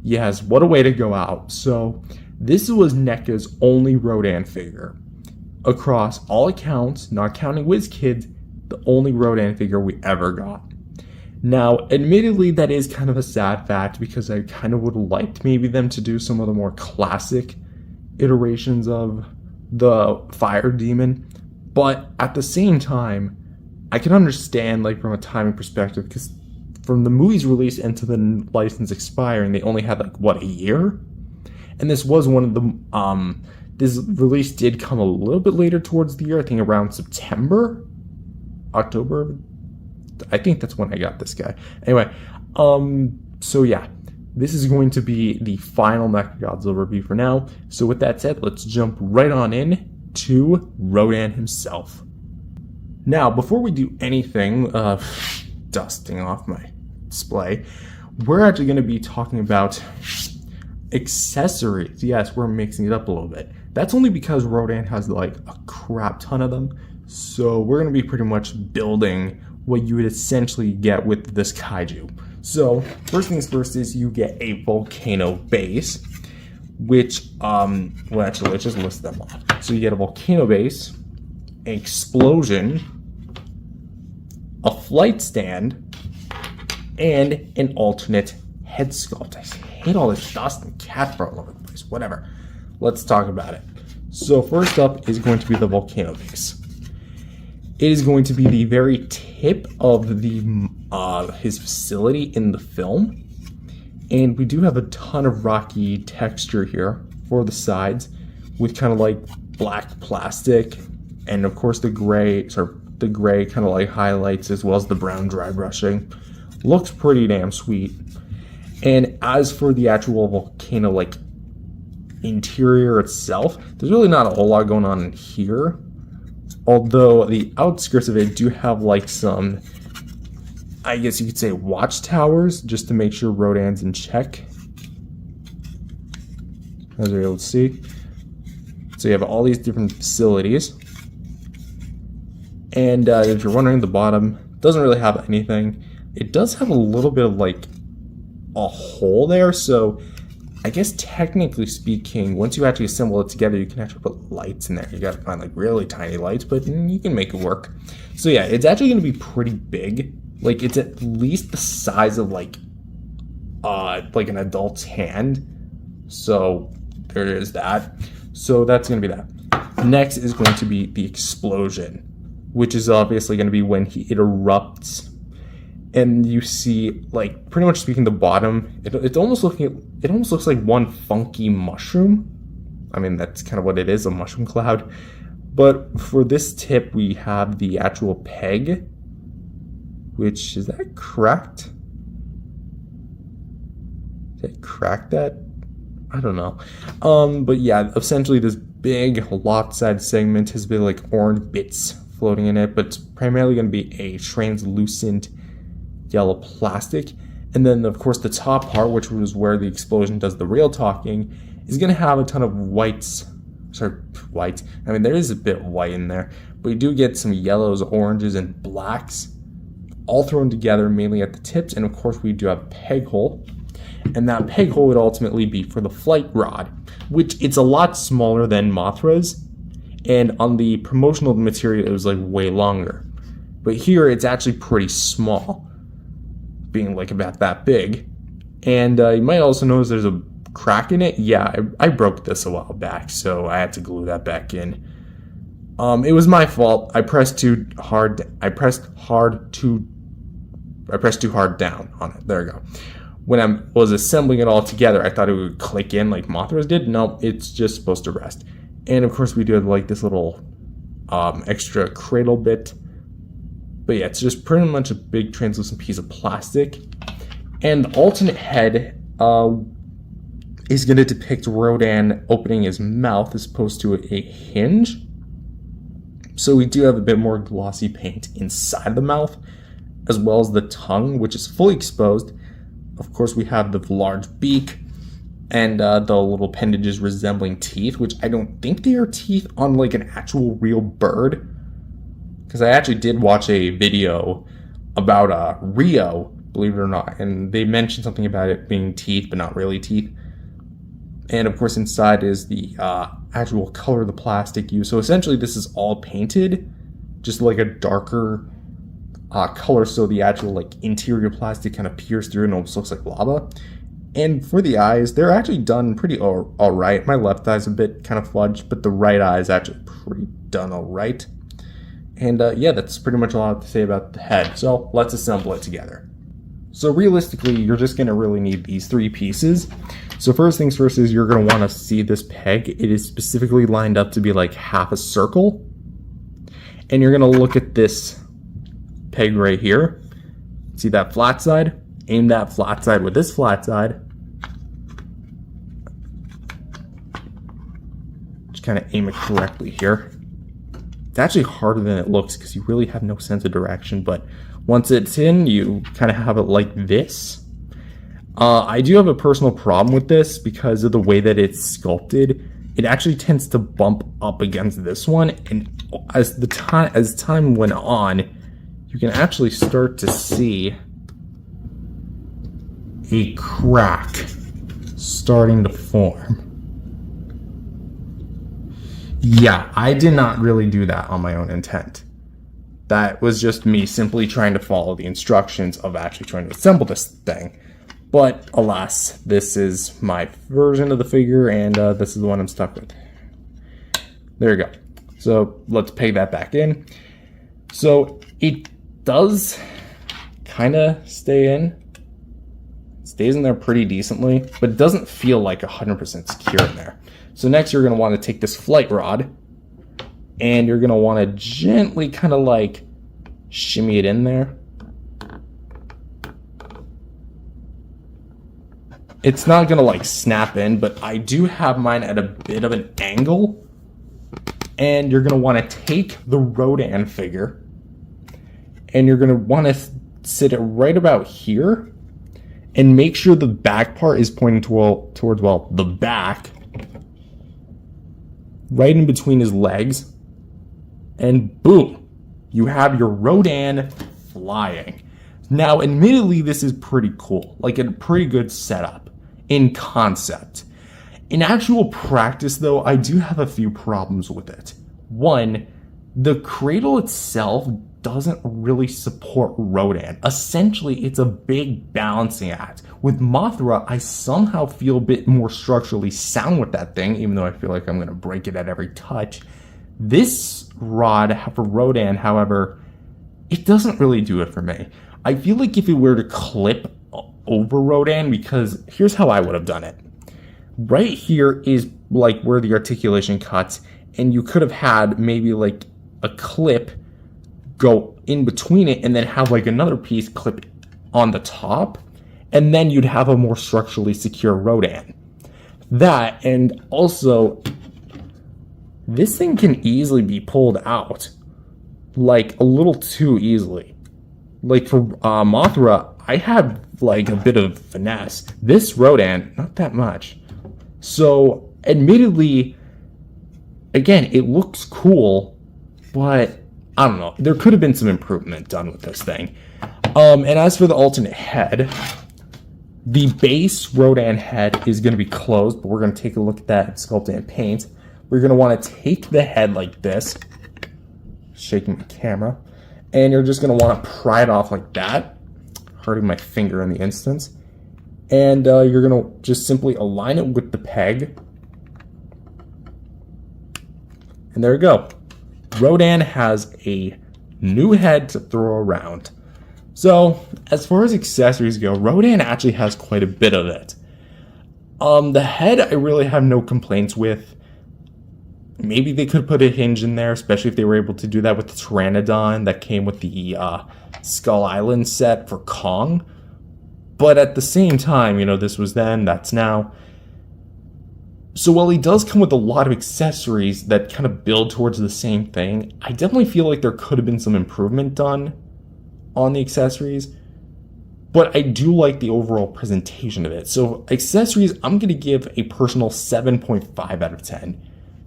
Yes, what a way to go out. So, this was NECA's only Rodan figure. Across all accounts, not counting WizKids, the only Rodan figure we ever got. Now, admittedly, that is kind of a sad fact because I kind of would have liked maybe them to do some of the more classic iterations of the Fire Demon. But at the same time, I can understand, like, from a timing perspective, because from the movie's release and to the license expiring, they only had, like, what, a year? And this was one of the, this release did come a little bit later towards the year, I think around September? October? I think that's when I got this guy. Anyway, so yeah, this is going to be the final NECA Godzilla review for now. So with that said, let's jump right on in to Rodan himself. Now, before we do anything, dusting off my display, we're actually going to be talking about accessories. Yes, we're mixing it up a little bit. That's only because Rodan has like a crap ton of them. So we're going to be pretty much building what you would essentially get with this kaiju. So first things first is you get a volcano base, which, well actually let's just list them off. So you get a volcano base, an explosion, a flight stand, and an alternate head sculpt. I hate all this dust and cat fur all over the place. Whatever. Let's talk about it. So first up is going to be the volcano base. It is going to be the very tip of the his facility in the film. And we do have a ton of rocky texture here for the sides with kind of like black plastic and of course the gray kind of like highlights as well as the brown dry brushing. Looks pretty damn sweet. And as for the actual volcano like interior itself, there's really not a whole lot going on in here. Although the outskirts of it do have like some, I guess you could say, watchtowers just to make sure Rodan's in check. As you're able to see. So you have all these different facilities. And if you're wondering, the bottom doesn't really have anything. It does have a little bit of like a hole there, so I guess technically speaking, once you actually assemble it together, you can actually put lights in there. You gotta find like really tiny lights, but you can make it work. So yeah, it's actually gonna be pretty big. Like it's at least the size of like an adult's hand. So there is that. So that's gonna be that. Next is going to be the explosion, which is obviously gonna be when it erupts. And you see, like, pretty much speaking, the bottom, it almost looks like one funky mushroom. I mean, that's kind of what it is, a mushroom cloud. But for this tip, we have the actual peg, which, is that cracked? Did it crack that? I don't know. But yeah, essentially this big lopsided segment has been like orange bits floating in it, but it's primarily going to be a translucent yellow plastic. And then of course the top part, which was where the explosion does the real talking, is going to have a ton of white. I mean, there is a bit of white in there, but you do get some yellows, oranges, and blacks all thrown together mainly at the tips. And of course we do have a peg hole, and that peg hole would ultimately be for the flight rod, which it's a lot smaller than Mothra's, and on the promotional material it was like way longer, but here it's actually pretty small, being like about that big. And you might also notice there's a crack in it. Yeah, I broke this a while back, so I had to glue that back in. It was my fault. I pressed too hard. I pressed too hard down on it. There we go. When I was assembling it all together, I thought it would click in like Mothra's did. No, it's just supposed to rest. And of course we do have like this little extra cradle bit. But yeah, it's just pretty much a big translucent piece of plastic. And the alternate head is going to depict Rodan opening his mouth as opposed to a hinge. So we do have a bit more glossy paint inside the mouth, as well as the tongue, which is fully exposed. Of course, we have the large beak and the little appendages resembling teeth, which I don't think they are teeth on like an actual real bird. Because I actually did watch a video about Rio, believe it or not, and they mentioned something about it being teeth, but not really teeth. And of course inside is the actual color of the plastic used. So essentially this is all painted, just like a darker color, so the actual like interior plastic kind of peers through and almost looks like lava. And for the eyes, they're actually done pretty all right. My left eye's a bit kind of fudged, but the right eye is actually pretty done all right. And yeah, that's pretty much all I have to say about the head. So let's assemble it together. So realistically, you're just going to really need these three pieces. So first things first is you're going to want to see this peg. It is specifically lined up to be like half a circle. And you're going to look at this peg right here. See that flat side? Aim that flat side with this flat side. Just kind of aim it correctly here. It's actually harder than it looks because you really have no sense of direction, but once it's in, you kind of have it like this. I do have a personal problem with this because of the way that it's sculpted. It actually tends to bump up against this one, and as time went on, you can actually start to see a crack starting to form. Yeah, I did not really do that on my own intent. That was just me simply trying to follow the instructions of actually trying to assemble this thing. But alas, this is my version of the figure, and this is the one I'm stuck with. There you go. So let's peg that back in. So it does kind of stay in. It stays in there pretty decently, but it doesn't feel like 100% secure in there. So next you're going to want to take this flight rod, and you're going to want to gently kind of like shimmy it in there. It's not going to like snap in, but I do have mine at a bit of an angle. And you're going to want to take the Rodan figure, and you're going to want to sit it right about here, and make sure the back part is pointing towards the back, right in between his legs, and boom, you have your Rodan flying. Now, admittedly, this is pretty cool, like a pretty good setup in concept. In actual practice, though, I do have a few problems with it. One, the cradle itself doesn't really support Rodan. Essentially, it's a big balancing act. With Mothra, I somehow feel a bit more structurally sound with that thing, even though I feel like I'm going to break it at every touch. This rod for Rodan, however, it doesn't really do it for me. I feel like if it were to clip over Rodan, because here's how I would have done it. Right here is like where the articulation cuts, and you could have had maybe like a clip go in between it and then have like another piece clip on the top, and then you'd have a more structurally secure Rodan. That, and also this thing can easily be pulled out, like a little too easily. Like for Mothra, I have like a bit of finesse. This Rodan, not that much. So, admittedly, again, it looks cool, but I don't know. There could have been some improvement done with this thing. And as for the alternate head, the base Rodan head is going to be closed, but we're going to take a look at that and sculpt it and paint. We're going to want to take the head like this, shaking the camera, and you're just going to want to pry it off like that, hurting my finger in the instance. And you're going to just simply align it with the peg. And there you go. Rodan has a new head to throw around. So, as far as accessories go, Rodan actually has quite a bit of it. The head I really have no complaints with. Maybe they could put a hinge in there, especially if they were able to do that with the Pteranodon that came with the Skull Island set for Kong. But at the same time, you know, this was then, that's now. So while he does come with a lot of accessories that kind of build towards the same thing, I definitely feel like there could have been some improvement done on the accessories. But I do like the overall presentation of it. So accessories, I'm going to give a personal 7.5 out of 10.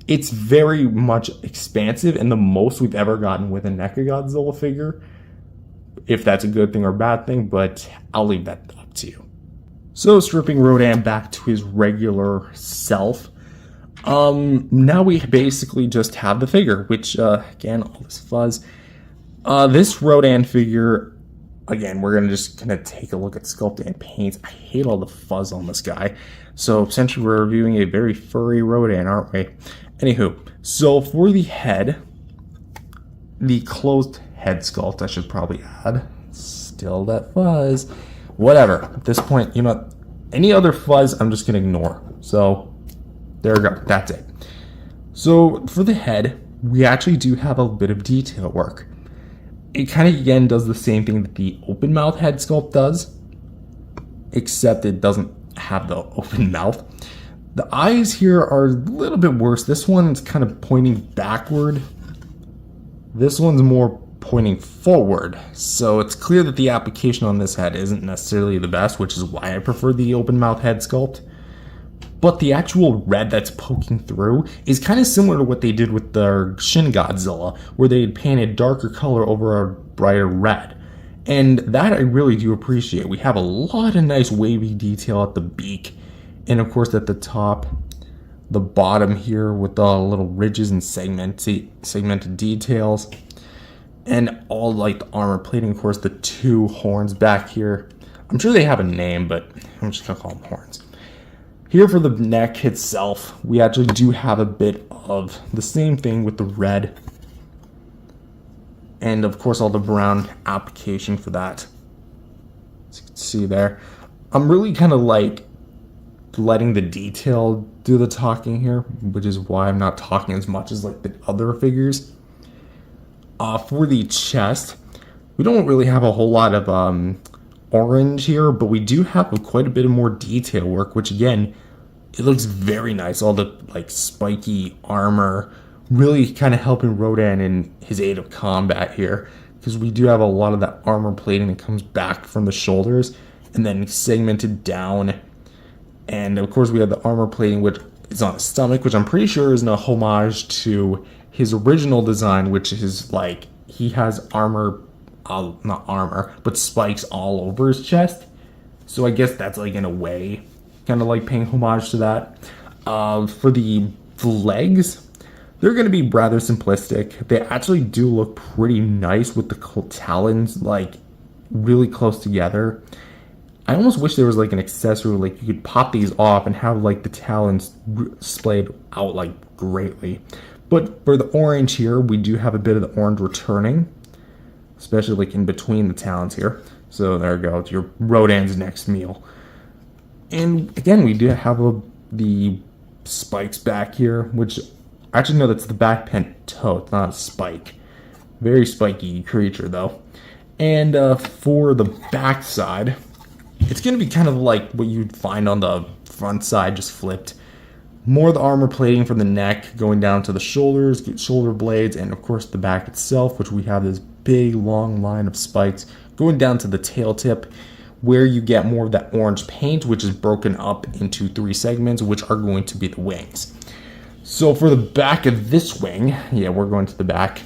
It's very much expansive and the most we've ever gotten with a NECA Godzilla figure. If that's a good thing or bad thing, but I'll leave that up to you. So stripping Rodan back to his regular self, now we basically just have the figure, which, again, all this fuzz. This Rodan figure, again, we're just gonna take a look at sculpting and paint. I hate all the fuzz on this guy. So essentially we're reviewing a very furry Rodan, aren't we? Anywho, so for the head, the closed head sculpt, I should probably add. Still that fuzz. Whatever. At this point, you know, any other fuzz, I'm just going to ignore. So, there we go. That's it. So, for the head, we actually do have a bit of detail work. It kind of, again, does the same thing that the open mouth head sculpt does, except it doesn't have the open mouth. The eyes here are a little bit worse. This one's kind of pointing backward. This one's more pointing forward. So it's clear that the application on this head isn't necessarily the best, which is why I prefer the open mouth head sculpt. But the actual red that's poking through is kind of similar to what they did with their Shin Godzilla, where they had painted darker color over a brighter red. And that I really do appreciate. We have a lot of nice wavy detail at the beak, and of course at the top, the bottom here with the little ridges and segmented details. And all like the armor plating, of course, the two horns back here. I'm sure they have a name, but I'm just gonna call them horns. Here for the neck itself, we actually do have a bit of the same thing with the red. And of course all the brown application for that. As you can see there. I'm really kind of like letting the detail do the talking here, which is why I'm not talking as much as like the other figures. For the chest, we don't really have a whole lot of orange here, but we do have quite a bit of more detail work, which again, it looks very nice. All the like spiky armor really kind of helping Rodan in his aid of combat here, because we do have a lot of that armor plating that comes back from the shoulders and then segmented down. And of course we have the armor plating which is on his stomach, which I'm pretty sure is a homage to his original design, which is like he has armor, not armor, but spikes all over his chest. So I guess that's like in a way kind of like paying homage to that. For the legs, they're going to be rather simplistic. They actually do look pretty nice with the talons like really close together. I almost wish there was like an accessory, like you could pop these off and have like the talons splayed out like greatly. But for the orange here, we do have a bit of the orange returning, especially like in between the talons here. So there we go, it's your Rodan's next meal. And again, we do have the spikes back here, which actually no, that's the back pent toe. It's not a spike. Very spiky creature though. And for the back side, it's going to be kind of like what you'd find on the front side, just flipped. More of the armor plating from the neck going down to the shoulders, shoulder blades, and of course the back itself, which we have this big long line of spikes going down to the tail tip, where you get more of that orange paint, which is broken up into 3 segments, which are going to be the wings. So for the back of this wing, yeah, we're going to the back.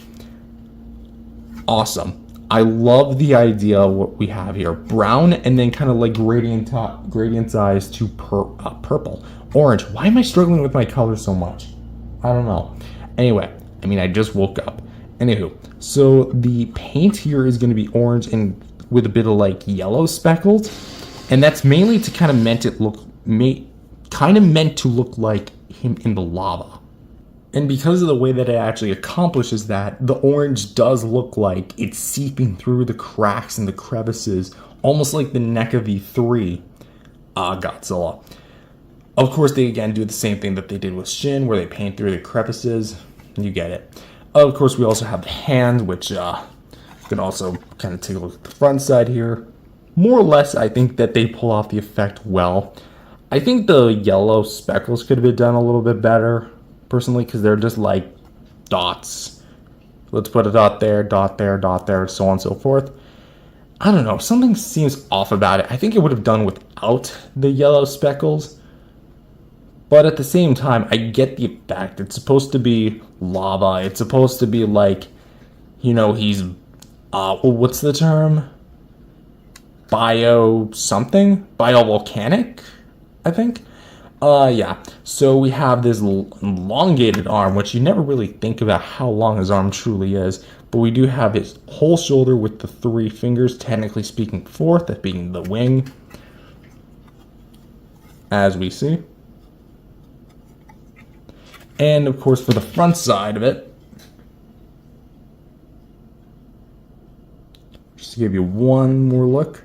Awesome. I love the idea of what we have here. Brown and then kind of like gradientized to purple. Orange. Why am I struggling with my colors so much? I don't know. Anyway, I mean, I just woke up. Anywho, so the paint here is going to be orange and with a bit of like yellow speckled. And that's mainly to kind of meant to look like him in the lava. And because of the way that it actually accomplishes that, the orange does look like it's seeping through the cracks and the crevices, almost like the NECA V3 Godzilla. Of course, they again do the same thing that they did with Shin, where they paint through the crevices. You get it. Of course, we also have the hand, which you can also kind of take a look at the front side here. More or less, I think that they pull off the effect well. I think the yellow speckles could have been done a little bit better, personally, because they're just like dots. Let's put a dot there, dot there, dot there, so on and so forth. I don't know, something seems off about it. I think it would have done without the yellow speckles. But at the same time, I get the effect. It's supposed to be lava. It's supposed to be like, you know, he's, what's the term? Biovolcanic, I think. Yeah. So we have this elongated arm, which you never really think about how long his arm truly is. But we do have his whole shoulder with the 3 fingers, technically speaking 4th, that being the wing, as we see. And of course, for the front side of it, just to give you one more look.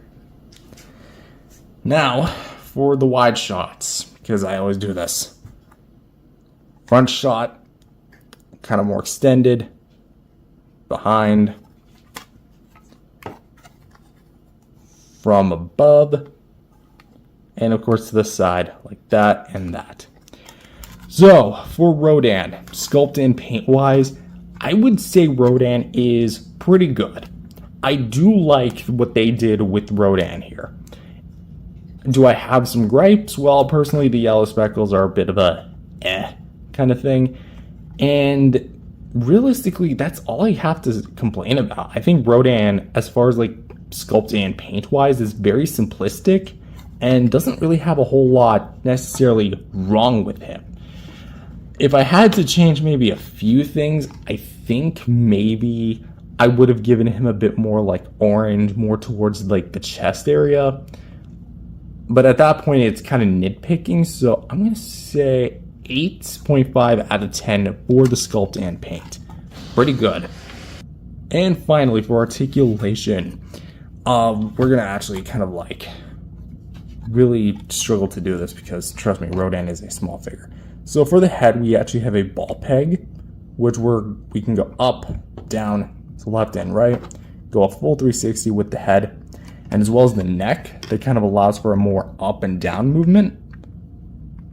Now, for the wide shots, because I always do this. Front shot, kind of more extended, behind, from above, and of course to the side, like that and that. So, for Rodan, sculpt and paint-wise, I would say Rodan is pretty good. I do like what they did with Rodan here. Do I have some gripes? Well, personally, the yellow speckles are a bit of a kind of thing. And realistically, that's all I have to complain about. I think Rodan, as far as like sculpt and paint-wise, is very simplistic and doesn't really have a whole lot necessarily wrong with him. If I had to change maybe a few things, I think maybe I would have given him a bit more like orange, more towards like the chest area. But at that point, it's kind of nitpicking. So I'm going to say 8.5 out of 10 for the sculpt and paint. Pretty good. And finally, for articulation, we're going to actually kind of like really struggle to do this because, trust me, Rodan is a small figure. So for the head, we actually have a ball peg, which we can go up, down, to left and right, go a full 360 with the head, and as well as the neck, that kind of allows for a more up and down movement.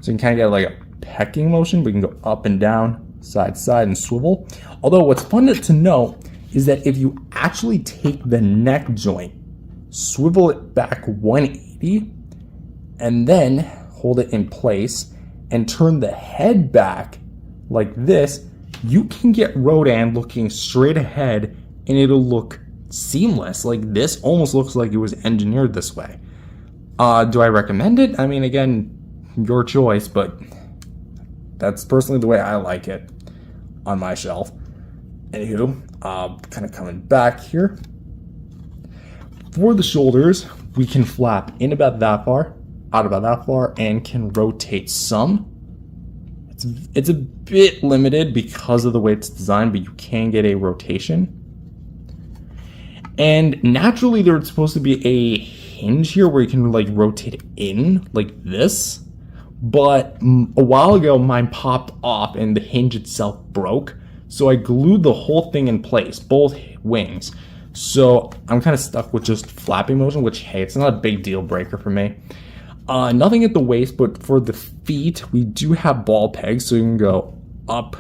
So you can kind of get like a pecking motion, but you can go up and down, side to side, and swivel. Although what's fun to know is that if you actually take the neck joint, swivel it back 180, and then hold it in place, and turn the head back like this, you can get Rodan looking straight ahead and it'll look seamless. Like this almost looks like it was engineered this way. Do I recommend it? I mean, again, your choice, but that's personally the way I like it on my shelf. Anywho, kind of coming back here. For the shoulders, we can flap in about that far, out about that far, and can rotate some. It's a bit limited because of the way it's designed, but you can get a rotation. And naturally, there's supposed to be a hinge here where you can like rotate in like this. But a while ago, mine popped off and the hinge itself broke. So I glued the whole thing in place, both wings. So I'm kind of stuck with just flapping motion, which, hey, it's not a big deal breaker for me. Nothing at the waist, but for the feet, we do have ball pegs, so you can go up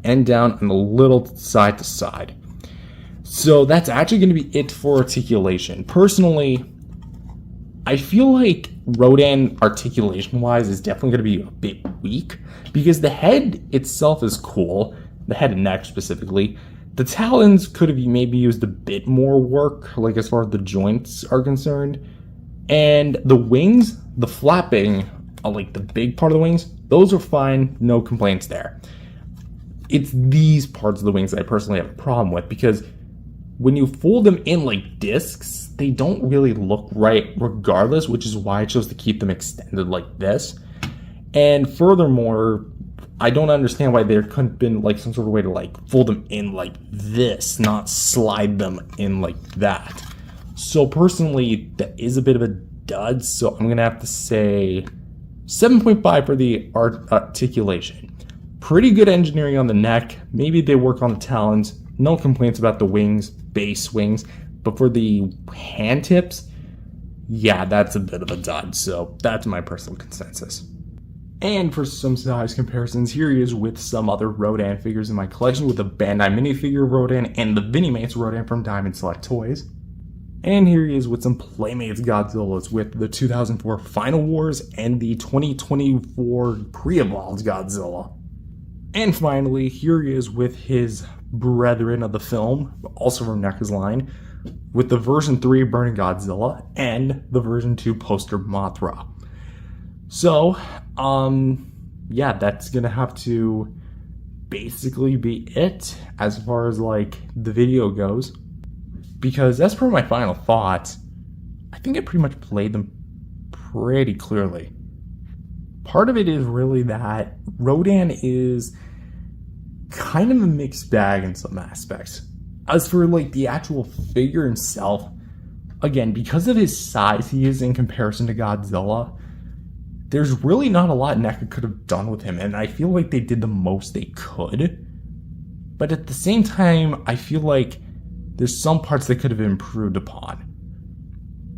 and down and a little side to side. So that's actually going to be it for articulation. Personally, I feel like Rodan articulation-wise is definitely going to be a bit weak because the head itself is cool, the head and neck specifically. The talons could have maybe used a bit more work, like as far as the joints are concerned. And the wings, the flapping, like the big part of the wings, those are fine, no complaints there. It's these parts of the wings that I personally have a problem with because when you fold them in like discs, they don't really look right regardless, which is why I chose to keep them extended like this. And furthermore, I don't understand why there couldn't have been like some sort of way to like fold them in like this, not slide them in like that. So personally, that is a bit of a dud, so I'm going to have to say 7.5 for the articulation. Pretty good engineering on the neck. Maybe they work on the talons. No complaints about the wings, base wings. But for the hand tips, yeah, that's a bit of a dud. So that's my personal consensus. And for some size comparisons, here he is with some other Rodan figures in my collection with the Bandai minifigure Rodan and the Minimates Rodan from Diamond Select Toys. And here he is with some Playmates Godzillas with the 2004 Final Wars and the 2024 Pre-Evolved Godzilla. And finally, here he is with his brethren of the film, also from NECA's line, with the version 3 Burning Godzilla and the version 2 poster Mothra. So, yeah, that's gonna have to basically be it as far as like the video goes. Because as per my final thoughts, I think I pretty much played them pretty clearly. Part of it is really that Rodan is kind of a mixed bag in some aspects. As for like the actual figure himself, again, because of his size he is in comparison to Godzilla, there's really not a lot NECA could have done with him, and I feel like they did the most they could. But at the same time, I feel like there's some parts that could have been improved upon.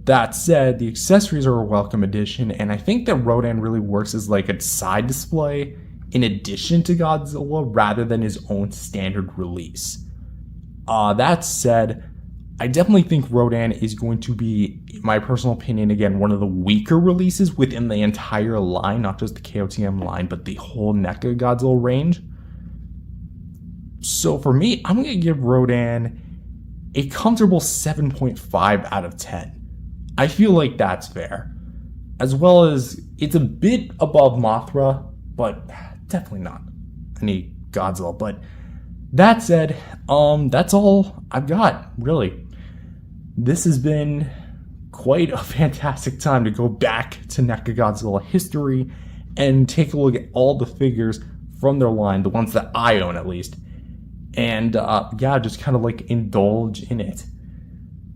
That said, the accessories are a welcome addition, and I think that Rodan really works as like a side display in addition to Godzilla rather than his own standard release. That said, I definitely think Rodan is going to be, in my personal opinion, again, one of the weaker releases within the entire line, not just the KOTM line, but the whole NECA Godzilla range. So for me, I'm going to give Rodan a comfortable 7.5 out of 10. I feel like that's fair. As well as, it's a bit above Mothra, but definitely not any Godzilla. But That said, that's all I've got, really. This has been quite a fantastic time to go back to NECA Godzilla history and take a look at all the figures from their line, the ones that I own at least, and yeah, just kind of like indulge in it.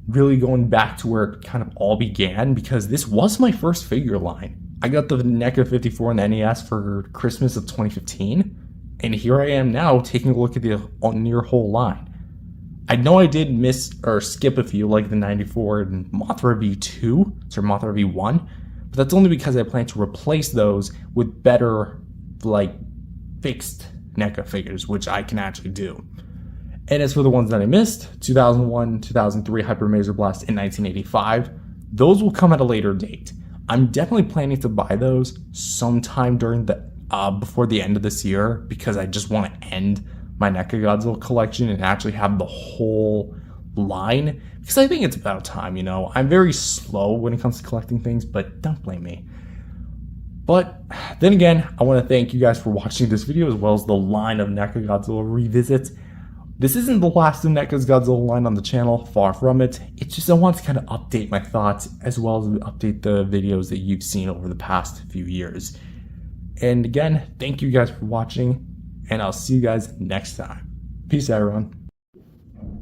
Really going back to where it kind of all began, because this was my first figure line. I got the NECA 54 and the NES for Christmas of 2015, and here I am now taking a look at the near whole line. I know I did miss or skip a few, like the 94 and Mothra V2, or Mothra V1, but that's only because I plan to replace those with better, like, fixed NECA figures, which I can actually do. And as for the ones that I missed, 2001, 2003 Hyper Maser Blast, and 1985, those will come at a later date. I'm definitely planning to buy those sometime during the before the end of this year, because I just want to end my NECA Godzilla collection and actually have the whole line, because I think it's about time, you know. I'm very slow when it comes to collecting things, but don't blame me. But then again, I want to thank you guys for watching this video, as well as the line of NECA Godzilla revisits. This isn't the last of NECA's Godzilla line on the channel, far from it. It's just I want to kind of update my thoughts, as well as update the videos that you've seen over the past few years. And again, thank you guys for watching, and I'll see you guys next time. Peace out, everyone.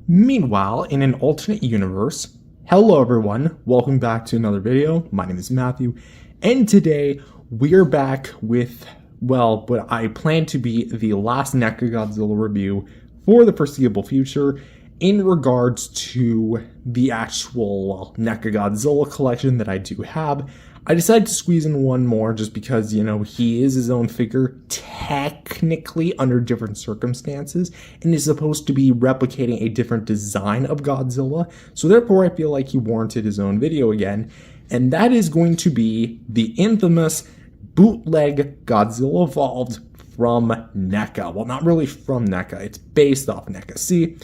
Meanwhile, in an alternate universe, hello everyone, welcome back to another video. My name is Matthew, and today we're back with, well, what I plan to be the last NECA Godzilla review for the foreseeable future in regards to the actual NECA Godzilla collection that I do have. I decided to squeeze in one more just because, you know, he is his own figure, technically under different circumstances, and is supposed to be replicating a different design of Godzilla. So therefore, I feel like he warranted his own video again, and that is going to be the infamous Bootleg Godzilla Evolved from NECA. Well, not really from NECA, it's based off NECA. See,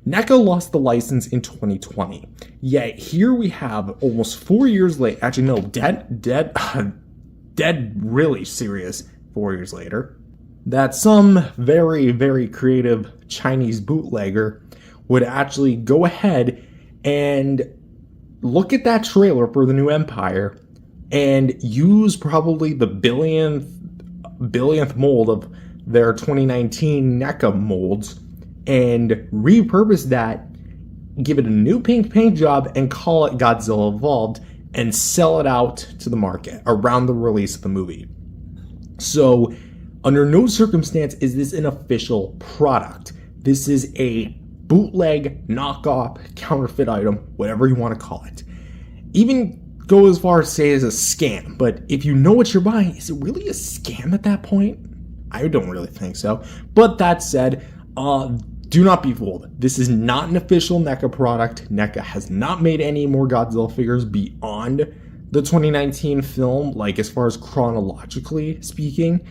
NECA lost the license in 2020. Yet here we have almost 4 years later, actually no, dead really serious 4 years later, that some very, very creative Chinese bootlegger would actually go ahead and look at that trailer for the new Empire and use probably the billionth mold of their 2019 NECA molds and repurpose that, give it a new pink paint job, and call it Godzilla Evolved, and sell it out to the market around the release of the movie. So, under no circumstance is this an official product. This is a bootleg, knockoff, counterfeit item, whatever you want to call it. Even go as far as say it's a scam, but if you know what you're buying, is it really a scam at that point? I don't really think so. But that said, do not be fooled. This is not an official NECA product. NECA has not made any more Godzilla figures beyond the 2019 film, like as far as chronologically speaking.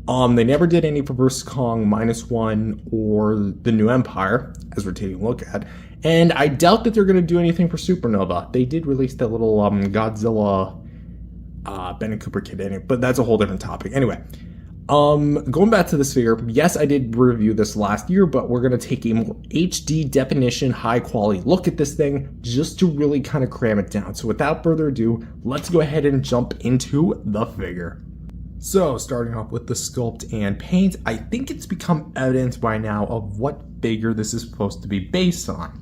They never did any for vs. Kong -1 or the New Empire, as we're taking a look at. And I doubt that they're going to do anything for Supernova. They did release that little Godzilla Ben and Cooper kit in it, but that's a whole different topic. Anyway, going back to this figure, yes, I did review this last year, but we're going to take a more HD definition, high quality look at this thing just to really kind of cram it down. So without further ado, let's go ahead and jump into the figure. So starting off with the sculpt and paint, I think it's become evident by now of what figure this is supposed to be based on.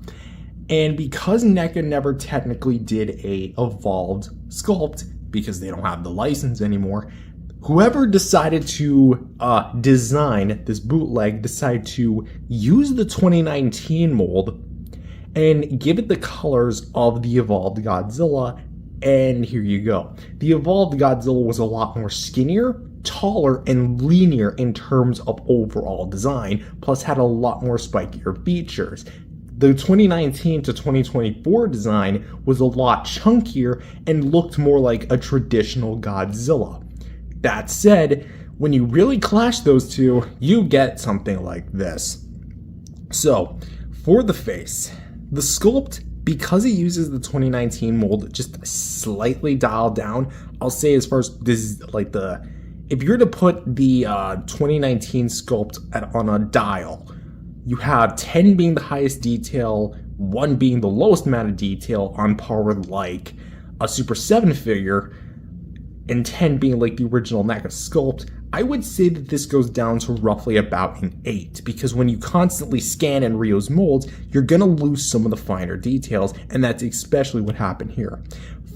And because NECA never technically did a evolved sculpt, because they don't have the license anymore, whoever decided to design this bootleg decided to use the 2019 mold and give it the colors of the evolved Godzilla, and here you go. The evolved Godzilla was a lot more skinnier, taller, and leaner in terms of overall design, plus had a lot more spikier features. The 2019 to 2024 design was a lot chunkier and looked more like a traditional Godzilla. That said, when you really clash those two, you get something like this. So, for the face, the sculpt, because it uses the 2019 mold just slightly dialed down, I'll say as far as this is like if you're to put the 2019 sculpt on a dial, you have 10 being the highest detail, 1 being the lowest amount of detail, on par with like a Super 7 figure, and 10 being like the original NECA sculpt, I would say that this goes down to roughly about an 8, because when you constantly scan and reuse molds, you're gonna lose some of the finer details, and that's especially what happened here.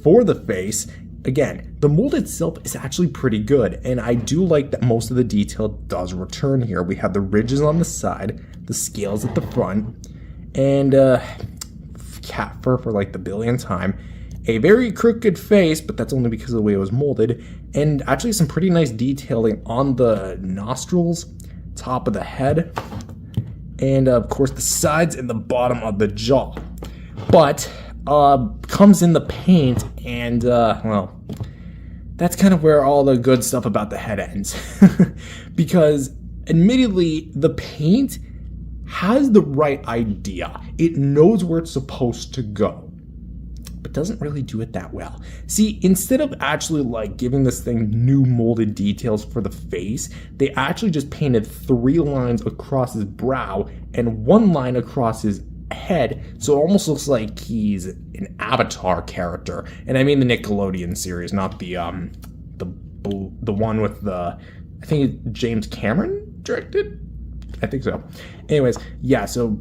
For the face, again, the mold itself is actually pretty good, and I do like that most of the detail does return here. We have the ridges on the side, the scales at the front, and cat fur for like the billionth time. A very crooked face, but that's only because of the way it was molded, and actually some pretty nice detailing on the nostrils, top of the head, and of course the sides and the bottom of the jaw. But comes in the paint, and well, that's kind of where all the good stuff about the head ends. Because admittedly, the paint has the right idea. It knows where it's supposed to go, but doesn't really do it that well. See, instead of actually like giving this thing new molded details for the face, they actually just painted 3 lines across his brow and 1 line across his head, so it almost looks like he's an Avatar character. And I mean the Nickelodeon series, not the one with the, I think James Cameron directed? I think so. Anyways, yeah, so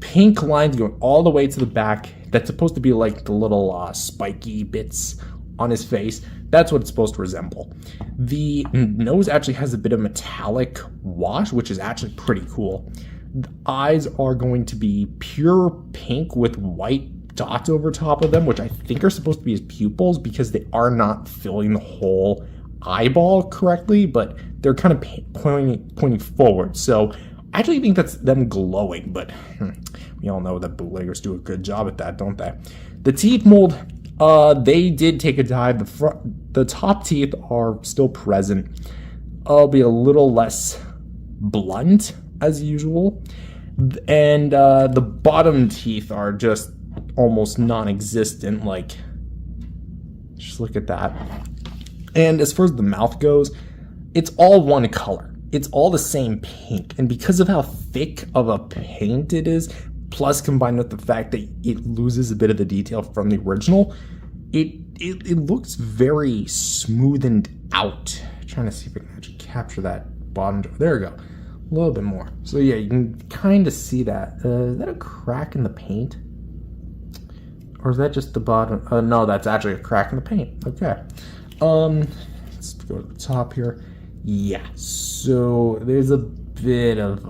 pink lines going all the way to the back. That's supposed to be like the little spiky bits on his face. That's what it's supposed to resemble. The nose actually has a bit of metallic wash, which is actually pretty cool. The eyes are going to be pure pink with white dots over top of them, which I think are supposed to be his pupils, because they are not filling the whole eyeball correctly, but they're kind of pointing forward. So I actually think that's them glowing, but we all know that bootleggers do a good job at that, don't they? The teeth mold, they did take a dive. The top teeth are still present, albeit a little less blunt as usual, and the bottom teeth are just almost non-existent. Like, just look at that. And as far as the mouth goes, it's all one color. It's all the same pink, and because of how thick of a paint it is, plus combined with the fact that it loses a bit of the detail from the original, it looks very smoothened out. I'm trying to see if I can actually capture that bottom. There we go. A little bit more. So yeah, you can kind of see that. Is that a crack in the paint? Or is that just the bottom? No, that's actually a crack in the paint. Okay. Let's go to the top here. Yeah, so there's a bit of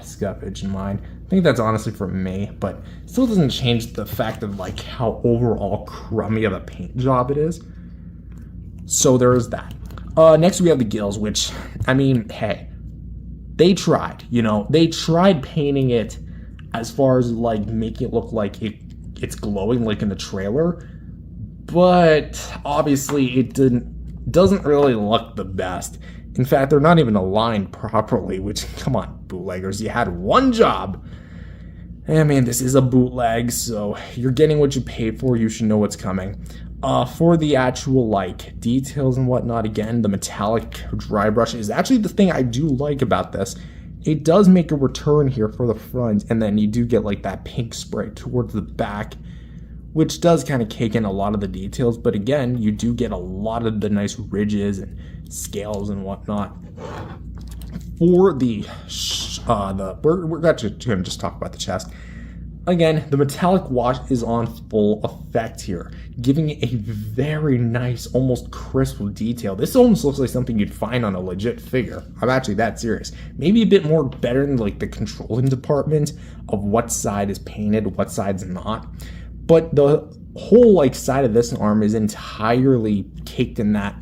scuffage in mine. I think that's honestly from me, but still doesn't change the fact of like how overall crummy of a paint job it is. So there is that. Next we have the gills, which, I mean, hey, they tried, you know, they tried painting it as far as like making it look like it's glowing like in the trailer, but obviously it doesn't really look the best. In fact, they're not even aligned properly, which, come on, bootleggers, you had one job. I mean, this is a bootleg, so you're getting what you paid for. You should know what's coming. For the actual, like, details and whatnot, again, the metallic dry brush is actually the thing I do like about this. It does make a return here for the front, and then you do get, like, that pink spray towards the back, which does kind of cake in a lot of the details, but again, you do get a lot of the nice ridges and scales and whatnot. For we're going to just talk about the chest. Again, the metallic wash is on full effect here, giving it a very nice, almost crisp detail. This almost looks like something you'd find on a legit figure. I'm actually that serious. Maybe a bit more better than like the controlling department of what side is painted, what side's not. But the whole like side of this arm is entirely caked in that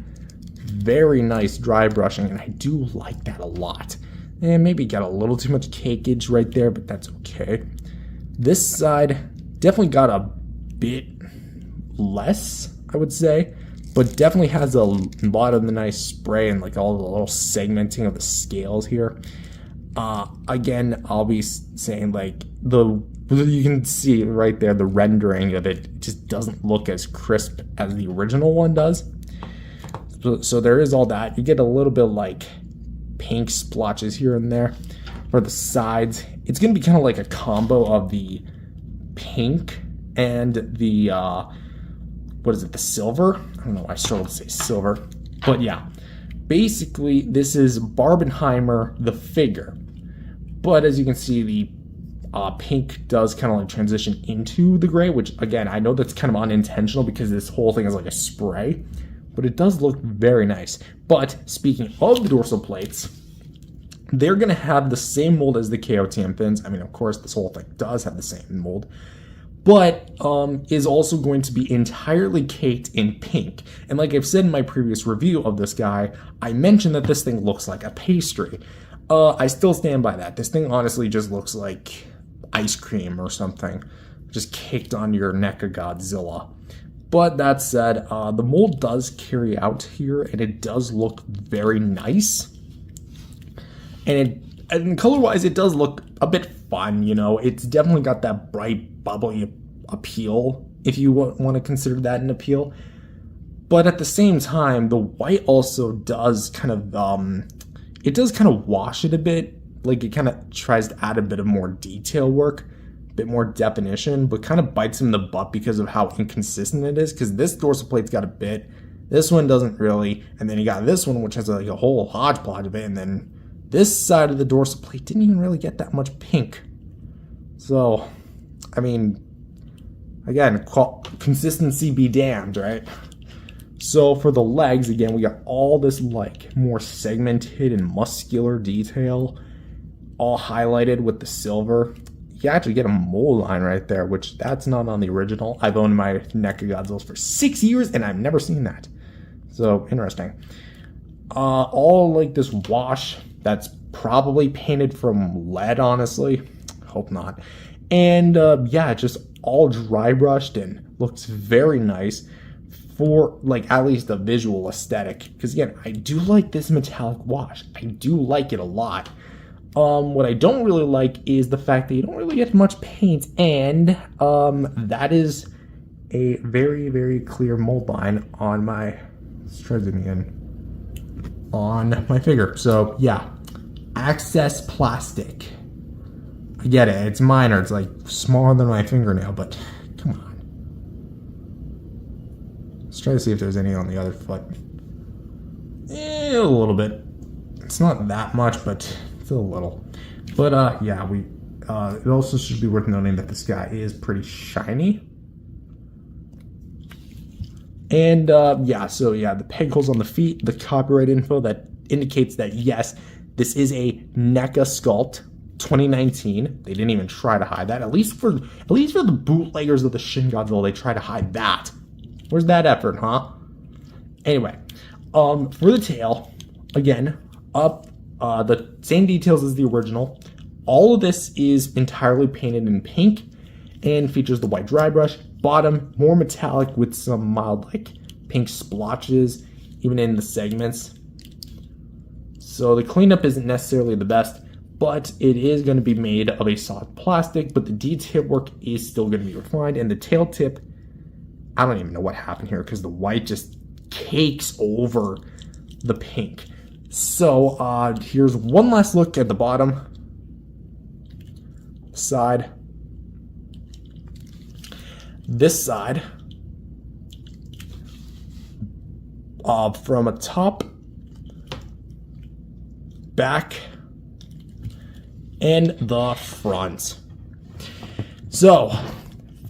very nice dry brushing, and I do like that a lot. And maybe got a little too much cakeage right there, but that's okay. This side definitely got a bit less, I would say, but definitely has a lot of the nice spray and like all the little segmenting of the scales here. Again, I'll be saying like you can see right there the rendering of it just doesn't look as crisp as the original one does. So there is all that. You get a little bit like pink splotches here and there. for the sides. It's going to be kind of like a combo of the pink and the, what is it, the silver? I don't know why I struggle to say silver. But yeah, basically this is Barbenheimer, the figure. But as you can see, the pink does kind of like transition into the gray, which again, I know that's kind of unintentional because this whole thing is like a spray, but it does look very nice. But speaking of the dorsal plates, they're going to have the same mold as the KOTM fins. I mean, of course, this whole thing does have the same mold, but is also going to be entirely caked in pink. And like I've said in my previous review of this guy, I mentioned that this thing looks like a pastry. I still stand by that. This thing honestly just looks like ice cream or something, just caked on your NECA Godzilla. But that said, the mold does carry out here, and it does look very nice. And color-wise, it does look a bit fun, you know. It's definitely got that bright, bubbly appeal, if you want to consider that an appeal. But at the same time, the white also does kind of, it does kind of wash it a bit. Like, it kind of tries to add a bit of more detail work, a bit more definition, but kind of bites him in the butt because of how inconsistent it is. Because this dorsal plate's got a bit, this one doesn't really, and then you got this one, which has like a whole hodgepodge of it, and then this side of the dorsal plate didn't even really get that much pink. So, I mean, again, consistency be damned, right? So for the legs, again, we got all this like more segmented and muscular detail, all highlighted with the silver. You actually get a mold line right there, which that's not on the original. I've owned my NECA Godzillas for 6 years, and I've never seen that. So, interesting. All like this wash that's probably painted from lead, honestly. Hope not. And yeah, just all dry brushed and looks very nice for like at least a visual aesthetic. Because again, I do like this metallic wash. I do like it a lot. What I don't really like is the fact that you don't really get much paint, and that is a very, very clear mold line on my, let's try zooming in, on my figure. So yeah, access plastic. I get it, it's minor, it's like smaller than my fingernail, but come on. Let's try to see if there's any on the other foot. A little bit. It's not that much, but still a little. But yeah, it also should be worth noting that this guy is pretty shiny. And yeah, so yeah, the peg holes on the feet, the copyright info that indicates that yes, this is a NECA sculpt 2019. They didn't even try to hide that. At least for the bootleggers of the Shin Godzilla, they try to hide that. Where's that effort, huh? Anyway, for the tail, again, the same details as the original. All of this is entirely painted in pink and features the white dry brush. Bottom, more metallic with some mild like pink splotches, even in the segments. So the cleanup isn't necessarily the best, but it is going to be made of a soft plastic, but the detail work is still going to be refined. And the tail tip, I don't even know what happened here because the white just cakes over the pink. So here's one last look at the bottom side. This side, from a top, back, and the front. So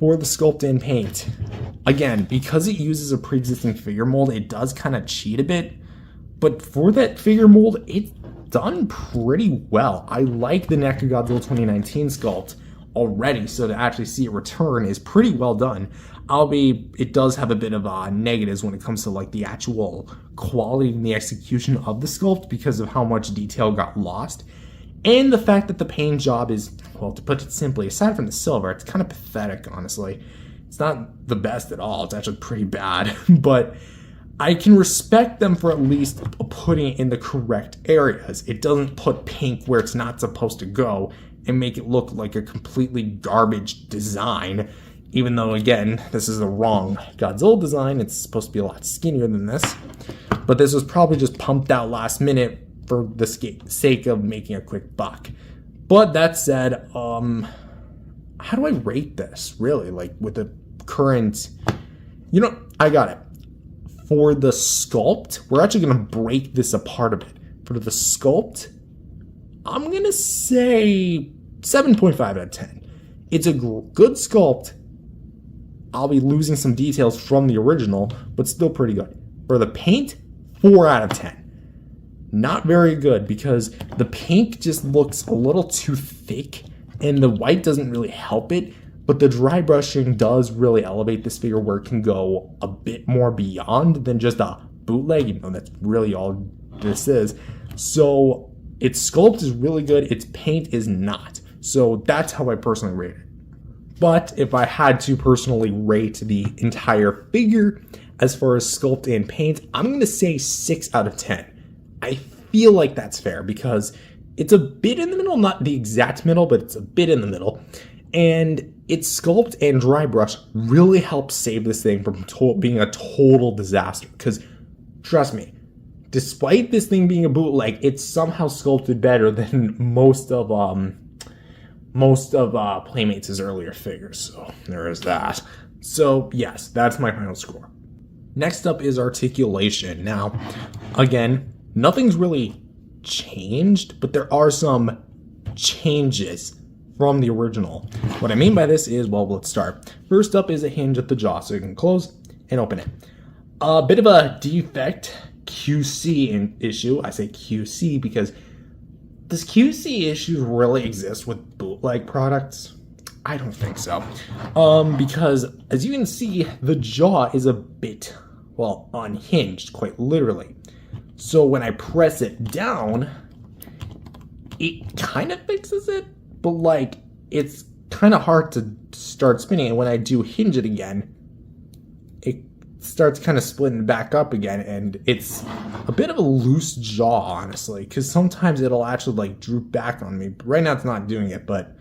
for the sculpt and paint, again, because it uses a pre-existing figure mold, it does kind of cheat a bit. But for that figure mold, it's done pretty well. I like the NECA Godzilla 2019 sculpt already, so to actually see it return is pretty well done. It does have a bit of negatives when it comes to like the actual quality and the execution of the sculpt because of how much detail got lost. And the fact that the paint job is, well, to put it simply, aside from the silver, it's kind of pathetic, honestly. It's not the best at all. It's actually pretty bad. But I can respect them for at least putting it in the correct areas. It doesn't put pink where it's not supposed to go and make it look like a completely garbage design. Even though, again, this is the wrong Godzilla design. It's supposed to be a lot skinnier than this. But this was probably just pumped out last minute for the sake of making a quick buck. But that said, how do I rate this, really? Like, with the current... You know, I got it. For the sculpt, we're actually going to break this apart a bit. For the sculpt, I'm going to say 7.5 out of 10. It's a good sculpt. I'll be losing some details from the original, but still pretty good. For the paint, 4 out of 10. Not very good because the paint just looks a little too thick and the white doesn't really help it, but the dry brushing does really elevate this figure where it can go a bit more beyond than just a bootleg, you know, that's really all this is. So its sculpt is really good, its paint is not. So that's how I personally rate it. But if I had to personally rate the entire figure as far as sculpt and paint, I'm going to say 6 out of 10. I feel like that's fair because it's a bit in the middle, not the exact middle, but it's a bit in the middle. And its sculpt and dry brush really helps save this thing from being a total disaster. Because, trust me, despite this thing being a bootleg, it's somehow sculpted better than most of Playmates' earlier figures. So there is that. So yes, that's my final score. Next up is articulation. Now, again, nothing's really changed, but there are some changes from the original. What I mean by this is, well, let's start. First up is a hinge at the jaw, so you can close and open it. A bit of a defect QC issue. I say QC because does QC issues really exist with bootleg products? I don't think so. Because as you can see, the jaw is a bit, well, unhinged, quite literally. So when I press it down, it kind of fixes it, but like it's kind of hard to start spinning. And when I do hinge it again, it starts kind of splitting back up again, and it's a bit of a loose jaw, honestly, because sometimes it'll actually like droop back on me. But right now it's not doing it, but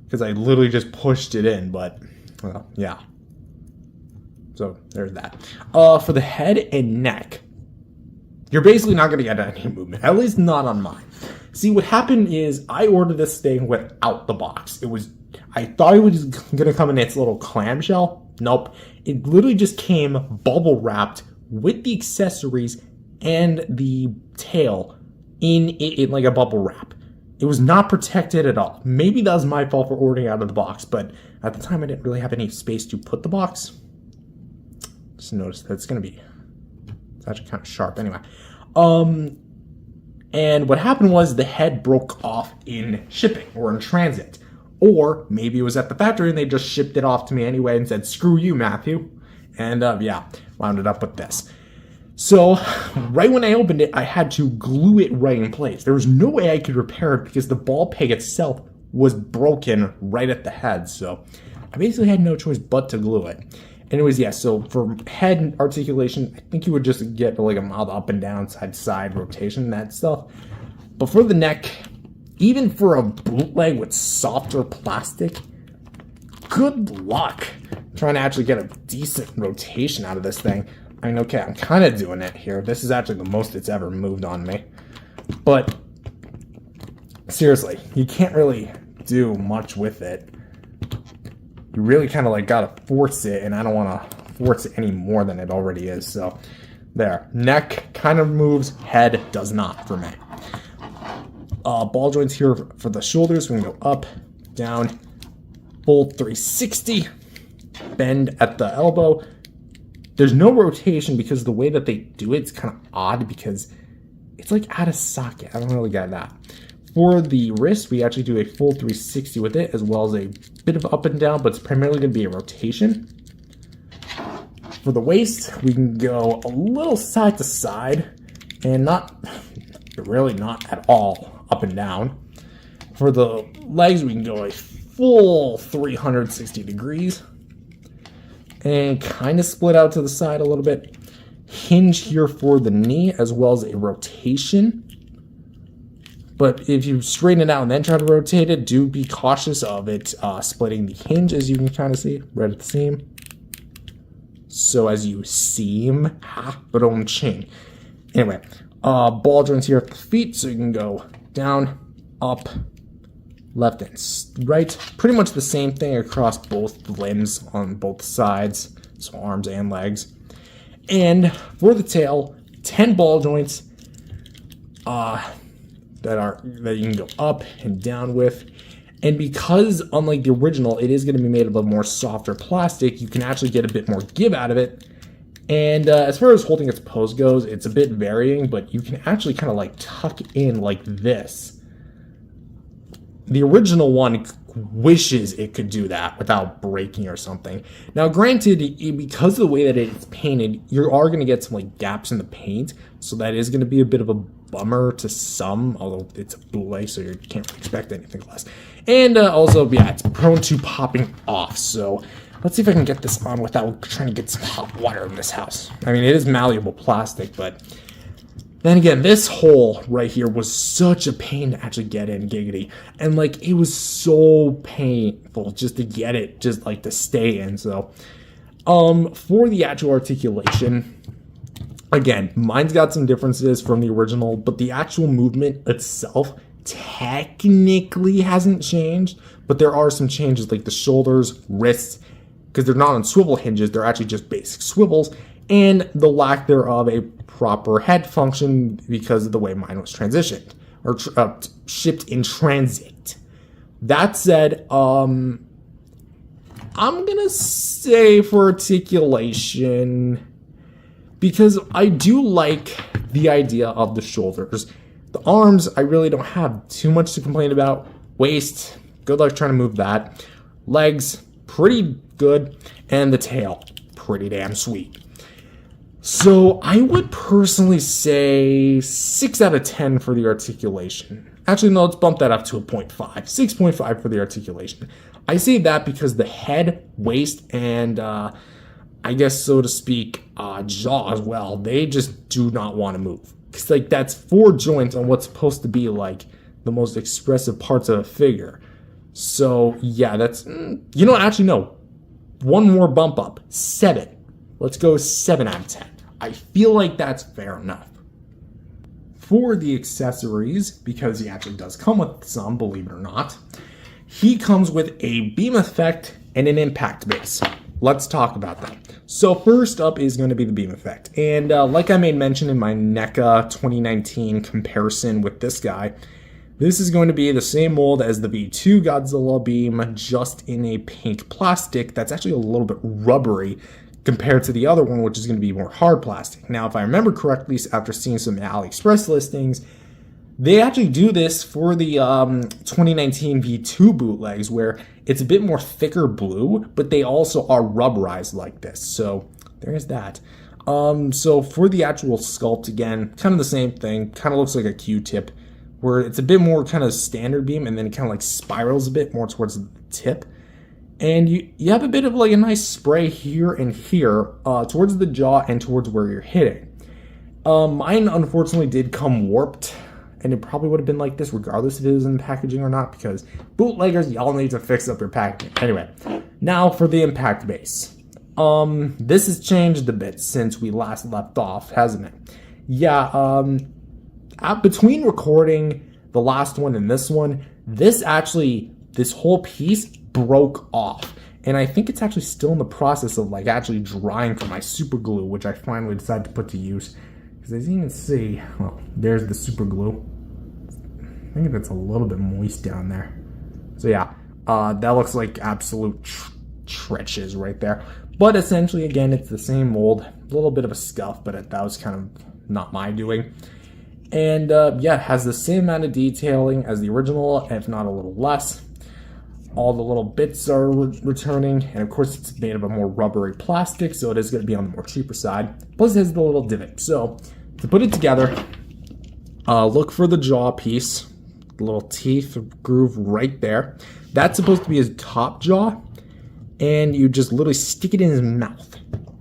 because I literally just pushed it in. But well, yeah. So there's that. For the head and neck, you're basically not going to get any movement, at least not on mine. See, what happened is I ordered this thing without the box. I thought it was going to come in its little clamshell. Nope. It literally just came bubble wrapped with the accessories and the tail in like a bubble wrap. It was not protected at all. Maybe that was my fault for ordering out of the box, but at the time I didn't really have any space to put the box. Just notice that it's actually kind of sharp anyway. And what happened was the head broke off in shipping or in transit. Or maybe it was at the factory and they just shipped it off to me anyway and said, screw you, Matthew. And yeah, wound it up with this. So right when I opened it, I had to glue it right in place. There was no way I could repair it because the ball peg itself was broken right at the head. So I basically had no choice but to glue it. Anyways, yeah, so for head articulation, I think you would just get like a mild up and down, side to side rotation, that stuff. But for the neck, even for a bootleg with softer plastic, good luck trying to actually get a decent rotation out of this thing. I mean, okay, I'm kind of doing it here. This is actually the most it's ever moved on me. But seriously, you can't really do much with it. You really kind of like gotta force it, and I don't want to force it any more than it already is. So there, neck kind of moves, head does not for me. Ball joints here for the shoulders. We can go up, down, full 360, bend at the elbow. There's no rotation because the way that they do it's kind of odd because it's like out of socket. I don't really get that. For the wrist, we actually do a full 360 with it, as well as a bit of up and down, but it's primarily going to be a rotation. For the waist, we can go a little side to side, and really not at all up and down. For the legs, we can go a full 360 degrees, and kind of split out to the side a little bit. Hinge here for the knee, as well as a rotation. But if you straighten it out and then try to rotate it, do be cautious of it splitting the hinge, as you can kind of see right at the seam. So as you seam, but don't chain. Anyway, ball joints here at the feet, so you can go down, up, left and right. Pretty much the same thing across both limbs on both sides, so arms and legs. And for the tail, 10 ball joints that you can go up and down with. And because, unlike the original, it is going to be made of a more softer plastic, you can actually get a bit more give out of it. And as far as holding its pose goes, it's a bit varying, but you can actually kind of like tuck in like this. The original one wishes it could do that without breaking or something. Now, granted, because of the way that it's painted, you are going to get some like gaps in the paint, so that is going to be a bit of a bummer to some, although it's a Bootleg, so you can't really expect anything less. And also, yeah, it's prone to popping off, so let's see if I can get this on without trying to get some hot water in this house. I mean, it is malleable plastic, but then again, this hole right here was such a pain to actually get in, giggity. And like, it was so painful just to get it, just like to stay in. So, for the actual articulation, again, mine's got some differences from the original, but the actual movement itself technically hasn't changed. But there are some changes like the shoulders, wrists, because they're not on swivel hinges, they're actually just basic swivels, and the lack thereof a proper head function because of the way mine was transitioned or shipped in transit. That said, I'm gonna say for articulation, because I do like the idea of the shoulders. The arms, I really don't have too much to complain about. Waist, good luck trying to move that. Legs, pretty good. And the tail, pretty damn sweet. So I would personally say 6 out of 10 for the articulation. Actually, no, let's bump that up to a 0.5. 6.5 for the articulation. I say that because the head, waist, and I guess, so to speak, jaw as well, they just do not want to move. Because like, that's 4 joints on what's supposed to be like the most expressive parts of a figure. So yeah, that's, you know, actually no, one more bump up, 7. Let's go 7 out of 10. I feel like that's fair enough. For the accessories, because he actually does come with some, believe it or not, he comes with a beam effect and an impact base. Let's talk about that. So first up is going to be the beam effect. And like I made mention in my NECA 2019 comparison with this guy, this is going to be the same mold as the V2 Godzilla beam, just in a pink plastic that's actually a little bit rubbery compared to the other one, which is going to be more hard plastic. Now, if I remember correctly, after seeing some AliExpress listings, they actually do this for the 2019 V2 bootlegs, where it's a bit more thicker blue, but they also are rubberized like this. So there's that. So for the actual sculpt, again, kind of the same thing. Kind of looks like a Q-tip, where it's a bit more kind of standard beam, and then it kind of like spirals a bit more towards the tip. And you have a bit of like a nice spray here and here towards the jaw and towards where you're hitting. Mine unfortunately did come warped, and it probably would have been like this regardless if it was in the packaging or not, because bootleggers, y'all need to fix up your packaging. Anyway, now for the impact base. This has changed a bit since we last left off, hasn't it? Yeah, between recording the last one and this one, this whole piece broke off, and I think it's actually still in the process of like actually drying from my super glue, which I finally decided to put to use. Because as you can see, well, there's the super glue. I think that's a little bit moist down there. So yeah, that looks like absolute trenches right there. But essentially, again, it's the same mold. A little bit of a scuff, but that was kind of not my doing. And yeah, it has the same amount of detailing as the original, if not a little less. All the little bits are returning, and of course it's made of a more rubbery plastic, so it is going to be on the more cheaper side. Plus it has the little divot. So to put it together, look for the jaw piece, the little teeth groove right there. That's supposed to be his top jaw, and you just literally stick it in his mouth.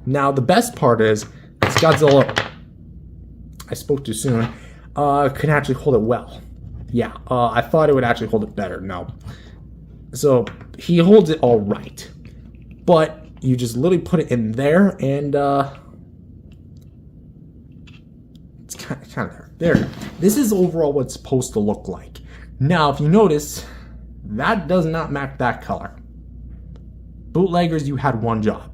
Now the best part is this Godzilla, I spoke too soon, can actually hold it well. Yeah, I thought it would actually hold it better. No. So he holds it all right, but you just literally put it in there, and it's kind of there. There. This is overall what it's supposed to look like. Now, if you notice, That does not match that color. Bootleggers, you had one job.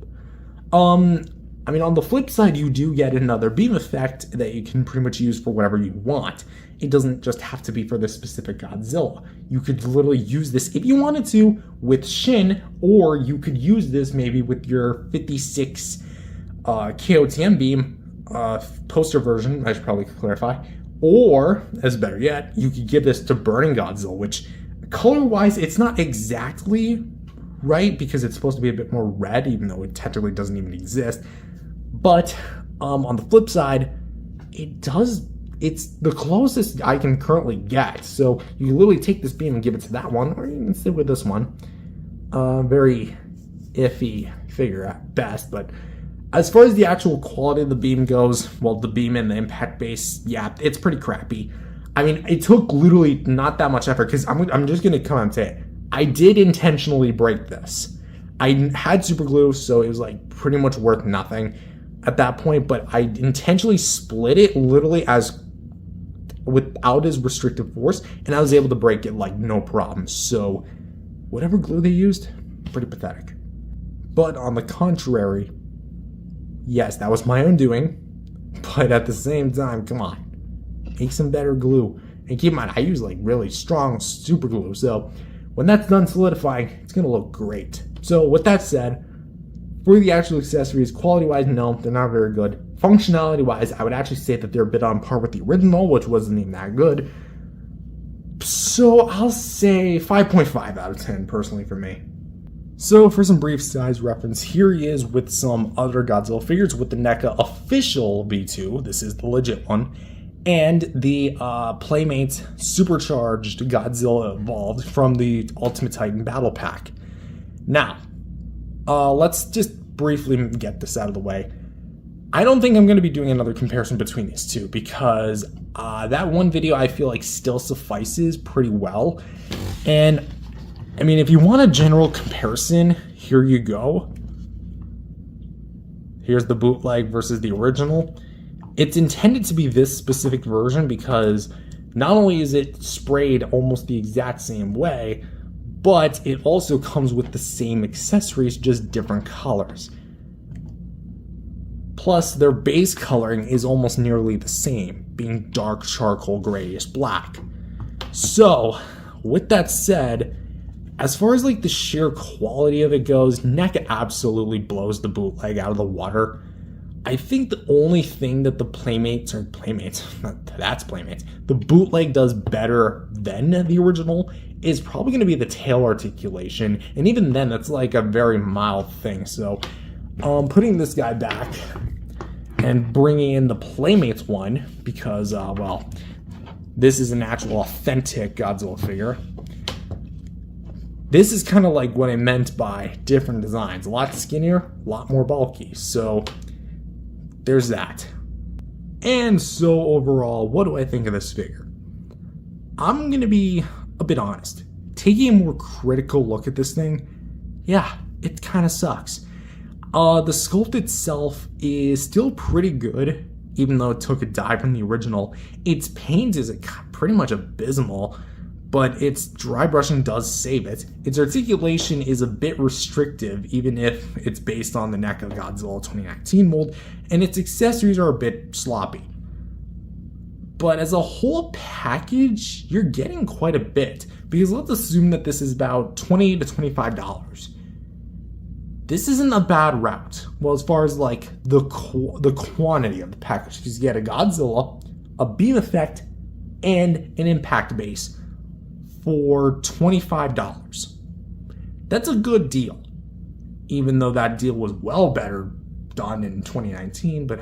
I mean, on the flip side, you do get another beam effect that you can pretty much use for whatever you want. It doesn't just have to be for this specific Godzilla. You could literally use this if you wanted to with Shin, or you could use this maybe with your 56 KOTM beam poster version, I should probably clarify. Or, as better yet, you could give this to Burning Godzilla, which color-wise, it's not exactly right because it's supposed to be a bit more red, even though it technically doesn't even exist. But on the flip side, it's the closest I can currently get. So you can literally take this beam and give it to that one, or you can sit with this one. Very iffy figure at best, but as far as the actual quality of the beam goes, well, the beam and the impact base, yeah, it's pretty crappy. I mean, it took literally not that much effort, because I'm just going to come out and say it. I did intentionally break this. I had super glue, so it was like pretty much worth nothing at that point, but I intentionally split it literally without as restrictive force, and I was able to break it like no problem. So whatever glue they used, pretty pathetic. But on the contrary, yes, that was my own doing, but at the same time, come on, make some better glue. And keep in mind, I use like really strong super glue, so when that's done solidifying, it's gonna look great. So with that said, for the actual accessories, quality-wise, no, they're not very good. Functionality-wise, I would actually say that they're a bit on par with the original, which wasn't even that good. So I'll say 5.5 out of 10, personally, for me. So for some brief size reference, here he is with some other Godzilla figures with the NECA official V2. This is the legit one. And the Playmates Supercharged Godzilla Evolved from the Ultimate Titan Battle Pack. Now, let's just briefly get this out of the way. I don't think I'm going to be doing another comparison between these two, because that one video I feel like still suffices pretty well. And I mean, if you want a general comparison, here you go. Here's the bootleg versus the original. It's intended to be this specific version because not only is it sprayed almost the exact same way, but it also comes with the same accessories, just different colors. Plus, their base coloring is almost nearly the same, being dark charcoal grayish black. So, with that said, as far as like the sheer quality of it goes, NECA absolutely blows the bootleg out of the water. I think the only thing that the Playmates, the bootleg does better than the original is probably going to be the tail articulation, and even then that's like a very mild thing. So putting this guy back and bringing in the Playmates one, because well, this is an actual authentic Godzilla figure. This is kind of like what I meant by different designs. A lot skinnier, a lot more bulky. So there's that. And so overall, what do I think of this figure? I'm going to be a bit honest. Taking a more critical look at this thing, yeah, it kind of sucks. The sculpt itself is still pretty good, even though it took a dive from the original. Its paint is pretty much abysmal, but its dry brushing does save it. Its articulation is a bit restrictive, even if it's based on the NECA Godzilla 2019 mold, and its accessories are a bit sloppy. But as a whole package, you're getting quite a bit, because let's assume that this is about $20 to $25. This isn't a bad route. Well, as far as like the quantity of the package, because you get a Godzilla, a beam effect, and an impact base for $25. That's a good deal, even though that deal was well better done in 2019, but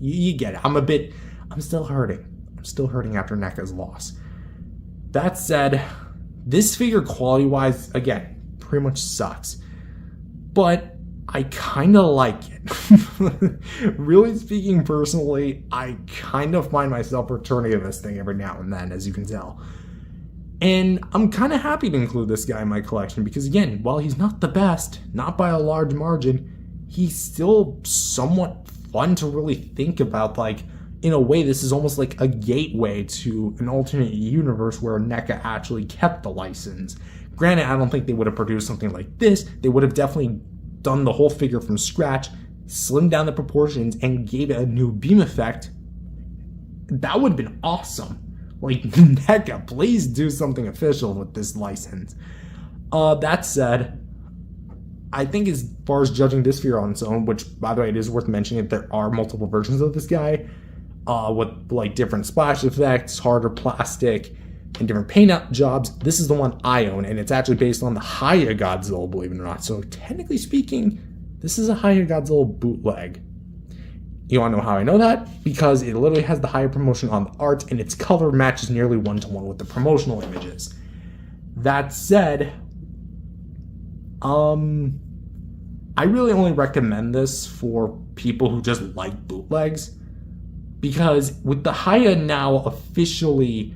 you get it. I'm still hurting. I'm still hurting after NECA's loss. That said, this figure quality-wise, again, pretty much sucks, but I kind of like it. Really speaking personally, I kind of find myself returning to this thing every now and then, as you can tell. And I'm kind of happy to include this guy in my collection because, again, while he's not the best, not by a large margin, he's still somewhat fun to really think about, like, in a way, this is almost like a gateway to an alternate universe where NECA actually kept the license. Granted, I don't think they would have produced something like this. They would have definitely done the whole figure from scratch, slimmed down the proportions, and gave it a new beam effect. That would have been awesome. Like, NECA, please do something official with this license. That said, I think as far as judging this figure on its own, which, by the way, it is worth mentioning that there are multiple versions of this guy, with like different splash effects, harder plastic, and different paint jobs. This is the one I own, and it's actually based on the higher Godzilla, believe it or not. So technically speaking, this is a higher Godzilla bootleg. You want to know how I know that? Because it literally has the higher promotion on the art, and its color matches nearly 1-to-1 with the promotional images. That said, I really only recommend this for people who just like bootlegs, because with the Haya now officially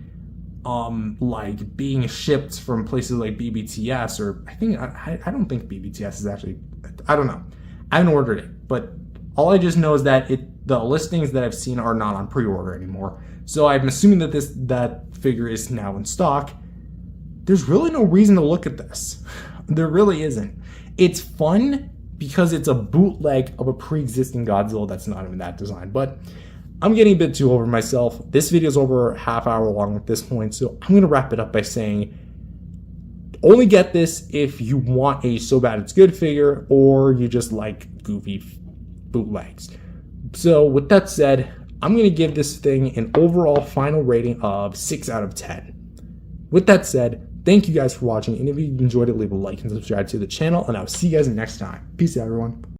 like being shipped from places like BBTS, or I don't think BBTS is actually, I don't know, I haven't ordered it, but all I just know is that the listings that I've seen are not on pre-order anymore. So I'm assuming that that figure is now in stock. There's really no reason to look at this. There really isn't. It's fun because it's a bootleg of a pre-existing Godzilla that's not even that design. But I'm getting a bit too over myself. This video is over a half hour long at this point, so I'm going to wrap it up by saying only get this if you want a so bad it's good figure, or you just like goofy bootlegs. So with that said, I'm going to give this thing an overall final rating of 6 out of 10. With that said, thank you guys for watching, and if you enjoyed it, leave a like and subscribe to the channel, and I'll see you guys next time. Peace out, everyone.